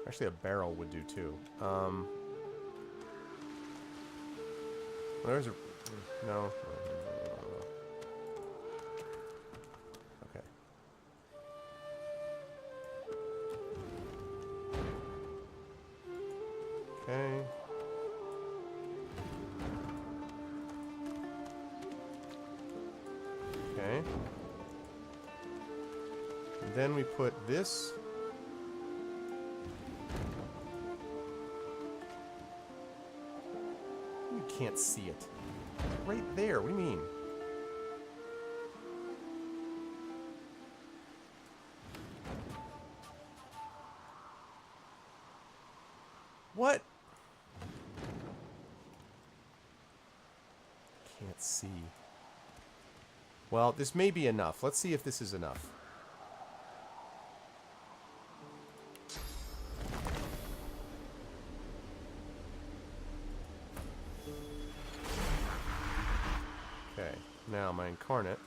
Actually, a barrel would do too. There's a... No. Okay. Okay. Okay. And then we put this... You can't see it. It's right there. What do you mean? What? Can't see. Well, this may be enough. Let's see if this is enough. Okay, now my incarnate.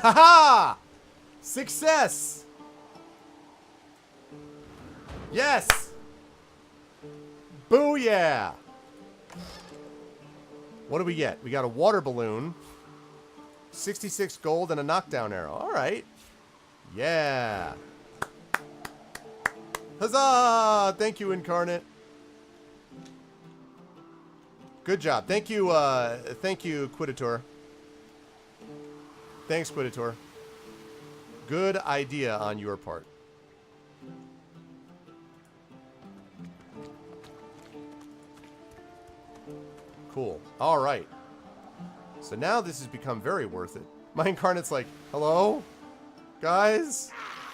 Haha! Success! Yes! Booyah! What do we get? We got a water balloon, 66 gold, and a knockdown arrow. Alright. Yeah. Huzzah! Thank you, Incarnate. Good job. Thank you, Quiditor. Thanks, Quiditor. Good idea on your part. Cool. All right. So now this has become very worth it. My Incarnate's like, hello? Guys?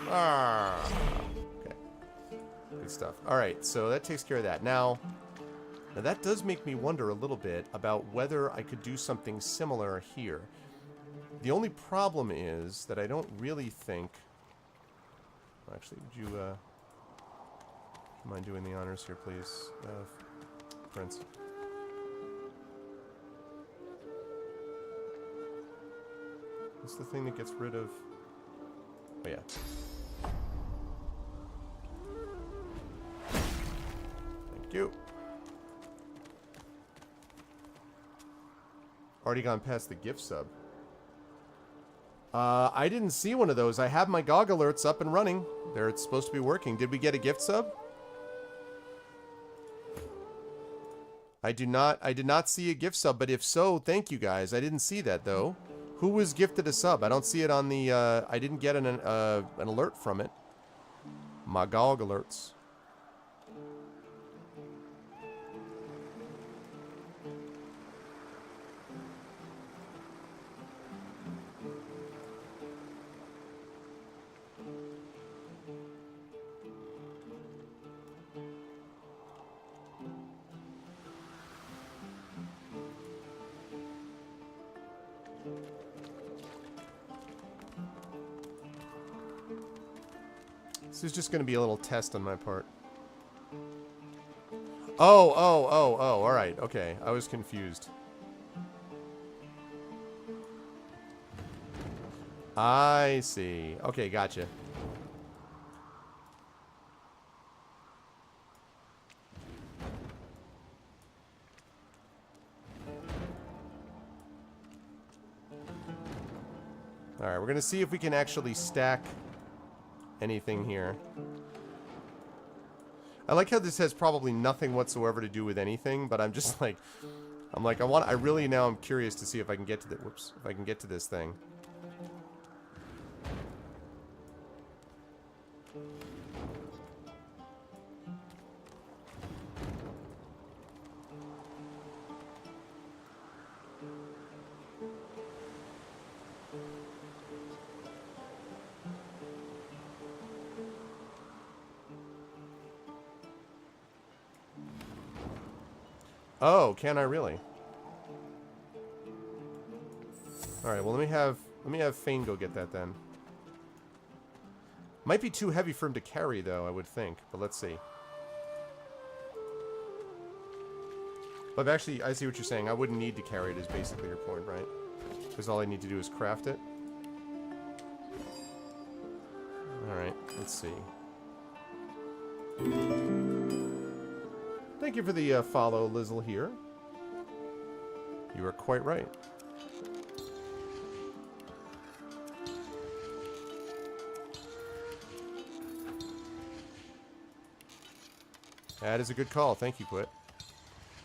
Ah. Okay. Good stuff. All right, so that takes care of that. Now that does make me wonder a little bit about whether I could do something similar here. The only problem is that I don't really think... Actually, would you mind doing the honors here, please, Prince? What's the thing that gets rid of... Oh, yeah. Thank you. Already gone past the gift sub. I didn't see one of those. I have my GOG alerts up and running. They're supposed to be working. Did we get a gift sub? I did not see a gift sub, but if so, thank you guys. I didn't see that though. Who was gifted a sub? I don't see it on the, I didn't get an alert from it. My GOG alerts. This is just going to be a little test on my part. Oh, all right. Okay, I was confused. I see. Okay, gotcha. All right, we're going to see if we can actually stack anything here. I like how this has probably nothing whatsoever to do with anything, but I'm just like, I really now I'm curious to see if I can get to the, if I can get to this thing. Oh, can I really? Alright, well let me have Fane go get that then. Might be too heavy for him to carry though, I would think, but let's see. But actually, I see what you're saying. I wouldn't need to carry it is basically your point, right? Because all I need to do is craft it. Alright, let's see. Thank you for the follow, Lizzle, here. You are quite right. That is a good call. Thank you, Quit.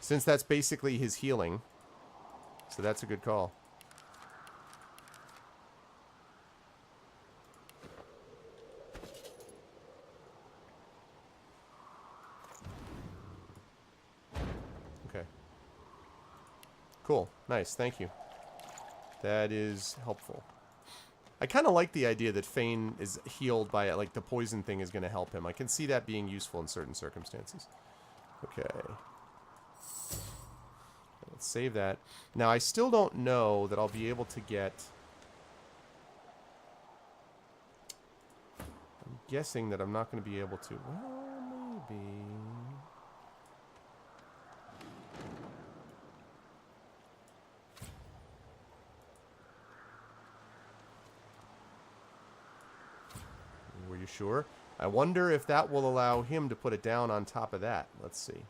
Since that's basically his healing. So that's a good call. Okay. Cool. Nice. Thank you. That is helpful. I kind of like the idea that Fane is healed by it, like the poison thing is going to help him. I can see that being useful in certain circumstances. Okay. Let's save that. Now, I still don't know that I'll be able to get... I'm guessing that I'm not going to be able to... Well, maybe... Were you sure? I wonder if that will allow him to put it down on top of that. Let's see.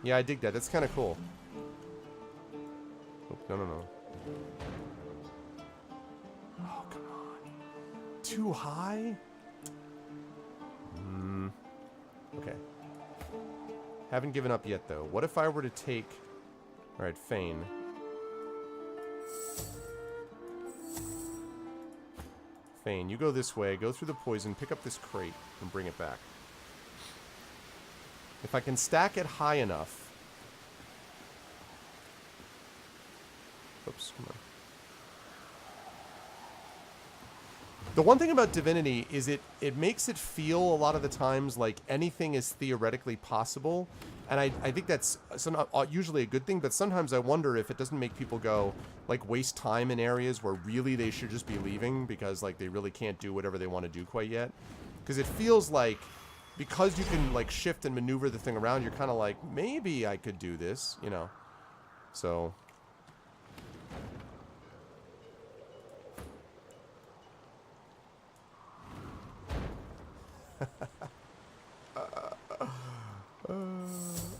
Yeah, I dig that. That's kind of cool. Oh, no. Oh, come on. Too high? Okay. Haven't given up yet, though. What if I were to take... Alright, Fane. Fane, you go this way, go through the poison, pick up this crate, and bring it back. If I can stack it high enough... Oops, come on. The one thing about Divinity is it makes it feel a lot of the times like anything is theoretically possible. And I think that's usually a good thing, but sometimes I wonder if it doesn't make people go, like, waste time in areas where really they should just be leaving because, like, they really can't do whatever they want to do quite yet. Because it feels like, because you can, like, shift and maneuver the thing around, you're kind of like, maybe I could do this, you know. So...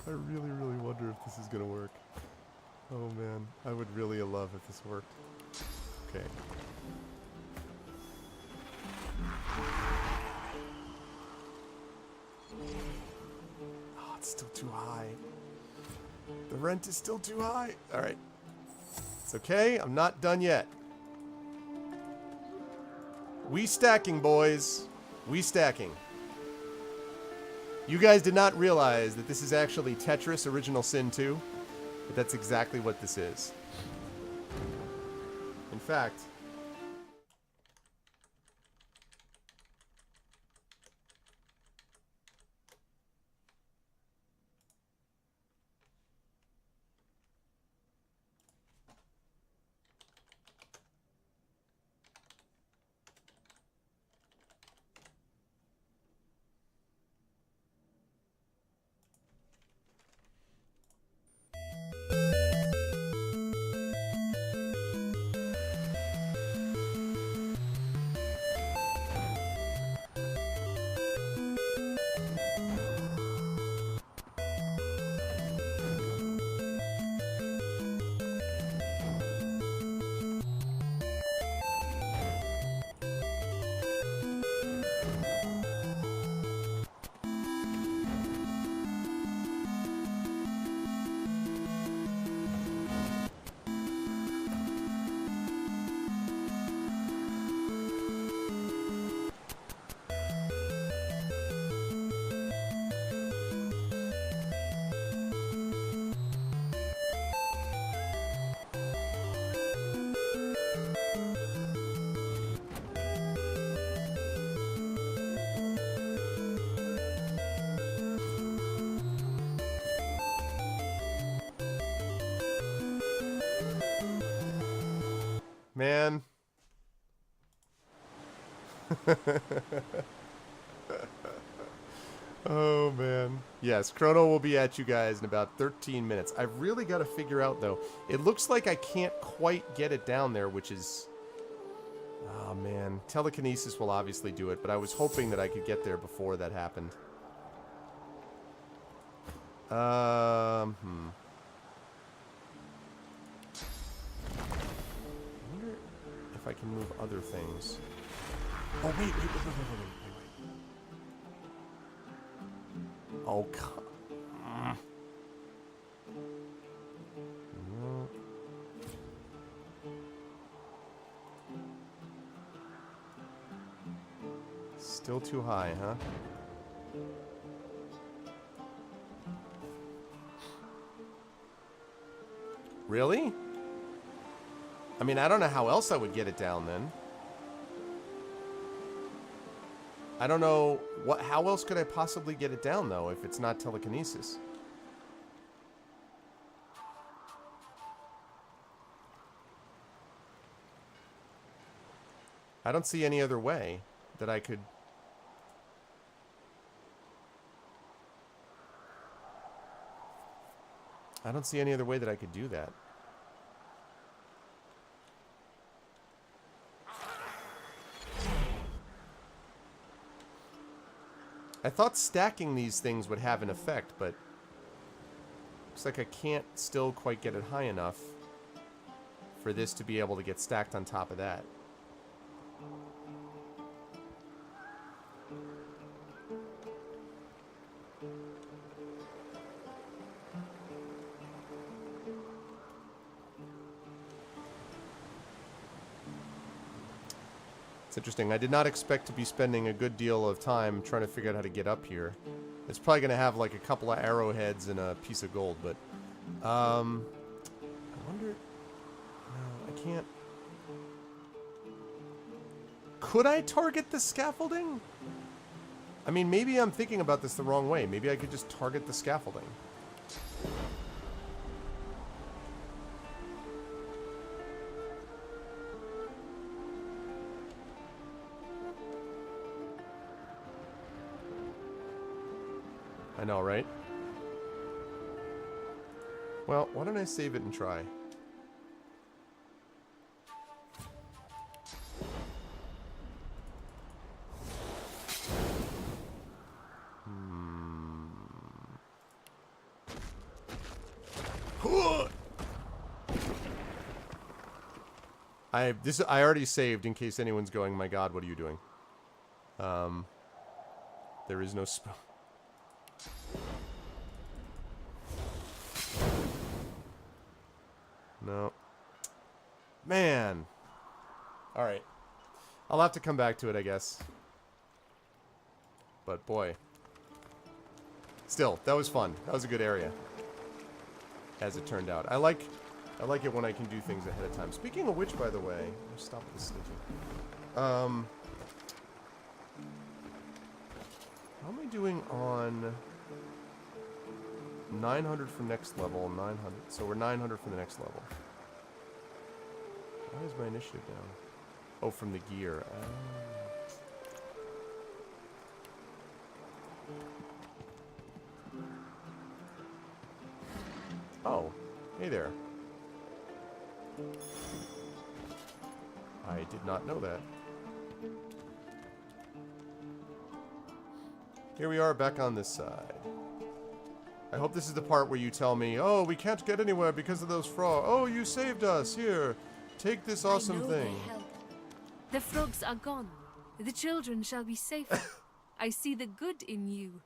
I really wonder if this is gonna work. Oh man, I would really love if this worked. Okay. Oh, it's still too high. The rent is still too high. Alright. It's okay, I'm not done yet. We stacking, boys. We stacking. You guys did not realize that this is actually Tetris Original Sin 2, but that's exactly what this is. In fact... Man. Oh, man. Yes, Chrono will be at you guys in about 13 minutes. I've really got to figure out, though. It looks like I can't quite get it down there, which is... Oh, man. Telekinesis will obviously do it, but I was hoping that I could get there before that happened. I wonder if I can move other things. Oh, wait. Oh, come. No. Still too high, huh? Really? I mean, I don't know how else I would get it down then. I don't know how else could I possibly get it down though if it's not telekinesis. I don't see any other way that I could. I don't see any other way that I could do that. I thought stacking these things would have an effect, but looks like I can't still quite get it high enough for this to be able to get stacked on top of that. It's interesting. I did not expect to be spending a good deal of time trying to figure out how to get up here. It's probably going to have like a couple of arrowheads and a piece of gold, but I wonder. No, I can't. Could I target the scaffolding? I mean, maybe I'm thinking about this the wrong way. Maybe I could just target the scaffolding. I know, right? Well, why don't I save it and try? I already saved in case anyone's going, my god, what are you doing? There is no spell. No. Man. Alright. I'll have to come back to it, I guess. But boy. Still, that was fun. That was a good area. As it turned out. I like it when I can do things ahead of time. Speaking of which, by the way, let's stop this sneaking. How am I doing on 900 for next level, 900. So we're 900 for the next level. Why is my initiative down? Oh, from the gear. Oh, hey there. I did not know that. Here we are back on this side. I hope this is the part where you tell me, oh, we can't get anywhere because of those frogs. Oh, you saved us. Here, take this awesome thing. The frogs are gone. The children shall be safe. I see the good in you.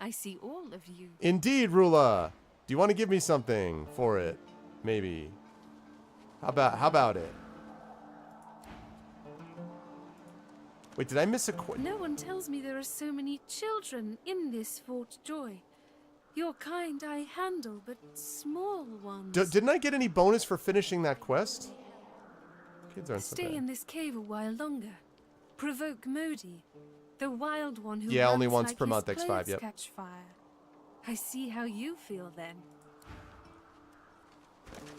I see all of you. Indeed, Rula. Do you want to give me something for it? Maybe. How about it? Wait, did I miss a No one tells me there are so many children in this Fort Joy. Your kind I handle, but small ones. Didn't I get any bonus for finishing that quest? Kids aren't so Stay bad. in this cave a while longer. Provoke Modi, the wild one who Yeah, only runs once like per his month, X5, clothes yep. catch fire. I see how you feel then.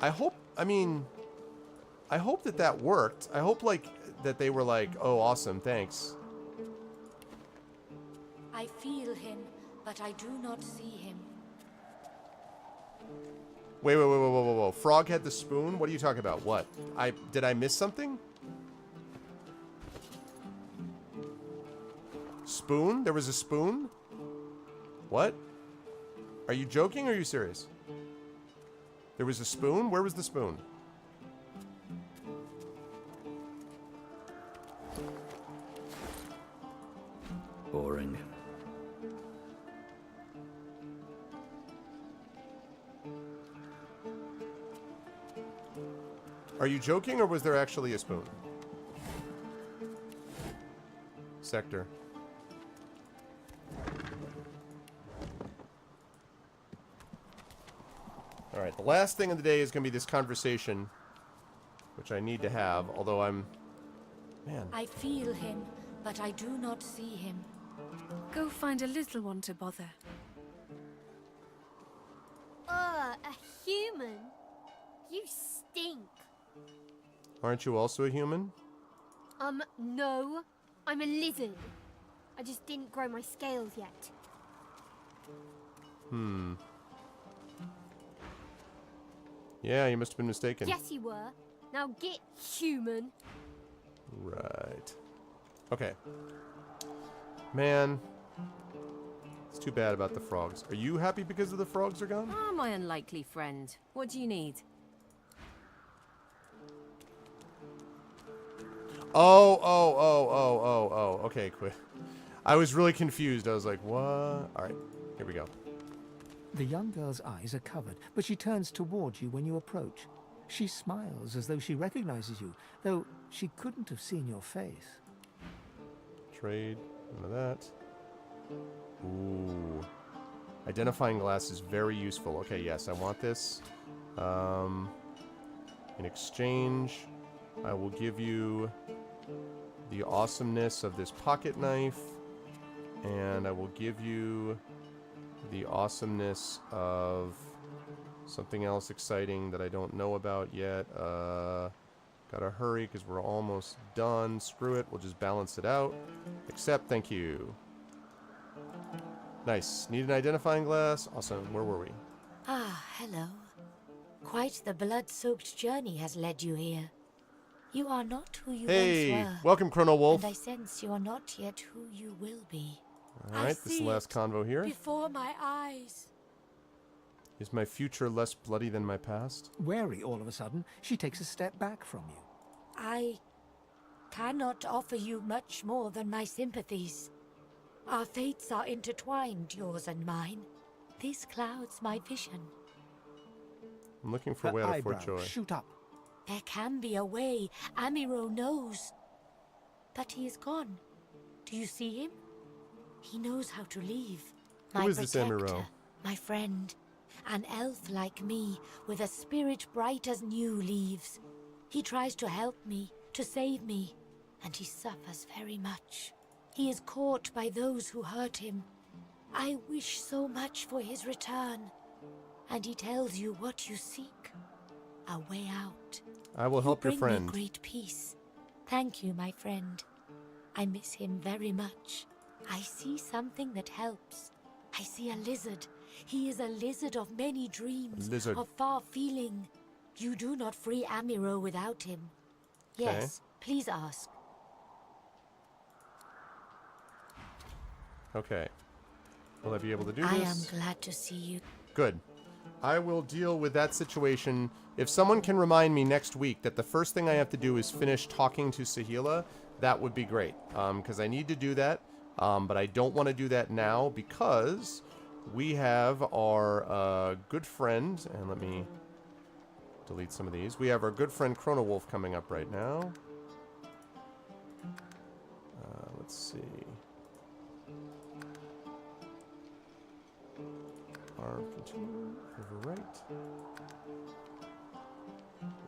I hope, I mean, I hope that that worked. I hope, like, that they were like, oh, awesome, thanks. I feel him, but I do not see him. Wait, whoa. Frog had the spoon? What are you talking about? What? Did I miss something? Spoon? There was a spoon? What? Are you joking or are you serious? There was a spoon? Where was the spoon? Boring. Are you joking or was there actually a spoon? Sector. Alright, the last thing of the day is going to be this conversation, which I need to have, although I'm... Man. I feel him, but I do not see him. Go find a little one to bother. A human? You stink. Aren't you also a human? No. I'm a lizard. I just didn't grow my scales yet. Yeah, you must have been mistaken. Yes, you were. Now get human. Right. Okay. Man. It's too bad about the frogs. Are you happy because of the frogs are gone? Ah, my unlikely friend. What do you need? Oh. Okay, quit. I was really confused. I was like, what? Alright, here we go. The young girl's eyes are covered, but she turns towards you when you approach. She smiles as though she recognizes you, though she couldn't have seen your face. Trade. None of that. Ooh. Identifying glass is very useful. Okay, yes, I want this. In exchange, I will give you the awesomeness of this pocket knife, and I will give you the awesomeness of something else exciting that I don't know about yet. Gotta hurry because we're almost done. Screw it, we'll just balance it out. Accept, thank you. Nice. Need an identifying glass? Awesome. Where were we? Ah, hello. Quite the blood-soaked journey has led you here. You are not who you Hey, once were. welcome, Chrono Wolf. And I sense you are not yet who you will be. Alright, this is the last convo here. Before my eyes. Is my future less bloody than my past? Wary all of a sudden, she takes a step back from you. I cannot offer you much more than my sympathies. Our fates are intertwined, yours and mine. This clouds my vision. I'm looking for a way out of Fort Joy. Shoot up. There can be a way, Amiro knows. But he is gone. Do you see him? He knows how to leave. Who is this Amiro? My friend. An elf like me, with a spirit bright as new leaves. He tries to help me, to save me, and he suffers very much. He is caught by those who hurt him. I wish so much for his return. And he tells you what you seek. A way out. I will help your You friend. bring me great peace. Thank you, my friend. I miss him very much. I see something that helps. I see a lizard. He is a lizard of many dreams, Lizard. of far feeling. You do not free Amiro without him. Yes, please ask. Okay. Will I be able to do I this? am glad to see you. Good. I will deal with that situation. If someone can remind me next week that the first thing I have to do is finish talking to Sahila, that would be great. Because I need to do that. But I don't want to do that now because we have our good friend, and let me delete some of these. We have our good friend Chrono Wolf coming up right now. Let's see. Arm continue, over right.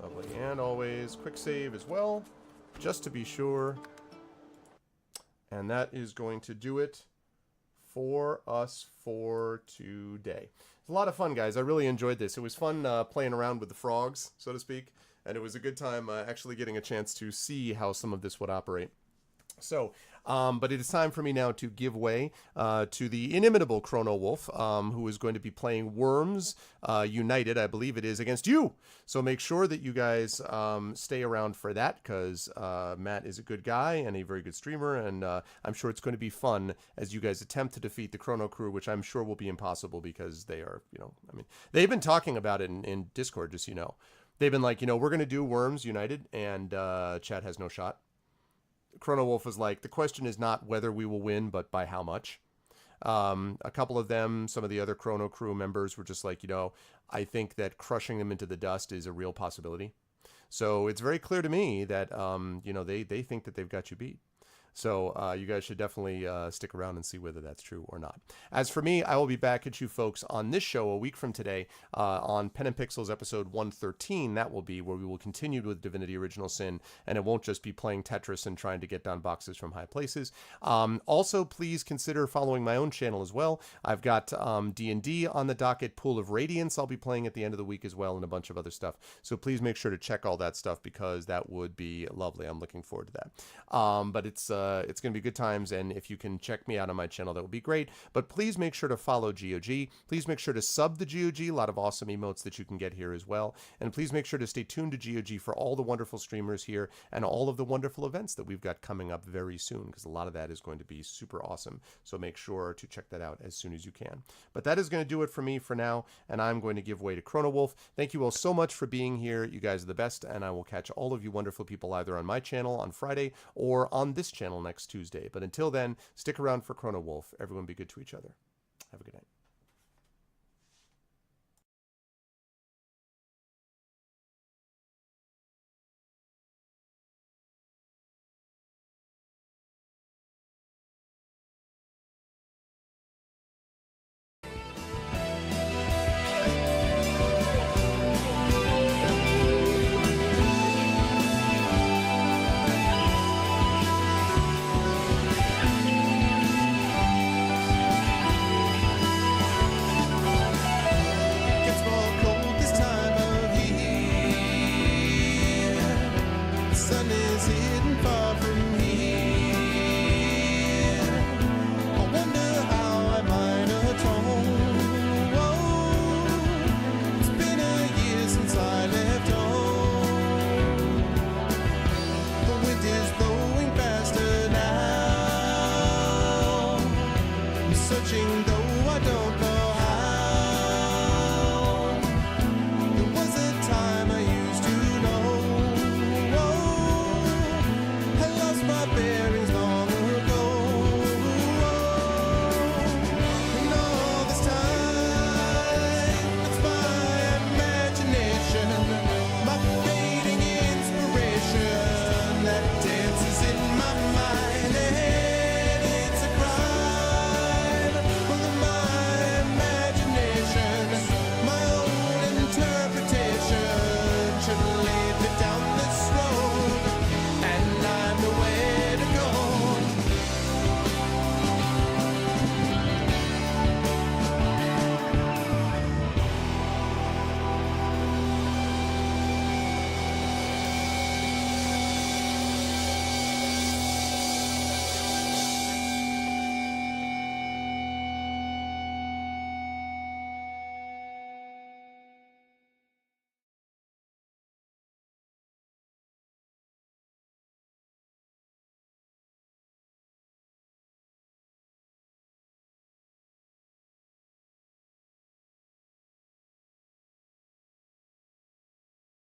Lovely, and always quick save as well, just to be sure. And that is going to do it for us for today. It's a lot of fun, guys. I really enjoyed this. It was fun playing around with the frogs, so to speak. and it was a good time actually getting a chance to see how some of this would operate. So, but it is time for me now to give way to the inimitable Chrono Wolf, who is going to be playing Worms United, I believe it is, against you. So make sure that you guys stay around for that, because Matt is a good guy and a very good streamer, and I'm sure it's going to be fun as you guys attempt to defeat the Chrono Crew, which I'm sure will be impossible because they are, I mean, they've been talking about it in Discord, just They've been like, we're going to do Worms United, and Chad has no shot. Chrono Wolf was like, the question is not whether we will win, but by how much. A couple of them, some of the other Chrono Crew members were just like, I think that crushing them into the dust is a real possibility. So it's very clear to me that, they think that they've got you beat. So you guys should definitely stick around and see whether that's true or not. As for me, I will be back at you folks on this show a week from today on Pen and Pixels episode 113. That will be where we will continue with Divinity Original Sin, and it won't just be playing Tetris and trying to get down boxes from high places. Also, please consider following my own channel as well. I've got D&D on the docket, Pool of Radiance I'll be playing at the end of the week as well, and a bunch of other stuff. So please make sure to check all that stuff because that would be lovely. I'm looking forward to that. But it's going to be good times, and if you can check me out on my channel, that would be great. But please make sure to follow GOG. Please make sure to sub the GOG. A lot of awesome emotes that you can get here as well. And please make sure to stay tuned to GOG for all the wonderful streamers here and all of the wonderful events that we've got coming up very soon, because a lot of that is going to be super awesome. So make sure to check that out as soon as you can. But that is going to do it for me for now, and I'm going to give way to Chrono Wolf. Thank you all so much for being here. You guys are the best, and I will catch all of you wonderful people either on my channel on Friday or on this channel next Tuesday. But until then, stick around for Chrono Wolf. Everyone be good to each other. Have a good night.